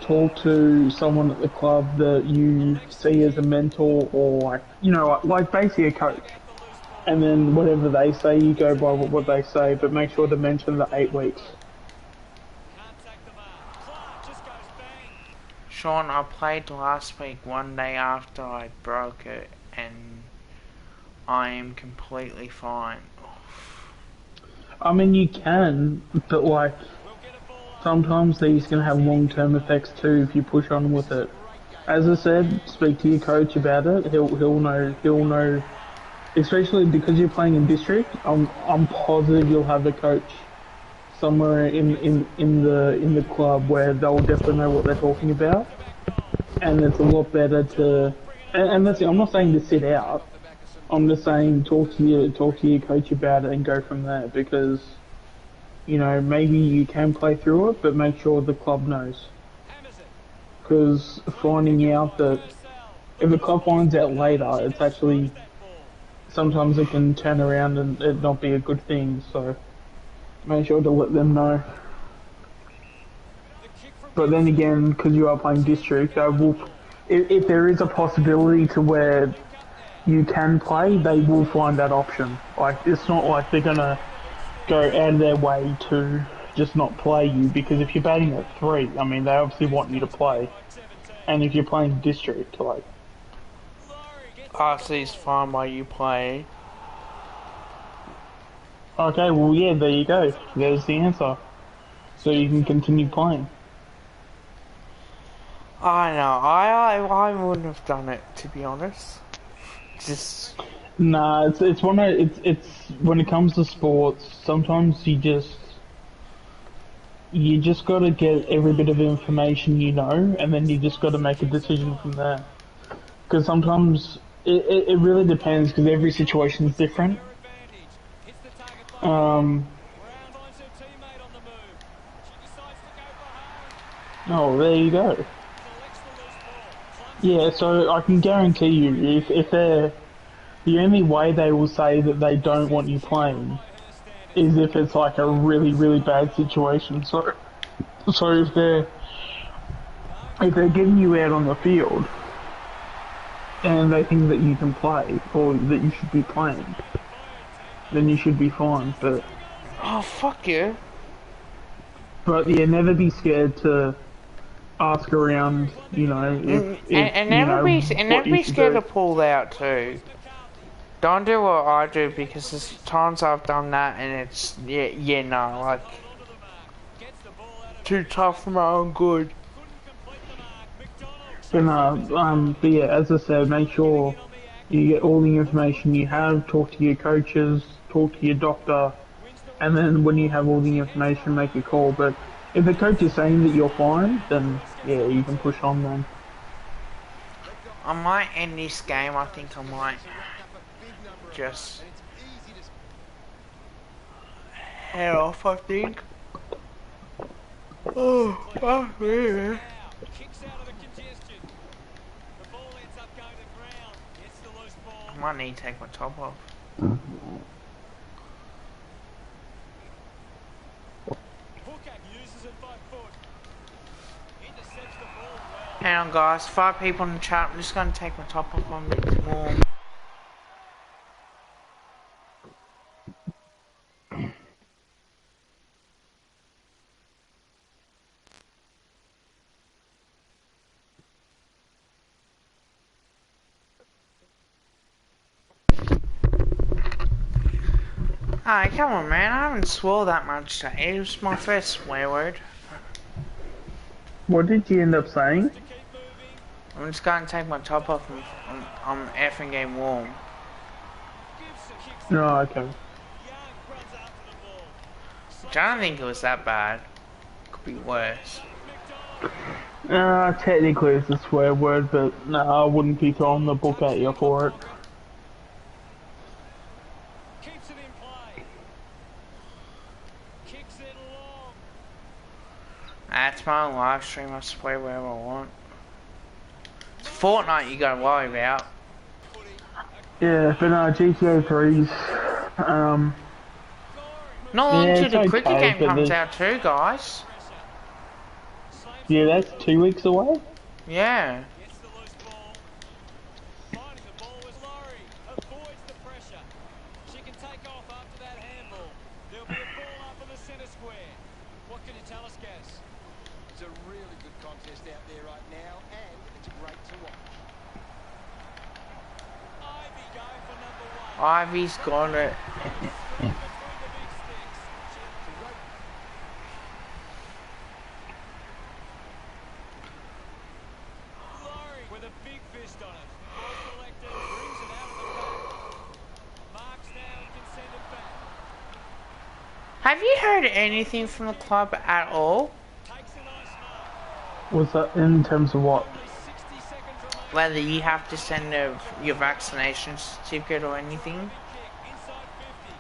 talk to someone at the club that you see as a mentor, or basically a coach. And then whatever they say, you go by what they say, but make sure to mention the 8 weeks. Sean, I played last week one day after I broke it, and I am completely fine. You can, but sometimes these can have long-term effects too if you push on with it. As I said, speak to your coach about it. He'll know. Especially because you're playing in district, I'm positive you'll have a coach somewhere in the club where they'll definitely know what they're talking about, and it's a lot better to. And that's it. I'm not saying to sit out. I'm just saying talk to your coach about it and go from there, because maybe you can play through it, but make sure the club knows. Because finding out that if the club finds out later, it's actually sometimes it can turn around and it not be a good thing. So make sure to let them know. But then again, because you are playing district, if there is a possibility to where you can play, they will find that option. It's not like they're gonna go out of their way to just not play you, because if you're batting at 3, they obviously want you to play. And if you're playing district, RC's fine while you play. Okay, well yeah, there you go. There's the answer. So you can continue playing. I know, I wouldn't have done it, to be honest. Nah, it's when it comes to sports, sometimes you you just got to get every bit of information you know, and then you just got to make a decision from there. Because sometimes it really depends, because every situation is different. Um, oh, there you go. Yeah, so I can guarantee you, if they're the only way they will say that they don't want you playing is if it's like a really, really bad situation. So if they're getting you out on the field and they think that you can play or that you should be playing, then you should be fine. Oh, fuck you. But yeah, never be scared to ask around. You know, And you never know be what you should scared do. to pull out too. Don't do what I do, because there's times I've done that and it's no, like too tough for my own good. But yeah, as I said, make sure you get all the information you have. Talk to your coaches, talk to your doctor, and then when you have all the information, make a call. But if the coach is saying that you're fine, then yeah, you can push on then. I might end this game. I think I might just head off, I think. Oh, fuck me. Kicks out of the congestion. The ball ends up going to ground. Gets the loose ball. I might need to take my top off. Hooker uses it by foot. Intercepts the ball well. Hang on, guys. 5 people in the chat. I'm just going to take my top off. I'm a bit warm. Alright, come on, man. I haven't swore that much today. It was my first swear word. What did you end up saying? I'm just going to take my top off. I'm effing getting warm. No, okay. I don't think it was that bad. Could be worse. Technically it's a swear word, but no, I wouldn't be throwing the book at you for it. Keeps it in play. Kicks it long. That's my own live stream. I swear wherever I want. It's Fortnite you gotta worry about. Yeah, but GTA 3's, Not long Yeah, till it's the okay, cricket game but comes there's- out too, guys. yeah, that's 2 weeks away? Yeah. Gets the loose ball. Finding the ball was Laurie. Avoids the pressure. She can take off after that handball. There'll be a ball up in the centre square. What can you tell us, Gaz? It's a really good contest out there right now, and it's great to watch. Ivy going for number 1. Ivy's got it. Between the big sticks. Laurie with a big fist on it. Ball collected, brings it out of the back. Marks now and can send it back. Have you heard anything from the club at all? Takes a nice mark. Was that in terms of what? Only 60 seconds remaining. Whether you have to send your vaccination certificate or anything? Kick inside 50.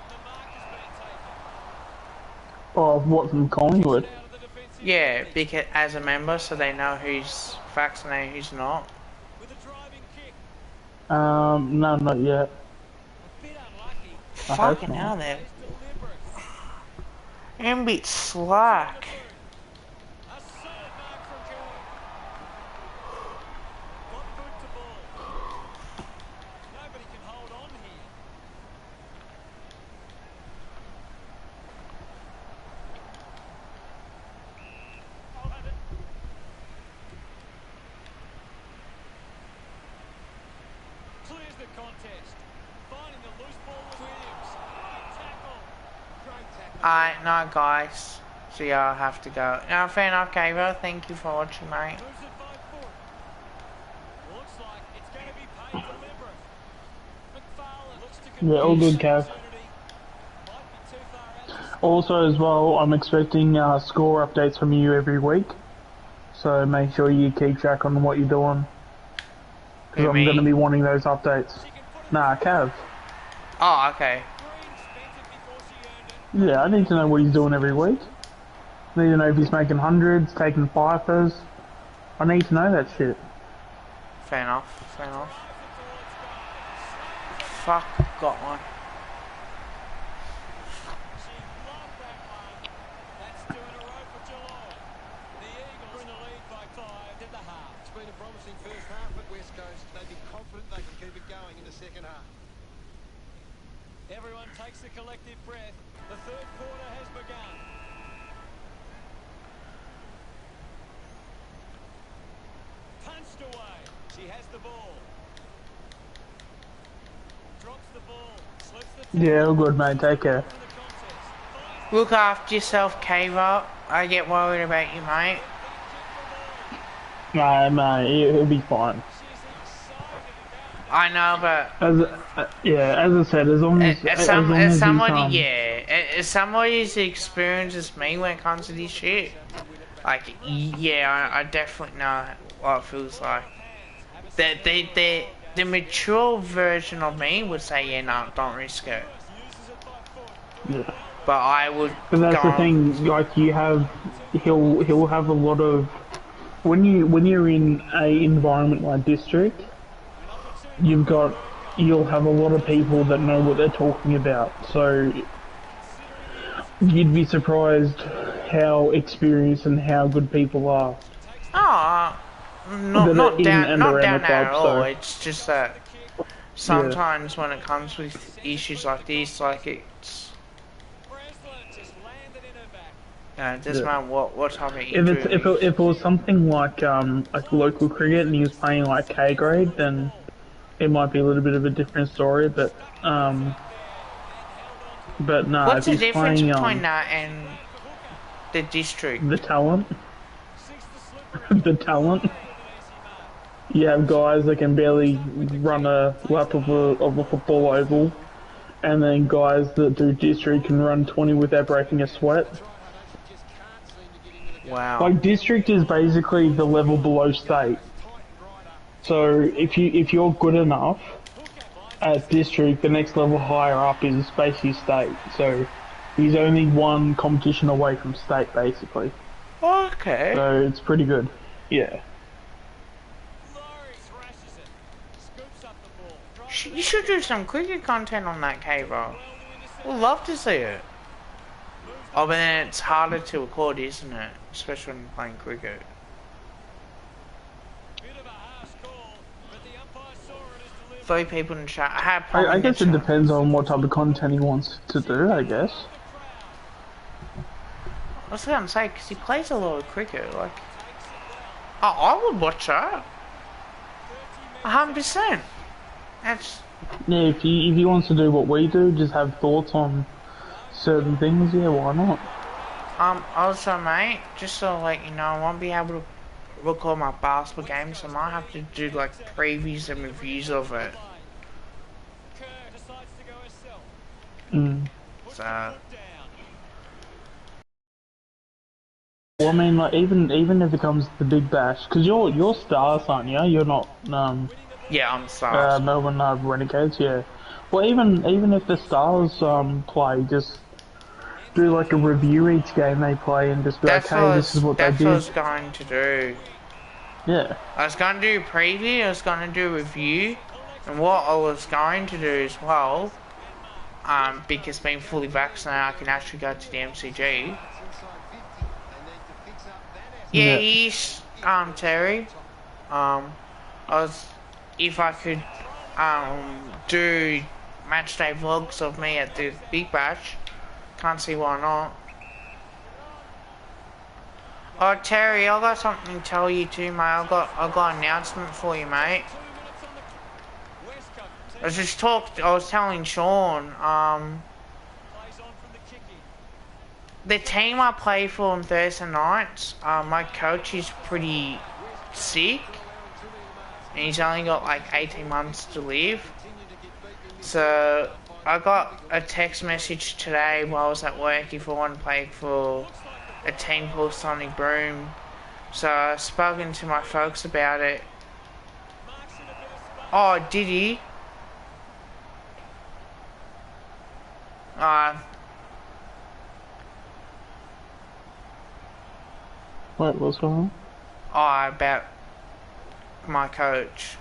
The mark has been taken. Oh, what from Collingwood? Out of the defensive Yeah, because as a member, so they know who's vaccinated, who's not. with a driving kick. No, not yet. A bit unlucky. I hope Fucking not. hell, they're It's deliberate. a bit slack. A solid mark from Cohen. Got foot to ball. Nobody can hold on here. Clears the contest. Finding the loose ball with Williams. Great tackle. Great tackle. Alright, no guys. So yeah, I have to go. No, fair enough, Gabriel. Thank you for watching, mate. Moves it by foot. Looks like it's going to be paid deliberate. McFarlane looks to Yeah, all good, convert Cav. opportunity. Might be too far out. Also, as well, I'm expecting score updates from you every week. So make sure you keep track on what you're doing. Because Who, I'm me? going to be wanting those updates. Nah, Cav. Oh, okay. Yeah, I need to know what he's doing every week. I need to know if he's making hundreds, taking fifers. I need to know that shit. Fair enough, fair enough. Fuck, got one. It's been a promising first half at West Coast. They'd be confident they can keep it going in the second half. Everyone takes a collective breath. The third quarter has begun. Punched away. She has the ball. Drops the ball. Slips the Yeah, all good, mate. Take care. to the contest. Look after yourself, Caver. I get worried about you, mate. Nah, mate, it'll be fine. I know, but As I said, as long as as as long as he's, somebody, as somebody as experienced as me when it comes to this shit, like, yeah, I definitely know what it feels like. The mature version of me would say, yeah, no, don't risk it. yeah. But I would. But that's go the thing. Like he'll have a lot of when you're in a environment like District, you'll have a lot of people that know what they're talking about. So you'd be surprised how experienced and how good people are. Oh, That not are not in down and not around down the there club, at all. so- It's just that sometimes when it comes with issues like this, like it's Breslin just landed in her back. it doesn't Yeah. matter what type of If injury. it was something like local cricket and he was playing like K grade, then it might be a little bit of a different story. But no, What's if the he's difference playing between that and the district? the talent, the talent. You have guys that can barely run a lap of a football oval, and then guys that do District can run 20 without breaking a sweat. Wow. Like District is basically the level below State. So if you're good enough at District, the next level higher up is basically State. So he's only one competition away from State, basically. Okay. So it's pretty good. Yeah. Laurie thrashes it. Scoops up the ball. You should do some cricket content on that, Caver. We'd love to see it. Oh, but then it's harder to record, isn't it? Especially when you're playing cricket. Bit of a harsh call, but the umpire saw it as delivered. 3 people in the chat. I had I probably guess it depends on what type of content he wants to do, I guess. I was gonna say, because he plays a lot of cricket, like... Oh, I would watch that. 100%. That's... Yeah, if he wants to do what we do, just have thoughts on certain things, yeah, why not? Also, mate, just to let you know, I won't be able to record my basketball games, so I might have to do, like, previews and reviews of it. Kerr decides to go herself. Mm. So... Down. Well, I mean, like, even if it comes to the Big Bash, because you're Stars, aren't you? You're not, Yeah, I'm sorry. Melbourne Renegades, yeah. Well, even if the Stars play, just do like a review each game they play and just be like, hey, this is what they that's what I was did. going to do. Yeah. I was going to do a preview, I was going to do a review, and what I was going to do as well, because being fully vaccinated, I can actually go to the MCG. Yeah, Yeah. he's, Terry, if I could, do match day vlogs of me at the Big Bash, can't see why not. Oh, Terry, I got something to tell you too, mate. I got an announcement for you, mate. I was telling Sean, Plays on from the kicking. the team I play for on Thursday nights, my coach is pretty sick, and he's only got like 18 months to live. So I got a text message today while I was at work if I want to play for a team called Sonic Broom. So I've spoken to my folks about it. Oh, did he? Wait, what's going on? About my coach.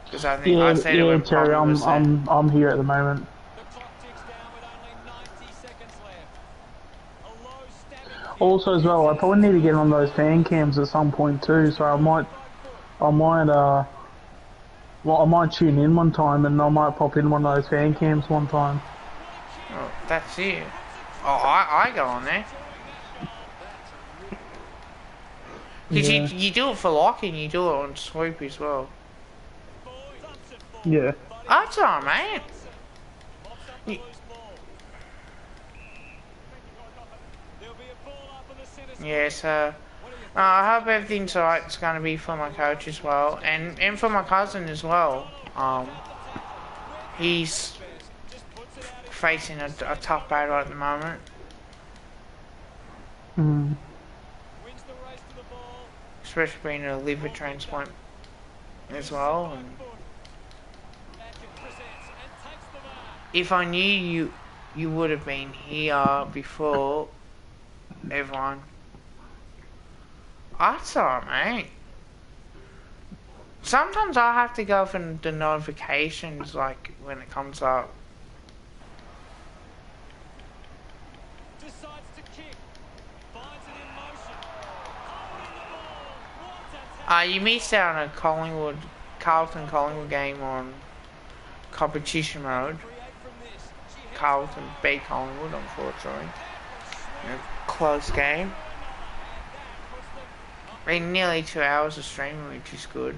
Because I think I said it when Terry, Poppy was there. I'm here at the moment. The clock ticks down with only 90 seconds left. A low stabbing kick. Also, as well, I probably need to get on those fan cams at some point too. So I might tune in one time, and I might pop in one of those fan cams one time. Oh, that's it. Oh, I go on there. Because Yeah. you do it for locking, you do it on swoop as well. Yeah. That's alright, mate. Mops up the Y- loose ball. There'll be a ball up on the centre square. Yeah, so I hope everything's alright. It's going to be for my coach as well, and for my cousin as well. He's facing a tough battle at the moment, Mm. Wins the race to the ball. especially being a liver transplant as well. And Atkins presents and takes the mark. if I knew you would have been here before everyone. That's alright, mate. Sometimes I have to go for the notifications, like when it comes up. Decides to kick. Finds it in motion. Holding the ball. What a tackle. You missed out on a Carlton Collingwood game on competition mode. Create from this. She heads Carlton beat Collingwood, unfortunately. Close game. Been nearly 2 hours of streaming, which is good.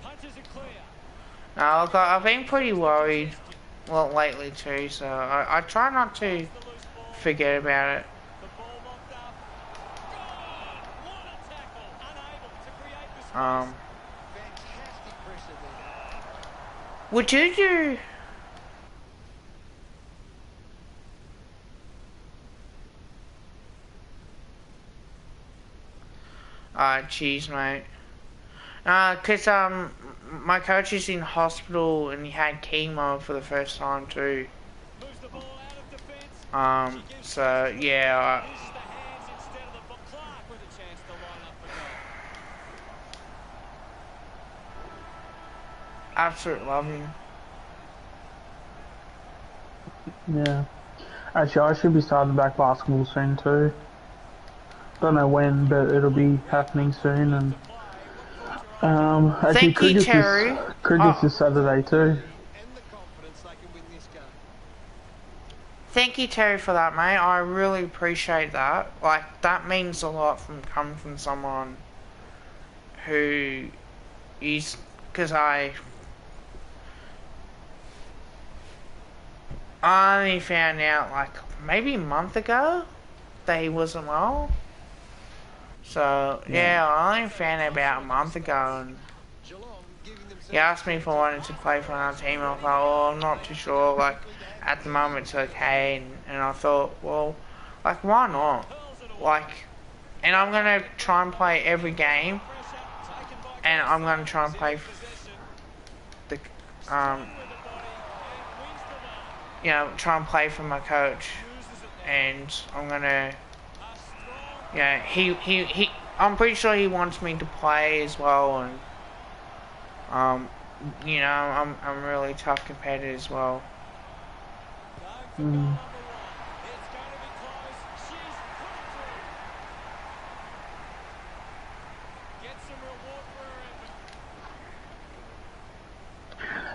punches it clear. Look, I've been pretty worried, well, lately too, so I try not to The loose ball. forget about it. The ball mopped up. Gone. What a tackle. Unable to create the space. Fantastic pressure there. Would you do... Jeez, mate. Cause, my coach is in hospital and he had chemo for the first time too. Moves the ball out of defence. So, yeah, Uses the hands instead of the ball. Clark with a chance to line up for goal. absolute love him. Yeah. Actually, I should be starting back basketball soon too. Don't know when, but it'll be happening soon. And actually, Thank you, Terry. cricket's Oh. this Saturday too. And the confidence they can win this game. Thank you, Terry, for that, mate. I really appreciate that. Like, that means a lot from coming from someone who is... Because I only found out, like, maybe a month ago that he wasn't well. So, yeah, I only found out about a month ago, and Geelong giving themselves he asked me if I wanted to play for another team. I thought, oh, I'm not too sure. Like, at the moment, it's okay. And I thought, well, like, why not? Like, and I'm going to try and play every game. And I'm going to try and play the, you know, try and play for my coach. And I'm going to, yeah, he, I'm pretty sure he wants me to play as well. And, you know, I'm really tough competitor as well. Mm. It's going to be close. She's put it through. Gets some reward for her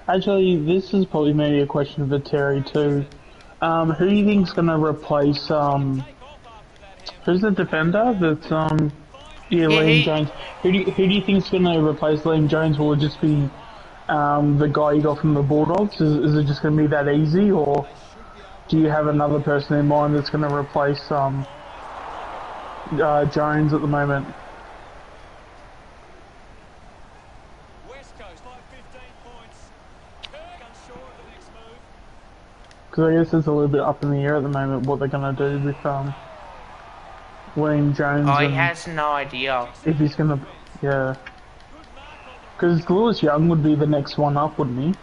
effort. Actually, this is probably maybe a question for Terry too. Who do you think's gonna replace Take off after that hand. who's the defender that's Yeah, Liam Jones? Who do you think's gonna replace Liam Jones? Will it just be the guy you got from the Bulldogs? Is it just gonna be that easy, or do you have another person in mind that's gonna replace Jones at the moment? West Because I guess it's a little bit up in the air at the moment what they're gonna do with William Jones Oh, he and has no idea. if he's gonna, yeah. Because Lewis Young would be the next one up, wouldn't he?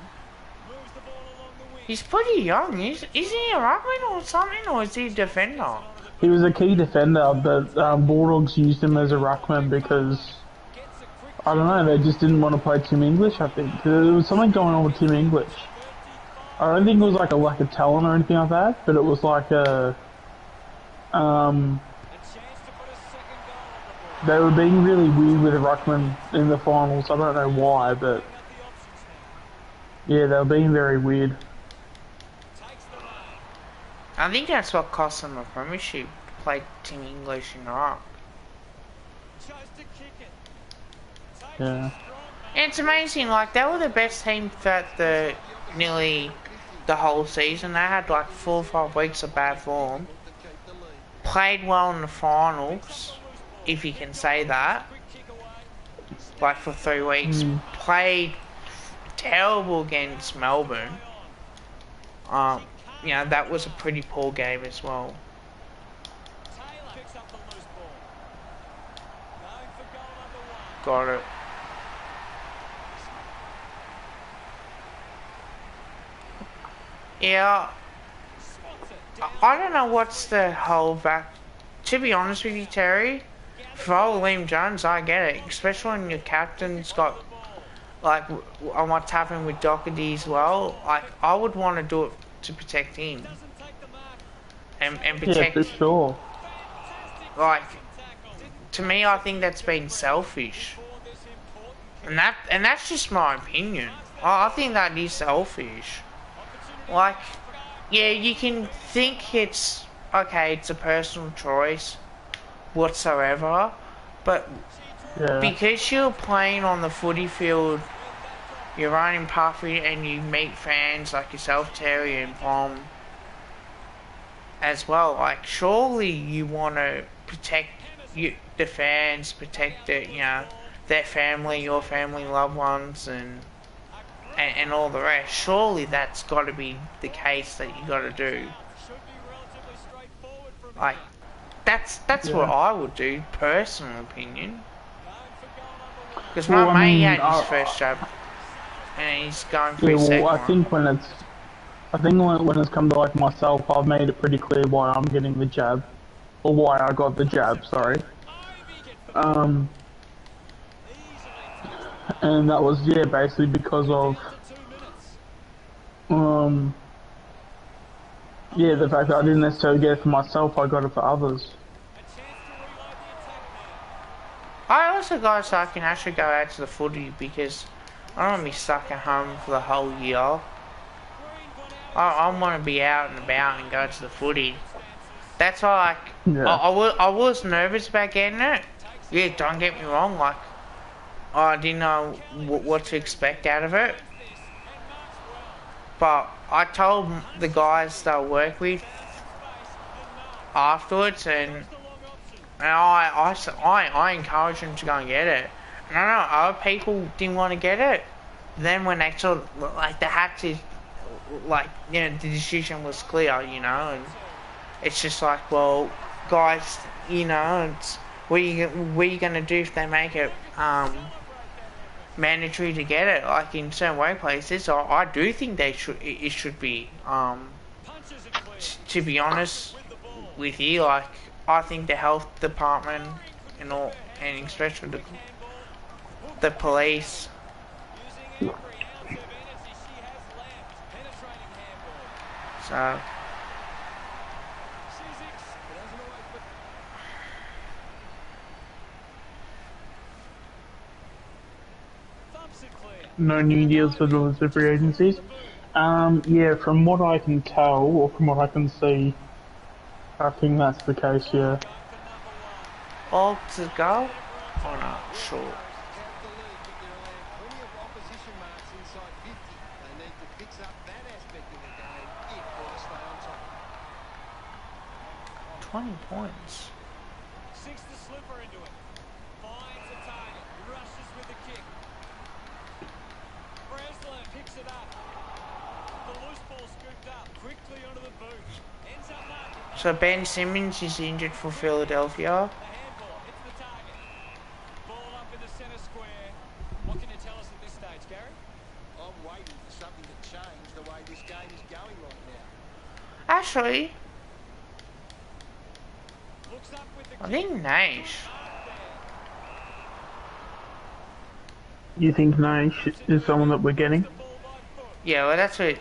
He's pretty young. Is he a ruckman or something, or is he a defender? He was a key defender, but Bulldogs used him as a ruckman because I don't know, they just didn't want to play Tim English. I think there was something going on with Tim English. I don't think it was like a lack of talent or anything like that, but it was like a they were being really weird with the ruckman in the finals. I don't know why, but yeah, they were being very weird. I think that's what cost them a premiership. Played Team English in Iraq. Yeah. And it's amazing. Like they were the best team for nearly the whole season. They had like 4 or 5 weeks of bad form. Played well in the finals, if you can say that. Like for 3 weeks. Played terrible against Melbourne. You know, that was a pretty poor game as well. Got it. Yeah. I don't know what's the whole back. To be honest with you, Terry, for old Liam Jones, I get it. Especially when your captain's got, like, on what's happened with Doherty as well. Like, I would want to do it to protect him. And protect... Yeah, for sure. Like, to me, I think that's been selfish. And that's just my opinion. I think that is selfish. Like, yeah, you can think it's, okay, it's a personal choice, whatsoever, but because you're playing on the footy field, you're running puffy and you meet fans like yourself, Terry, and Pom, as well, like, surely you want to protect the fans, protect the, you know, their family, your family, loved ones, and all the rest. Surely that's got to be the case that you got to do. Like, that's what I would do, personal opinion. Because my mate had his first jab, and he's going for his second I one. think when it's come to like myself, I've made it pretty clear why I'm getting the jab, or why I got the jab. Sorry. And that was, yeah, basically because of, yeah, the fact that I didn't necessarily get it for myself, I got it for others. I also got so I can actually go out to the footy because I don't want to be stuck at home for the whole year. I want to be out and about and go to the footy. That's why, like, I was nervous about getting it. Yeah, don't get me wrong, like, I didn't know what to expect out of it. But I told the guys that I work with afterwards, and I encouraged them to go and get it. And I know other people didn't want to get it. Then when they saw, like, they had to, like, you know, the decision was clear, you know, and it's just like, well, guys, you know, it's, what are you gonna do if they make it mandatory to get it? Like in certain workplaces, I do think it should be. To be honest with you, like, I think the health department and all, and especially the police. So. No new deals for the free agencies. Yeah, from what I can tell, or from what I can see, I think that's the case, yeah. All to go? Or not? Sure. Plenty of opposition marks inside 50. They need to fix up that aspect of the game if they want to stay on top. 20 points. Sinks the slipper into it. Finds a target. Rushes with the kick. Breslin picks it up. the loose ball scooped up quickly onto the boot. Ends up marking. So Ben Simmons is injured for Philadelphia. The handball hits the target. Ball up in the centre square. What can you tell us at this stage, Gary? I'm waiting for something to change the way this game is going right now. Actually, Looks up with the I kick. think Nash. You think Nash is someone that we're getting? The ball by foot. Yeah, well, that's what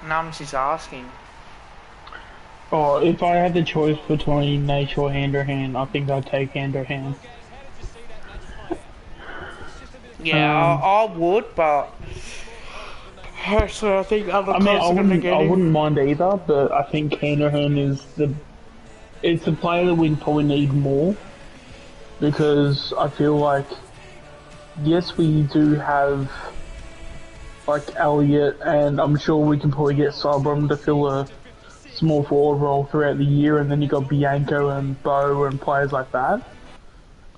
Nums is asking. Oh, if I had the choice between Nash or Handerhan, I think I'd take Handerhan. Gaz, how did you see that match play out? It's just a bit of Yeah, I would, but personally, I think other I mean, clubs are gonna get I him. wouldn't mind either, but I think Handerhan is it's the player that we probably need more, because I feel like, yes, we do have like Elliot, and I'm sure we can probably get Sabram to fill a small forward role throughout the year, and then you got Bianco and Bo and players like that.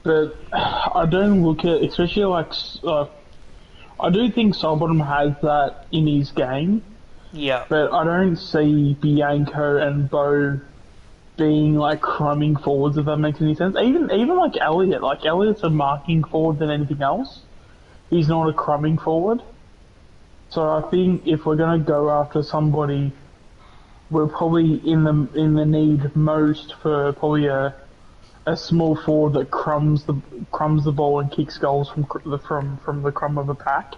But I don't look at, especially like, I do think Sabram has that in his game, Yeah. but I don't see Bianco and Bo being like crumbing forwards, if that makes any sense. Even like Elliot's a marking forward than anything else. He's not a crumbing forward. So I think if we're gonna go after somebody, we're probably in the need most for probably a small forward that crumbs the ball and kicks goals from the crumb of a pack.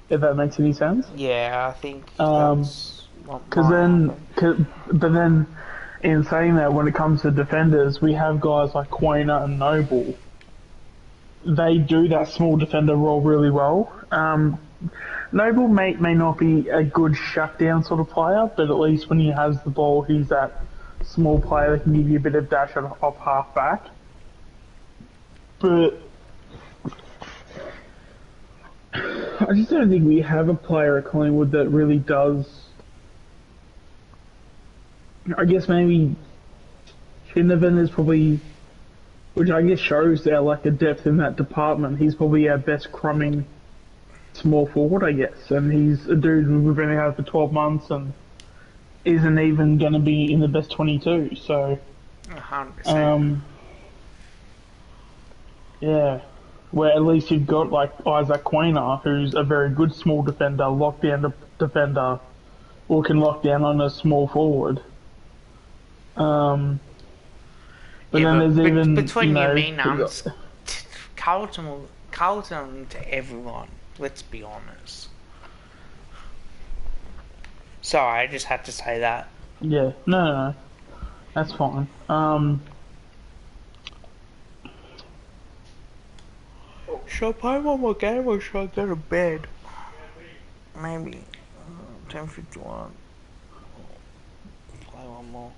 If that makes any sense. Yeah, I think Um, that's what Because might happen. but then, in saying that, when it comes to defenders, we have guys like Quainer and Noble. They do that small defender role really well. Noble may not be a good shutdown sort of player, but at least when he has the ball, he's that small player that can give you a bit of dash off half back. But I just don't think we have a player at Collingwood that really does. I guess maybe Finnevan is probably, which I guess shows our lack of depth in that department. He's probably our best crumbing small forward, I guess, and he's a dude we've only had for 12 months and isn't even going to be in the best 22. So, 100%. yeah, where at least you've got like Isaac Quainer, who's a very good small defender, lockdown defender, or can lock down on a small forward. But then there's even between you know, me, Nums, Carlton to everyone. Let's be honest. Sorry, I just had to say that. Yeah, no, that's fine. Should I play one more game or should I go to bed? Maybe 10:51. Play one more.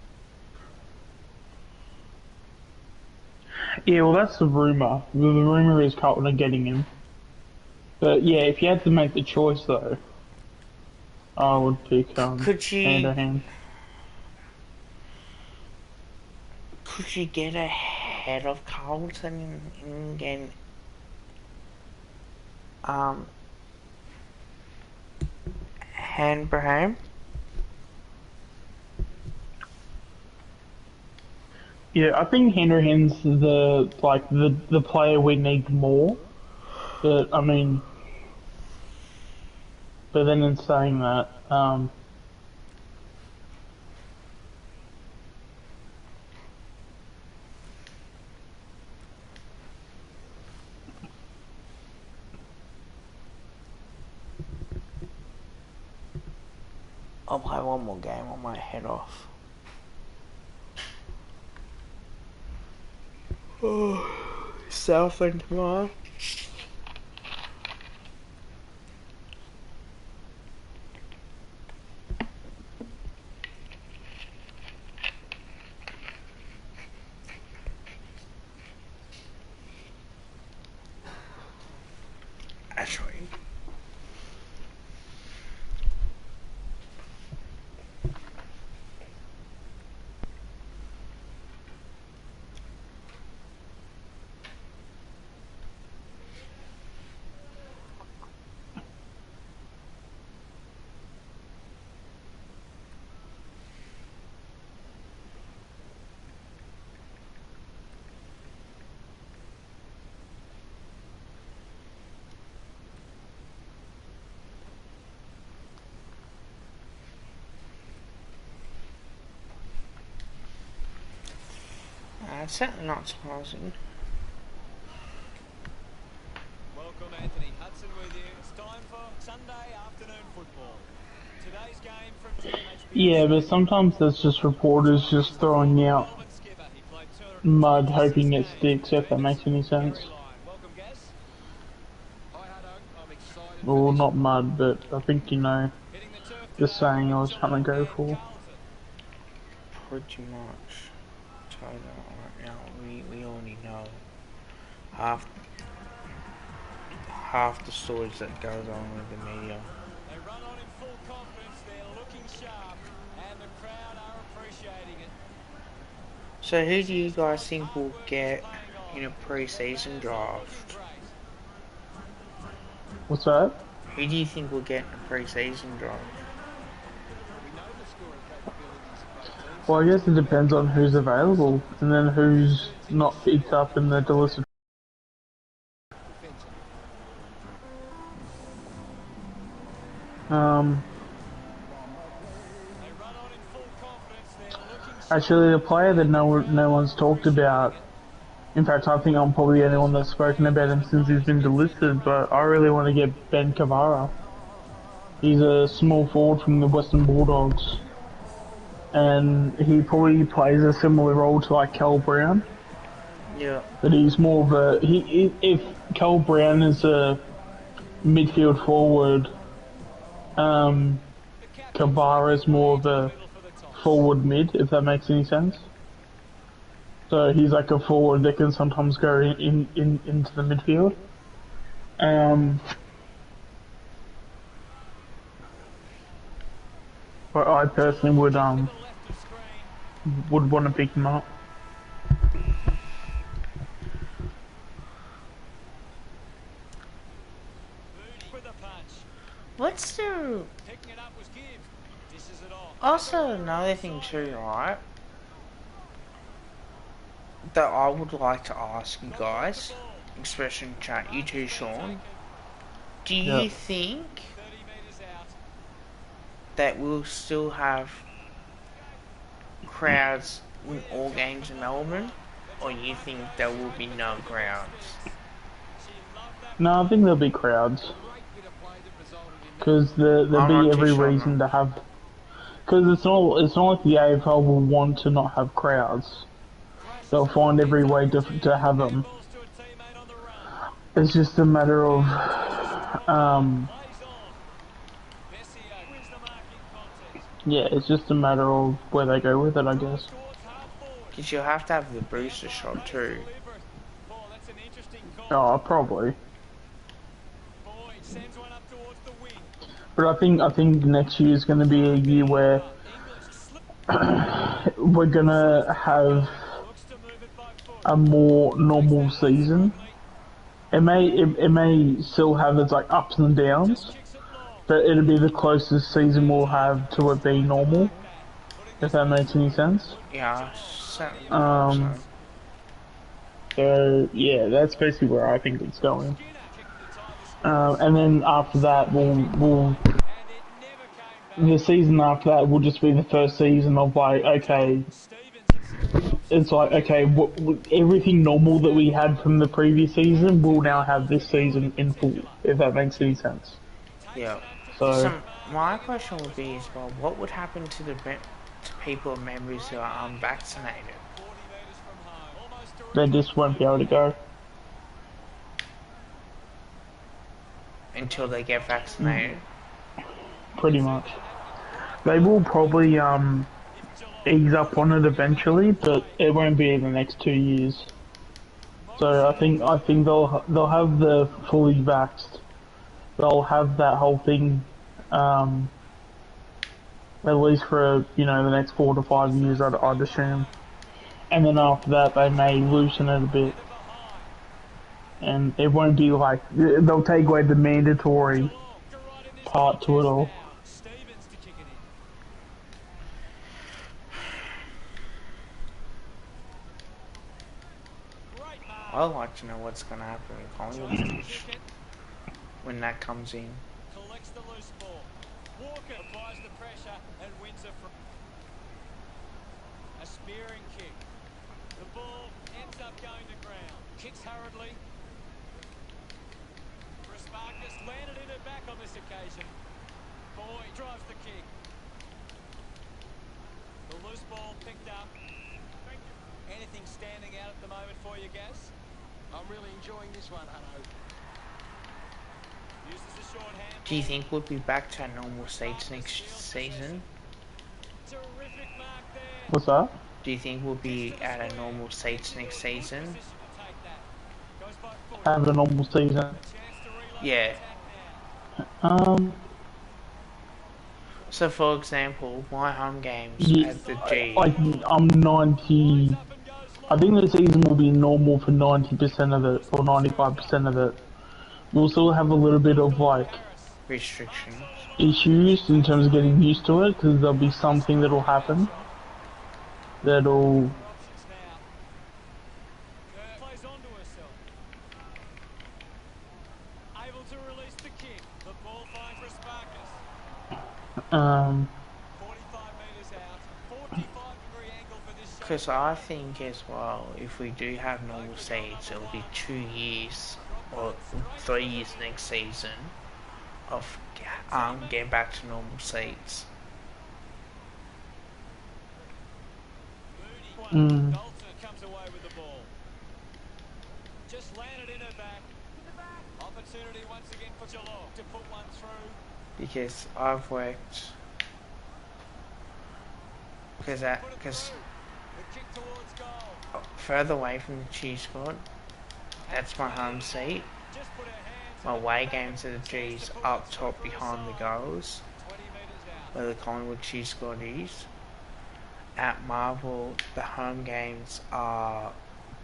Yeah, well, that's the rumour. The rumour is Carlton are getting him. But yeah, if you had to make the choice though, I would pick Could you Handerhan. could you get ahead of Carlton in getting Hanbraham? Yeah, I think Handerhan's the player we need more. But I mean, but then in saying that, I'll play one more game on my head off. Southend tomorrow. Actually, That's certainly not surprising. Welcome, Anthony Hudson with you. It's time for Sunday afternoon football. Today's game from GMHB. Yeah, but sometimes there's just reporters just throwing out Melbourne skipper. He played mud 256 hoping it games. sticks, if that makes any sense. Gary Lyon. Welcome, Gaz. Hi, Hutto. I'm excited Or for this. not mud, but I think you know Hitting the turf the today, saying I was Mitchell trying to go and for. Carlton. Pretty much. Tell you that right now, we already know half the stories that goes on with the media. They run on in full confidence. They're looking sharp, and the crowd are appreciating it. So who do you guys think will get in a pre-season draft? What's that? Who do you think will get in a pre-season draft? We know the scoring capabilities of both teams. Well, I guess it depends on who's available, and then who's not picked up in the delisted. Defensive. They run on in full confidence. They're looking sharp. Actually, the player that no one's talked about. In fact, I think I'm probably the only one that's spoken about him since he's been delisted. But I really want to get Ben Cavara. He's a small forward from the Western Bulldogs, and he probably plays a similar role to like Cal Brown. Yeah. But he's more of a if Cal Brown is a midfield forward, Cavara is more of a forward mid, if that makes any sense. So he's like a forward that can sometimes go into the midfield. But I personally would Left of screen. want to pick him up. Mooney with a punch. What's the... Picking it up was Gibb. Dishes it off. Also, another thing too, right? That I would like to ask you guys, especially in chat, you too, Sean. Do you Yeah. think 30 metres out. that we'll still have crowds in all games in Melbourne? Or you think there will be no crowds? No, I think there'll be crowds. Great bit of play that resulted in Because there'll I'm not be too every sure, reason no. to have. Because it's not like the AFL will want to not have crowds. They'll find every way to have them. Balls to a teammate on the run. It's just a matter of Plays on. Vesio wins the marking contest. yeah, it's just a matter of where they go with it, I guess. Towards half forward. Because you'll have to have the booster shot too. Deliberate. Paul, that's an interesting call. Oh, probably. Boyd sends one up towards the wing. But I think next year is going to be a year where English slip. we're gonna have Looks to move it by foot. a more normal season. It may still have its like ups and downs, Kicks it long. but it'll be the closest season we'll have to it being normal. If that makes any sense. Yeah, certainly. Um, so. So yeah, that's basically where I think it's going. Skinner kicked the tie this And then after that, we'll and it never came back. the season after that will just be the first season of like okay, Stevens it's like okay, everything normal that we had from the previous season, we'll now have this season in full. If that makes any sense. Yeah. So So my question would be as well, what would happen to to people, members who are unvaccinated? 40 metres from home. Almost a they just won't be able to go. Until they get vaccinated? Pretty much. They will probably ease up on it eventually, but it won't be in the next 2 years. So I think they'll have the fully vaxxed. They'll have that whole thing at least for the next 4 to 5 years, I'd assume. And then after that, they may loosen it a bit, and it won't be like they'll take away the mandatory part to it all. Stevens to kick it in. Great mark. I'd like to know what's going to happen with Collingwood when that comes in. Collects the loose ball. Walker applies the pressure and wins it from a spearing kick. The ball ends up going to ground. Kicks hurriedly. Marcus landed in her back on this occasion. Boyd drives the kick. The loose ball picked up. Anything standing out at the moment for you, Gas? I'm really enjoying this one, Hutto. Uses the short hand. Do you think we'll be back to our normal seats next season? Terrific mark there. What's that? Do you think we'll be at our normal seats next season? Position to take that. Goes by foot. Have a normal season. Chance to reload Yeah. the attack now. So, for example, my home games Yeah, at the G. I'm 90. I think the season will be normal for 90% of it, or 95% of it. We'll still have a little bit of like Restrictions. issues in terms of getting used to it, because there'll be something that'll happen that'll. Options now. Plays onto herself. Able to release the kick. The ball finds Rasparkas. 45 metres out. 45-degree angle for this shot. Because I think as well, if we do have normal seats, it'll be 2 years or 3 years next season of getting back to normal seats. Mm. Dalton comes away with the ball. Just landed in her back. Opportunity once again for Geelong to put one through. Because I've worked. Because Put it through. The kick towards goal. further away from the G squad, that's my home seat. Just put her hands My away games at the G's up top behind the goals, 20 metres out. where the Collingwood G squad is. At Marvel, the home games are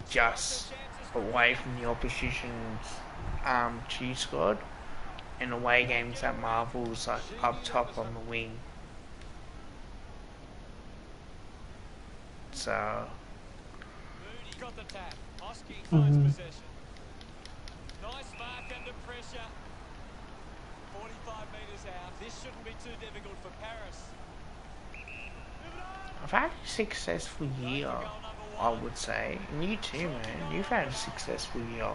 just away from the opposition's G squad, and away games at Marvel's like up top on the wing. So Moody got the tap. Hosking finds possession. Nice mark under pressure. 45 metres out. This shouldn't be too difficult for Paris. I've had a successful year, I would say. And you too, man. You've had a successful year.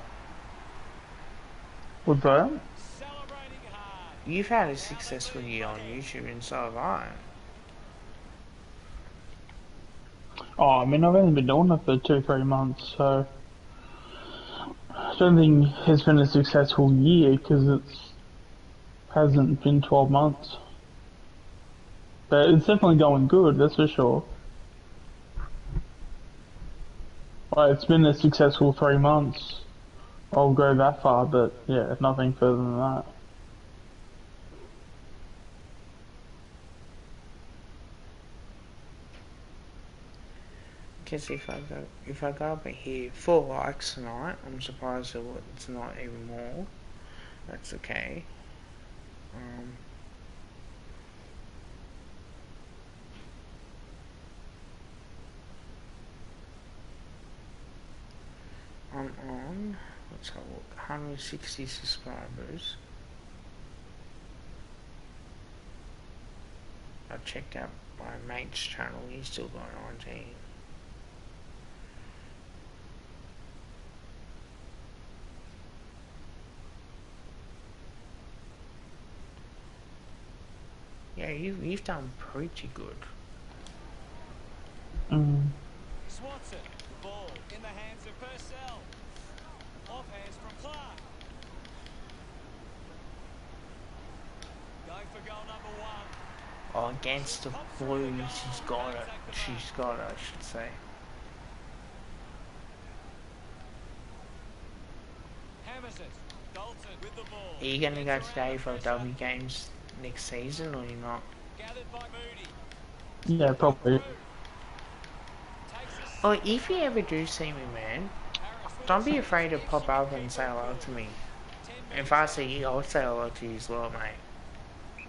What's that? Celebrating hard. You've had a successful year on YouTube, and so have I. Oh, I mean, I've only been doing it for 2-3 months, so I don't think it's been a successful year because it hasn't been 12 months. But it's definitely going good, that's for sure. Well, it's been a successful 3 months. I'll go that far, but yeah, nothing further than that. Because if I go up here 4 likes tonight, I'm surprised that it's not even more. That's okay. I'm on, let's have a look, 160 subscribers. I checked out my mate's channel, he's still got 19. Yeah, you've done pretty good. Swanson. The ball in the hands of Purcell. Off hands from Clark. Going for goal number 1. Oh, against the Blues, she's got it. She's got it, I should say. Hammers it. Dalton with the ball. Are you gonna go today for W games next season, or you're not? Gathered by Moody. Yeah, probably. Takes Oh, if you ever do see me, man, don't be afraid to pop up and say hello to me. If I see you, I'll say hello to you as well, mate.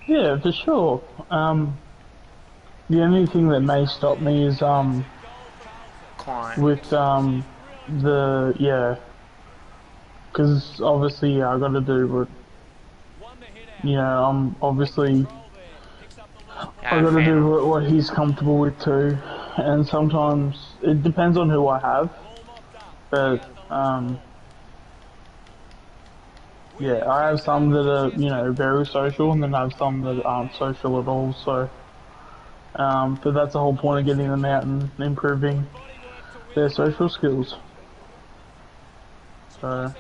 Yeah, for sure. The only thing that may stop me is Client. with because obviously I got to do what I'm obviously I got to do what he's comfortable with too, and sometimes it depends on who I have, but yeah, I have some that are, you know, very social, and then I have some that aren't social at all. So, but that's the whole point of getting them out and improving their social skills. So,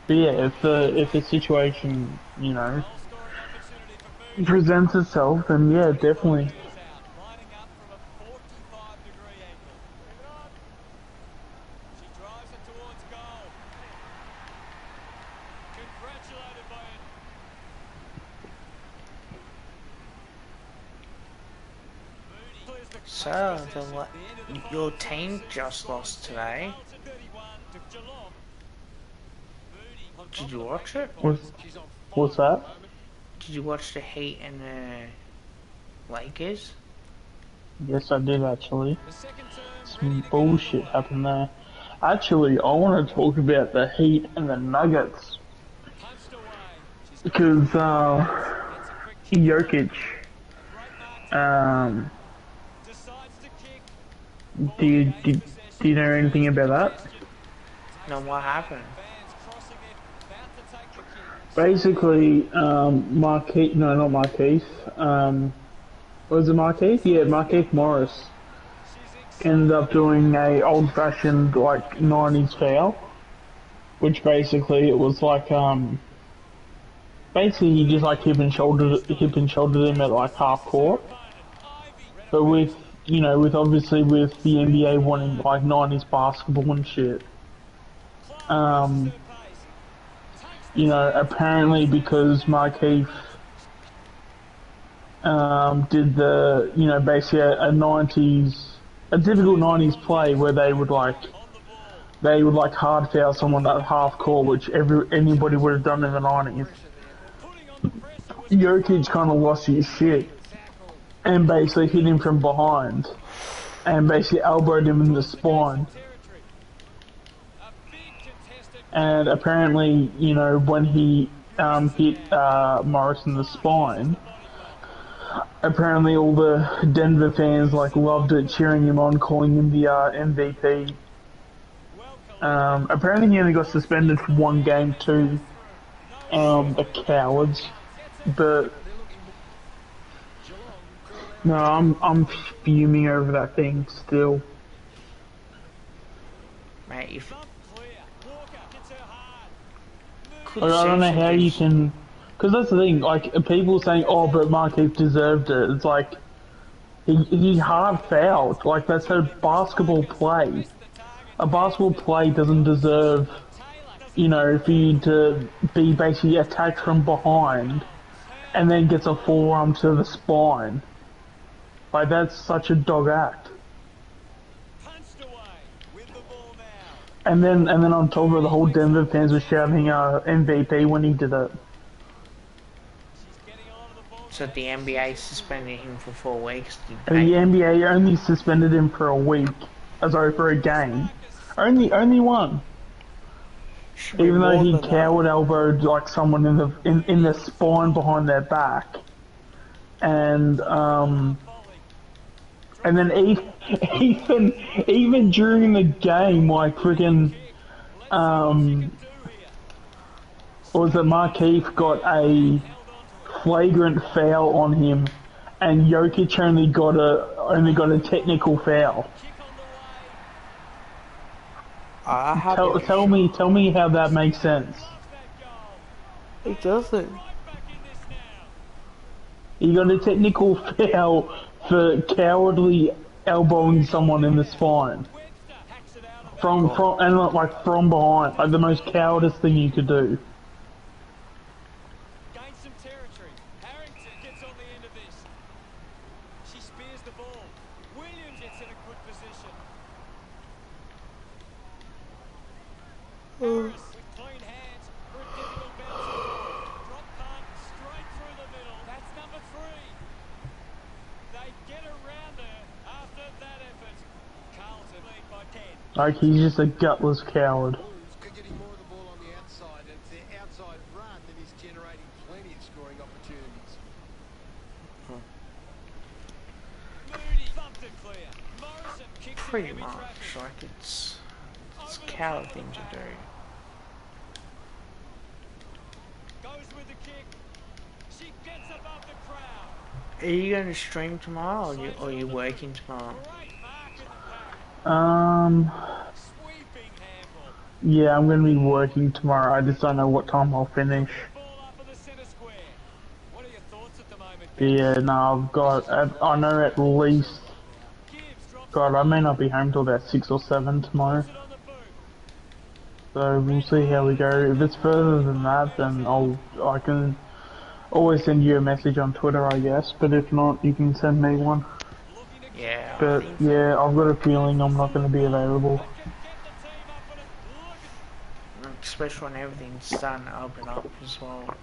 but yeah, if the situation, you know, presents itself, then yeah, definitely. Lining up from a 45-degree angle. She drives it towards goal. Congratulated by it. So, your team just lost today. Did you watch it? What's that? Did you watch the Heat and the Lakers? Yes, I did actually. Some bullshit happened there. Actually, I want to talk about the Heat and the Nuggets because Jokic. Do you know anything about that? No, what happened? Basically, Marquise, no, not Marquise. Was it Marquise? Yeah, Marquise Morris ended up doing a old-fashioned like '90s foul, which basically it was like basically he just like hip and shouldered him at like half court, but with, you know, with obviously with the NBA wanting like '90s basketball and shit, you know, apparently because Marquise did the, you know, basically a typical '90s play where they would like hard foul someone at half court, which anybody would have done in the '90s. Jokic kind of lost his shit and basically hit him from behind and basically elbowed him in the spine. And apparently, you know, when he hit Morris in the spine, apparently all the Denver fans like loved it, cheering him on, calling him the MVP. Apparently he only got suspended for 1 game too. The cowards. But no, I'm fuming over that thing still. Mate, if I don't know how you can, because that's the thing. Like people saying, "Oh, but Marquise deserved it." It's like he hard fouled. Like that's a basketball play. A basketball play doesn't deserve, you know, for you to be basically attacked from behind and then gets a forearm to the spine. Like that's such a dog act. And then on top of it, the whole Denver fans were shouting MVP when he did it. So the NBA suspended him for 4 weeks. And the NBA only suspended him for a week, sorry, for a game. Only one. Even though he coward elbowed like someone in the spine behind their back, and then even during the game, like freaking was it Marquise got a flagrant foul on him, and Jokic only got a technical foul. Tell me how that makes sense. It doesn't. He got a technical foul for cowardly elbowing someone in the spine from behind, like the most cowardice thing you could do. Gain some territory. Harrington gets on the end of this. She spears the ball. Williams gets in a good position. Harris with clean hands for a difficult bounce. Drop punt straight through the middle. That's number 3. They get around her after that effort. Carlton lead by 10. Like he's just a gutless coward. Could getting more of the ball on the outside, and it's their outside run that is generating plenty of scoring opportunities. Moody thumped it clear. Morrison kicks Pretty much, like it's a coward thing to do. Goes with the kick. She gets above the crowd. Are you going to stream tomorrow, or are you working tomorrow? Great mark in the pack. Sweeping handball. Yeah, I'm gonna be working tomorrow. I just don't know what time I'll finish. Ball up in the centre square. What are your thoughts at the moment? Yeah, no, I've got, I know at least, Gibbs drops God, I may not be home till about 6 or 7 tomorrow. it on the boot. So we'll see how we go. If it's further than that, then I can always send you a message on Twitter, I guess. But if not, you can send me one. Looking to Yeah, I But think yeah, I've got a feeling I'm not going to be available. get the team up on it. Look at especially when everything's starting to open up as well.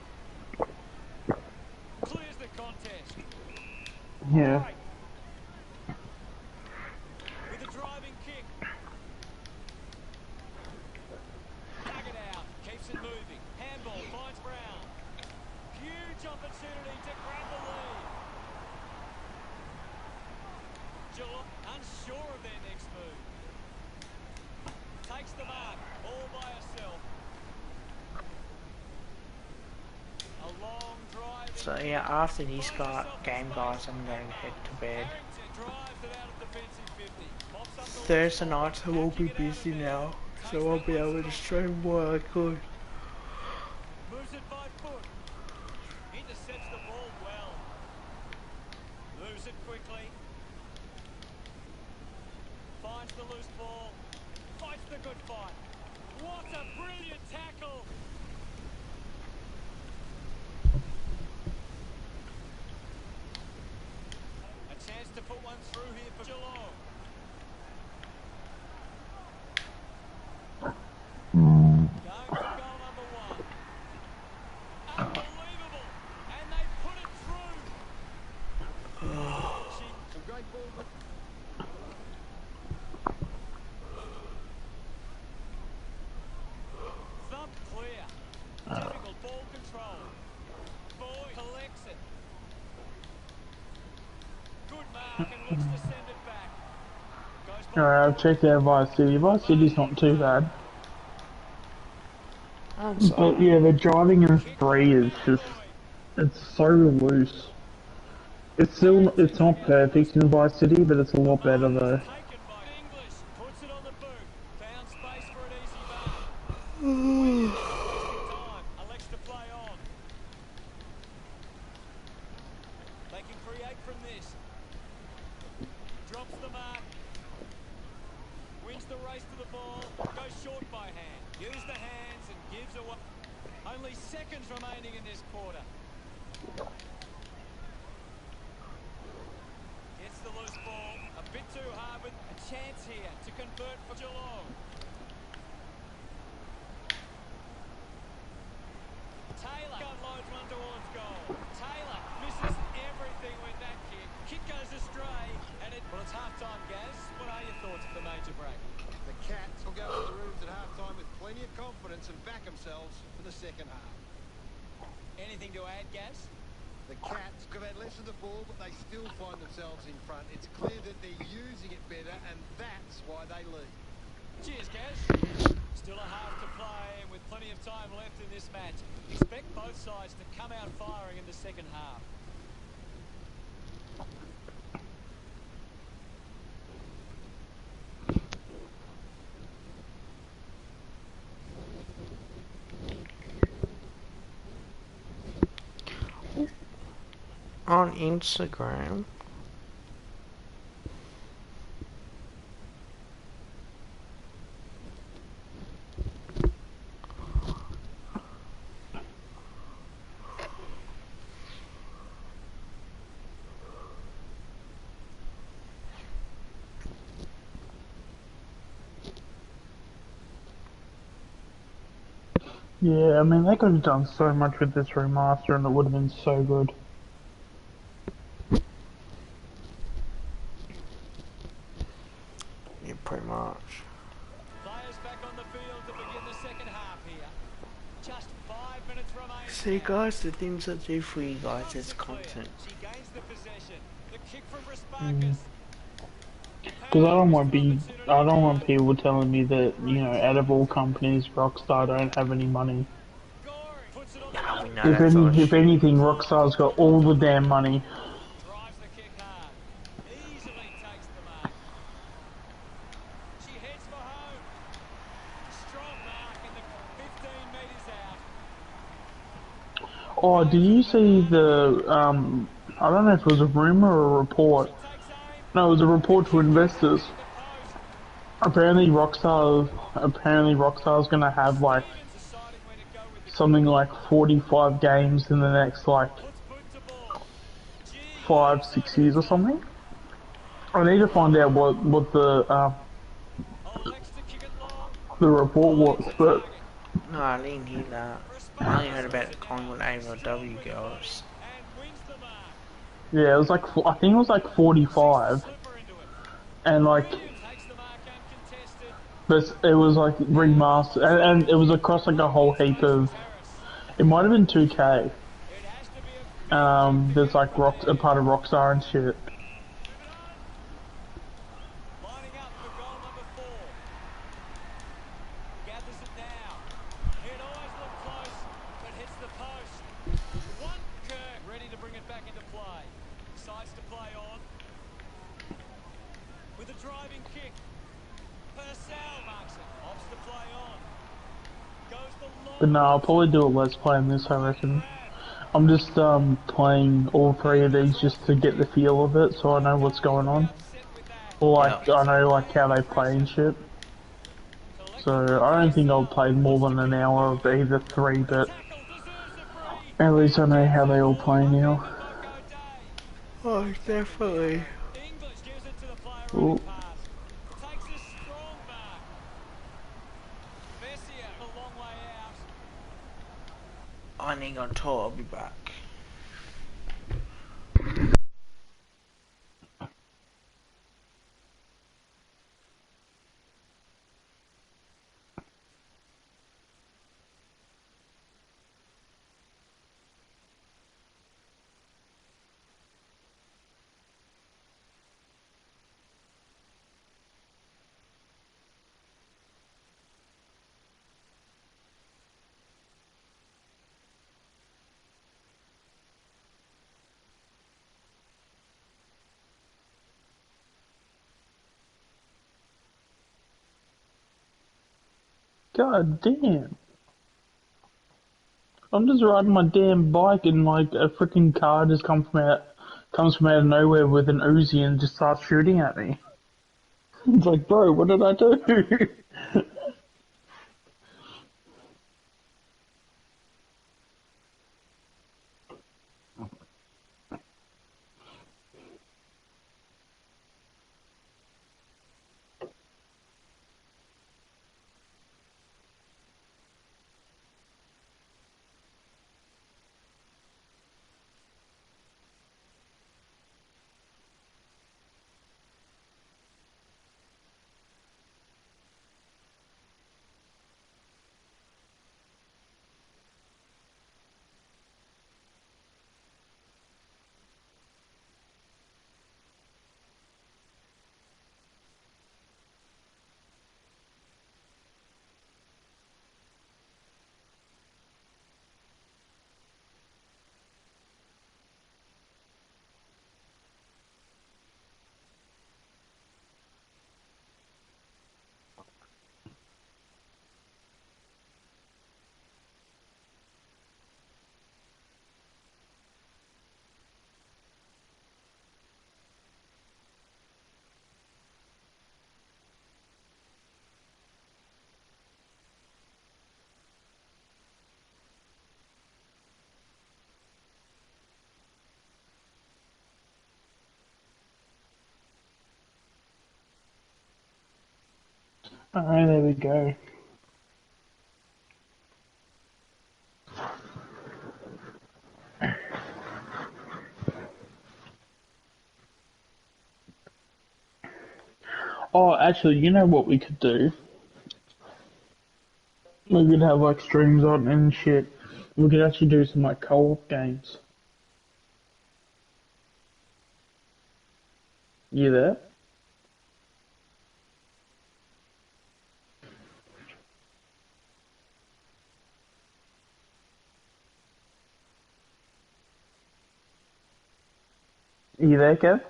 clears the contest. Yeah. With a driving kick. Dug it out. Keeps it moving. Handball finds Brown. Huge opportunity to grab the lead. Geelong unsure of their next move. Takes the mark all by herself. A long drive. So yeah, after this game, guys, I'm going to head to bed. Harrington drives it out of defensive 50. Pops up the Thursday nights I will be busy now, so I'll be able to stream what I could. moves it by foot. Intercepts the ball well. Moves it quickly. Finds the loose ball. Fights the good fight. What a brilliant tackle. A chance to put one through here for Geelong. Going for goal number one. Unbelievable. And they put it through. Some great ball. Thump clear. Difficult ball control. Boy collects it. Good mark and looks to send it back. Goes ball. Alright, I've checked out Vice City. Vice City's not too bad. But yeah, the driving in 3 is just, it's so loose. It's not perfect in Vice City, but it's a lot better though. Taken by English. Puts it on the boot. Found space for an easy mark. Wasting time. Elects to play on. They can create from this. Drops the mark. Wins the race to the ball. Goes short by hand. Use the hands and gives away. Only seconds remaining in this quarter. Gets the loose ball. A bit too hard, but a chance here to convert for Geelong. Taylor unloads one towards goal. Taylor misses everything with that kick. Kick goes astray, and it's half-time, Gaz. What are your thoughts of the major break? The Cats will go to the rooms at half-time with plenty of confidence and back themselves for the second half. Anything to add, Gaz? The Cats have had less of the ball, but they still find themselves in front. It's clear that they're using it better, and that's why they lead. Cheers, Gaz. Still a half to play, and with plenty of time left in this match, expect both sides to come out firing in the second half. On Instagram, Yeah, I mean, they could have done so much with this remaster and it would have been so good. yeah, pretty much. Players back on the field to begin the second half here. Just 5 minutes remaining. See, guys, the things I do for you guys is Clear. content. She gains the possession. The kick from Rasparkas. Because I don't want people telling me that, you know, out of all companies, Rockstar don't have any money. Puts it on the Nah, we right. know that, If Josh. anything, Rockstar's got all the damn money. Drives the kick hard. Easily takes the mark. She heads for home. Strong mark and the 15 metres out. Oh, did you see I don't know if it was a rumor or a report. Takes aim. No, it was a report to investors. Into post. Apparently Rockstar's gonna have like Deciding where to go with the something like 45 games in the next like puts boot to ball. Gee, 5, 6 years or something. I need to find out what elects to kick it long. the report was, but No, I didn't hear that. I only heard about the Collingwood AFLW girls. And wins the mark. yeah, it was like I think it was like 45, Slipper into it. and like Takes the mark uncontested. but it was like remastered, and it was across like a whole heap of. Harris. It might have been 2K. It has to be a There's like a part of Rockstar and shit. lining up for goal number 4. Gathers it now. It always looked close, but hits the post. One Kirk ready to bring it back into play. Decides to play on. With a driving kick. Purcell marks it. Opts to play on. Goes the long. But no, I'll probably do a let's play on this, I reckon. I'm just playing all 3 of these just to get the feel of it, so I know what's going on. Set with that. Or like I know like how they play and shit. So I don't think I'll play more than an hour of either 3, but Tackle deserves a free. at least I know how they all play now. Marco Day. Oh, definitely. English gives it to the player Ooh. on the pass. Takes a strong mark. Vessia a long way out. I need on tour, I'll be back. God damn. I'm just riding my damn bike and like a freaking car just comes from out of nowhere with an Uzi and just starts shooting at me. It's like, bro, what did I do? Alright, there we go. Oh, actually, you know what we could do? We could have like streams on and shit. We could actually do some like co-op games. You there? Are you there, Kev?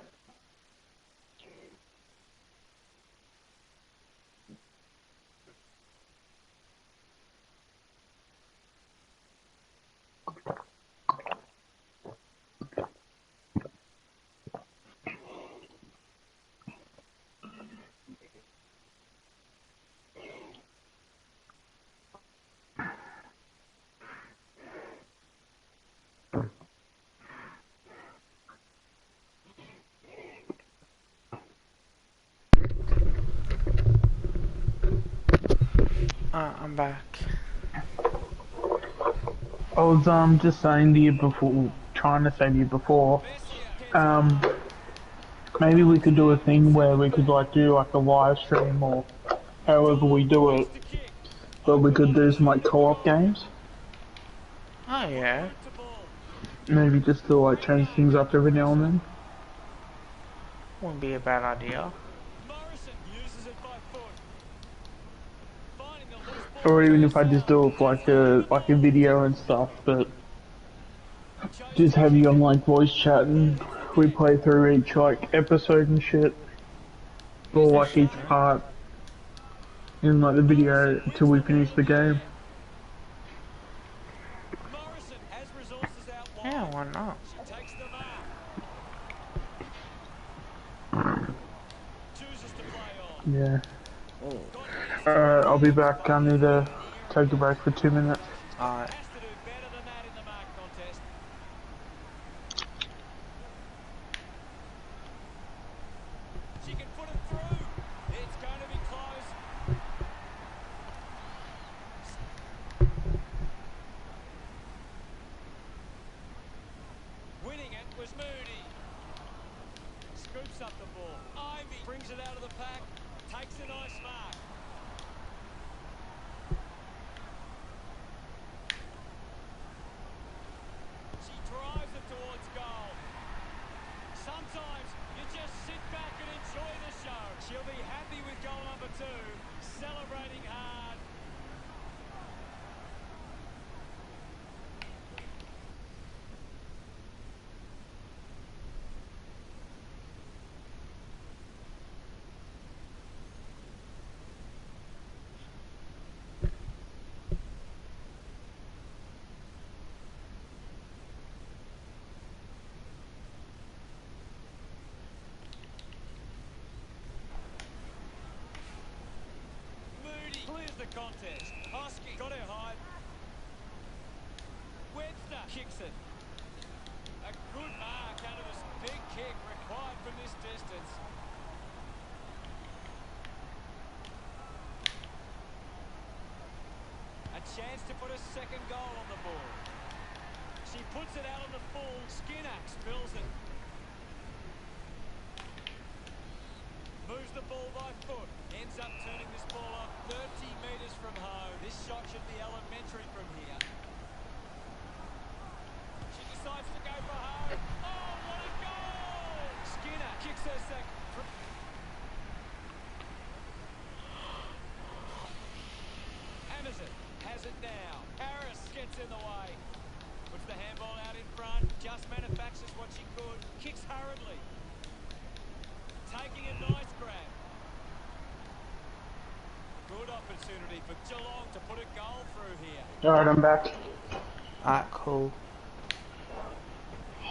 I'm back. I was just saying to you before, trying to say to you before, um, maybe we could do a thing where we could like do like a live stream or however we do it, but we could do some like co-op games. Oh yeah, Maybe just to like change things up every now and then. wouldn't be a bad idea. Morrison uses it by foot. Finding the loose ball. Or even if I just do it for like a video and stuff, but just have you on like voice chat and we play through each like episode and shit. Or like each part in like the video until we finish the game. Morrison has resources out wide. Yeah, why not? She takes the mark. Chooses to play on. Yeah. Alright, I'll be back. I need to take a break for 2 minutes. Alright. Has to do better than that in the mark contest. She can put it through. It's going to be close. Winning it was Moody. Scoops up the ball. Ivy brings it out of the pack. Takes a nice mark. She drives it towards goal. Sometimes you just sit back and enjoy the show. She'll be happy with goal number 2. Celebrating hard. Moody clears the contest. Hosky got her hide. Webster kicks it. A good mark under this big kick required from this distance. A chance to put a second goal on the board. She puts it out on the full. Skinner spills it. Moves the ball by foot. Ends up turning this ball off 30 metres from home. This shot should be elementary from here. She decides to go for home. Oh, what a goal! Skinner kicks her second. Amazon has it now. Harris gets in the way. Puts the handball out in front. Just manufactures what she could. Kicks hurriedly. Taking a nice grab. Good opportunity for Geelong to put a goal through here. Alright, I'm back. Alright, cool. A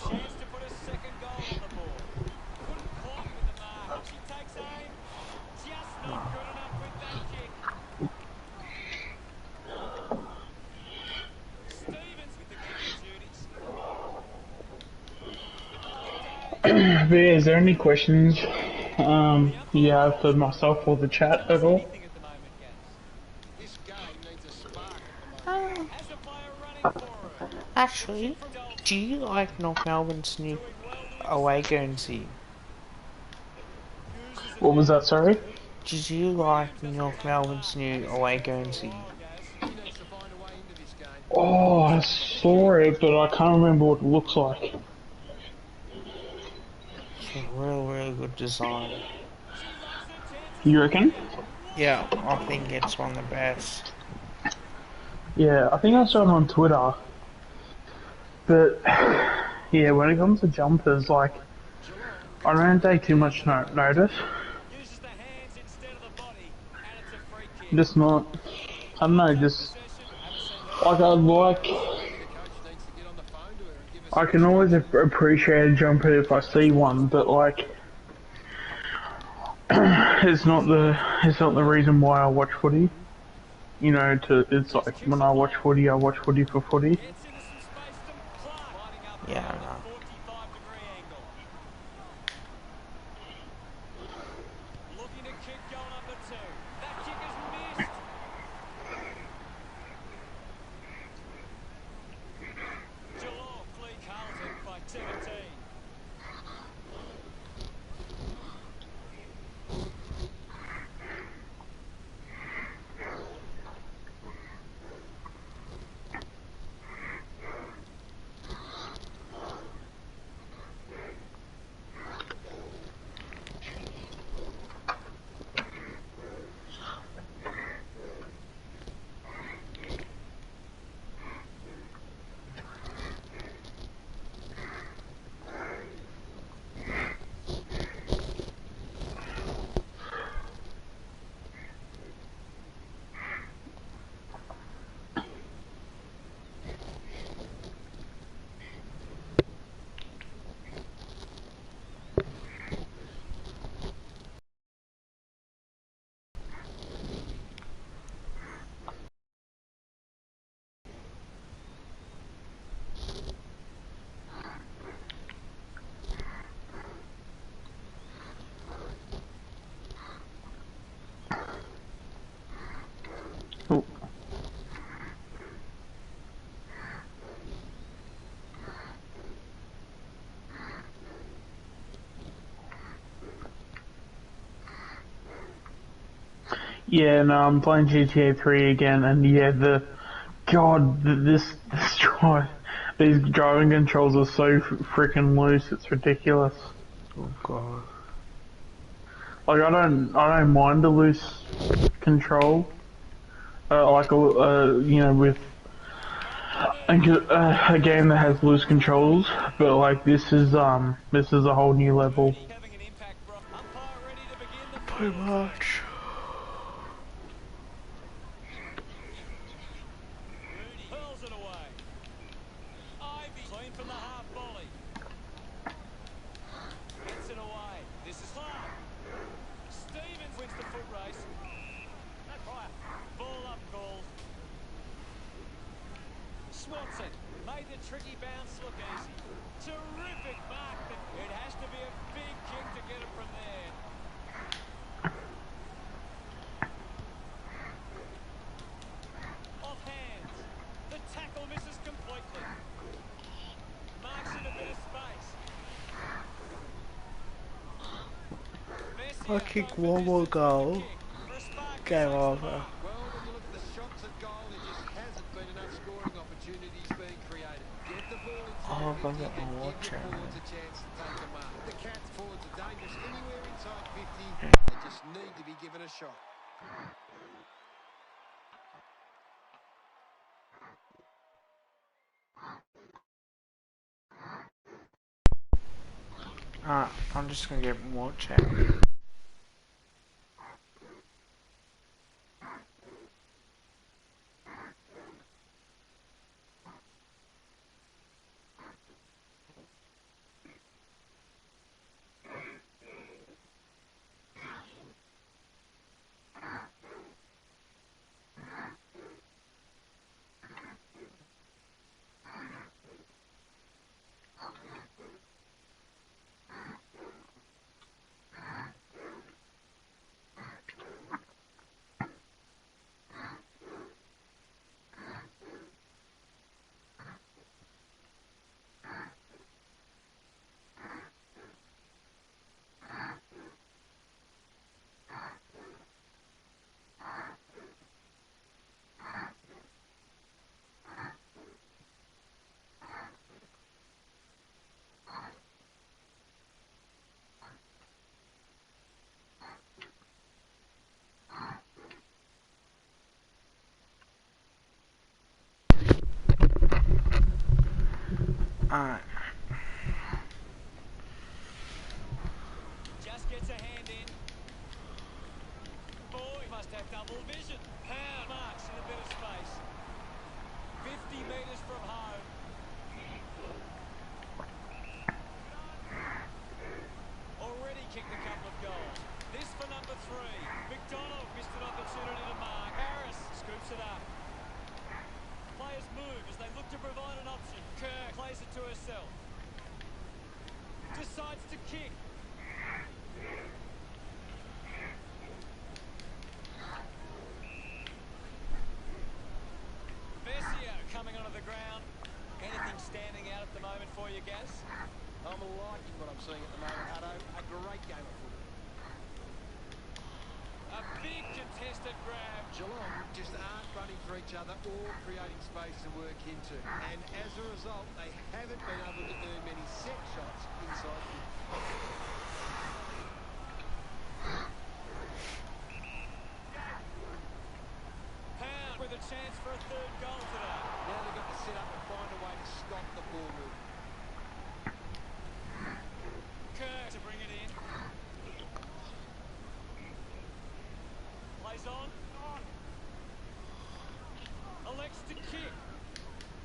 chance to put a second goal on the board. Couldn't quite with the mark. She takes aim. Just not good enough with that kick. Stevens with the kicking duties. But yeah, is there any questions you have for myself or the chat at all? Anything at the moment, Gaz. This game needs a spark at the moment. Has a player running for her. Actually, do you like North Melbourne's new away Guernsey? What was that, sorry? Did you like North Melbourne's new away Guernsey? He needs to find a way into this game. Oh, I saw it, but I can't remember what it looks like. It's a really good design. You reckon? Yeah, I think it's one of the best. Yeah, I think I saw it on Twitter. But Yeah, when it comes to jumpers, like, I don't take too much notice. Uses the hands instead of the body, and it's a free kick. Just not, I don't know, just, Possession, haven't seen like, I'd like, Maybe the coach needs to get on the phone to her and give us I some can always instructions. appreciate a jumper if I see one, but like, it's not the reason why I watch footy. You know, it's like, when I watch footy for footy. Gets into some space to Clark. Lining up Yeah, there I with know. a 45-degree angle. Looking to kick goal number 2. That kick is missed. Geelong lead Carlton by 17. Oh. Yeah, no, I'm playing GTA 3 again, and yeah, these driving controls are so freaking loose, it's ridiculous. Oh god. Like, I don't mind the loose control, you know, with a game that has loose controls, but like, this is a whole new level. Having an impact, bro. Umpire ready to begin the Too fourth. much. Mooney hurls it away. Ivy clean from the half volley. Gets it away. This is Clark. Stevens wins the foot race. That's fire. Ball up called. Swanson made the tricky bounce look easy. Terrific mark. It has to be a big kick to get it from there. Off hands. The tackle misses completely. Marks in a bit of space. I kick one more goal. Game over. Well, when you look at the shots at goal, there just hasn't been enough scoring opportunities being created. Get the ball Oh, inside I've 50 got and one more give your channel. forwards a chance to take them up. The Cats forwards are dangerous anywhere inside 50. They just need to be given a shot. I'm just gonna get more channel. Alright. Keeps it up. Players move as they look to provide an option. Kerr plays it to herself. Decides to kick. Versio coming onto the ground. Anything standing out at the moment for you, Gaz? I'm liking what I'm seeing at the moment, Hutto. A great game of football. A big contested grab. Geelong just aren't running for each other or creating space to work into. And as a result, they haven't been able to earn many set shots inside. Pound with a chance for a third goal today. Now they've got to sit up and find a way to stop the ball move. Kerr to bring it in. Plays on. Elects to kick.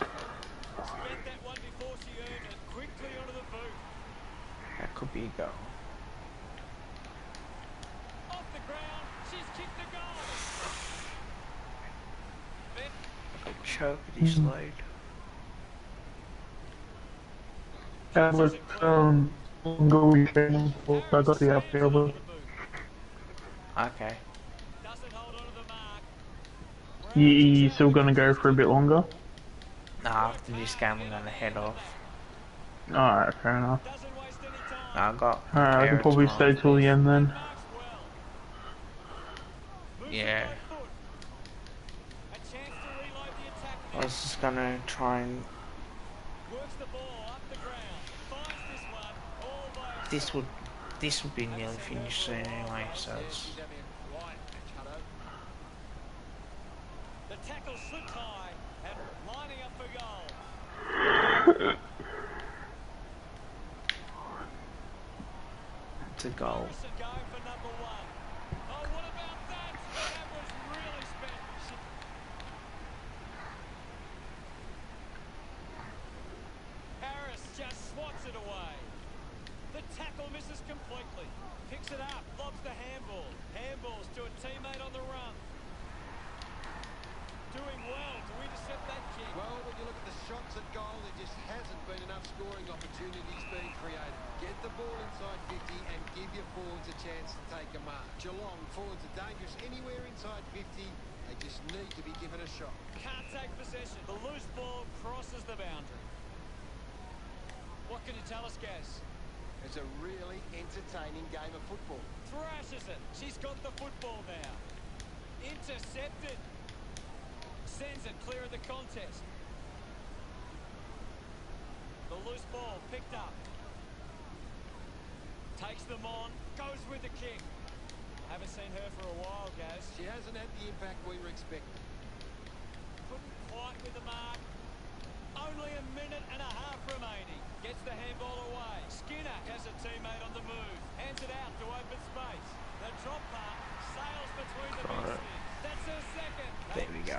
Spent that one before she earned it. Quickly onto the boot. That could be a goal. Off the ground. She's kicked the goal. Choke his load. That was goal channel. I got the uphill. But Okay. Doesn't hold onto the mark. you still gonna go for a bit longer? Nah, after this game I'm gonna head off. Alright, fair enough. Doesn't waste any time. Nah, I got Alright, I can parents probably on. stay till the end then. Marks well. Moves Yeah. it by foot. A chance to reload the attack. I was just gonna try and Works the ball up the ground. Finds this one all by herself. this would be nearly finished soon anyway, so Yeah, it's she's having a quiet match, Hutto. The tackle slipped high and lining up for goal. it's a goal. Morrison going for number one. Oh, what about that? That was really spent. Harris just swats it away. The tackle misses completely. Picks it up, lobs the handball. Handballs to a teammate on the run. Doing well to intercept that kick. Well, when you look at the shots at goal, there just hasn't been enough scoring opportunities being created. Get the ball inside 50 and give your forwards a chance to take a mark. Geelong forwards are dangerous anywhere inside 50. They just need to be given a shot. Can't take possession. The loose ball crosses the boundary. What can you tell us, Gaz? It's a really entertaining game of football. Thrashes it. She's got the football now. Intercepted. Sends it clear of the contest. The loose ball picked up. Takes them on. Goes with the kick. Haven't seen her for a while, Gaz. She hasn't had the impact we were expecting. Couldn't quite with the mark. Only a minute and a half remaining. Gets the handball away. Skinner has a teammate on the move. Hands it out to open space. The drop punt sails between the Got it. big. That's her second. There we go.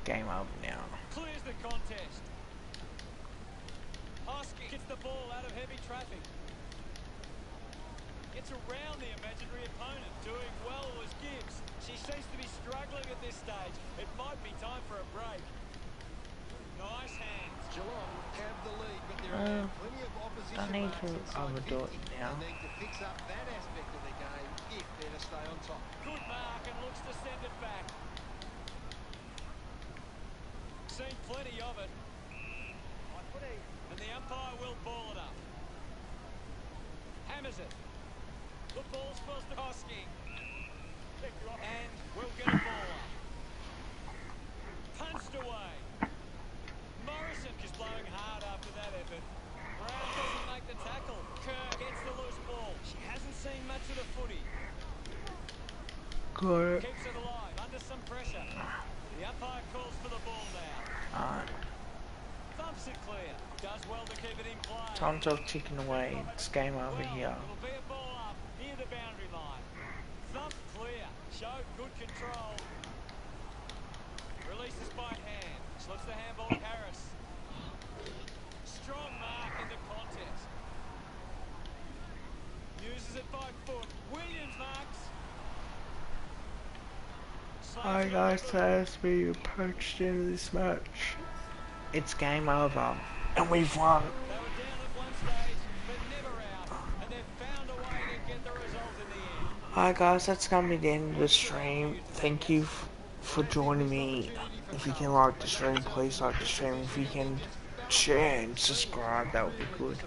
Game over now. Clears the contest. Hosky gets the ball out of heavy traffic. Gets around the imaginary opponent. Doing well was Gibbs. She seems to be struggling at this stage. It might be time for a break. Nice hands. Geelong have the lead, but there are now plenty of opposition I need marks to inside overdo 50. it now. They need to fix up that aspect of their game if they're to stay on top. Good mark and looks to send it back. Seen plenty of it. And the umpire will ball it up. Hammers it. The ball spills to Hosky. And we'll get a ball up. Punched away. Morrison is blowing hard after that effort. Brown doesn't make the tackle. Kerr gets the loose ball. She hasn't seen much of the footy. Got it. Keeps it alive under some pressure. The umpire calls for the ball now. Alright. Thumps it clear. Does well to keep it in play. Time's all ticking away. It's game over here. It'll be a ball up near the boundary line. Thumped clear. Showed good control. Releases by hand. Slips the handball to Harris. Strong mark in the contest. Uses it by foot. Williams marks. Hi guys, there's me approached into this match. It's game over, and we've won. They were down at one stage, but never out, and they've found a way to get the result in the end. Hi guys, that's gonna be the end of the stream. Thank you for joining me. If you can like the stream, please like the stream. If you can share and subscribe, that would be good.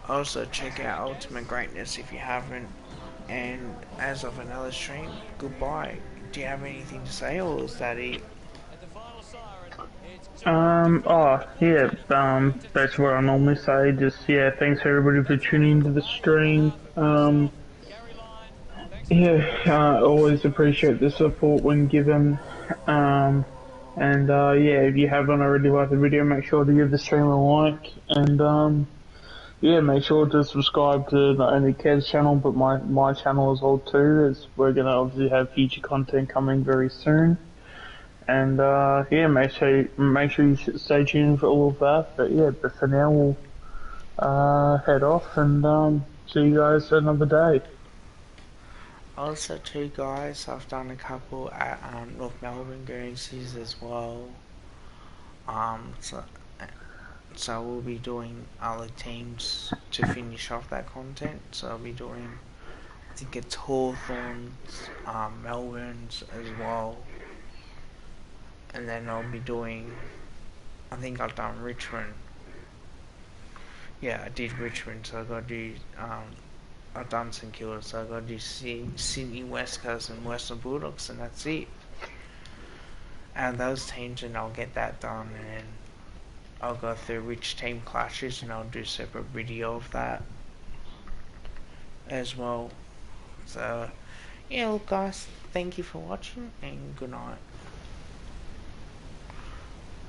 Also check out Ultimate Greatness if you haven't. And as of another stream, goodbye. Do you have anything to say, or is that it? At the final siren, it's Oh, yeah, that's what I normally say. Just, yeah, thanks everybody for tuning into the stream. Gary Lyon. Thanks. Yeah, always appreciate the support when given. Yeah, if you haven't already liked the video, make sure to give the stream a like. And, yeah, make sure to subscribe to not only Kev's channel, but my channel as well too, as we're gonna obviously have future content coming very soon. And, yeah, make sure you stay tuned for all of that. But yeah, but for now we'll, head off and, see you guys another day. Also too guys, I've done a couple at North Melbourne Guernseys as well. So we'll be doing other teams to finish off that content. So I'll be doing, I think it's Hawthorns, Melbourne's as well. And then I'll be doing, I think I've done Richmond. Yeah, I did Richmond, so I got to do, I've done St Kilda, so I got to do Sydney West Coast and Western Bulldogs, and that's it. And those teams, and I'll get that done, and I'll go through which team clashes, and I'll do a separate video of that as well. So, yeah, look guys, thank you for watching, and good night.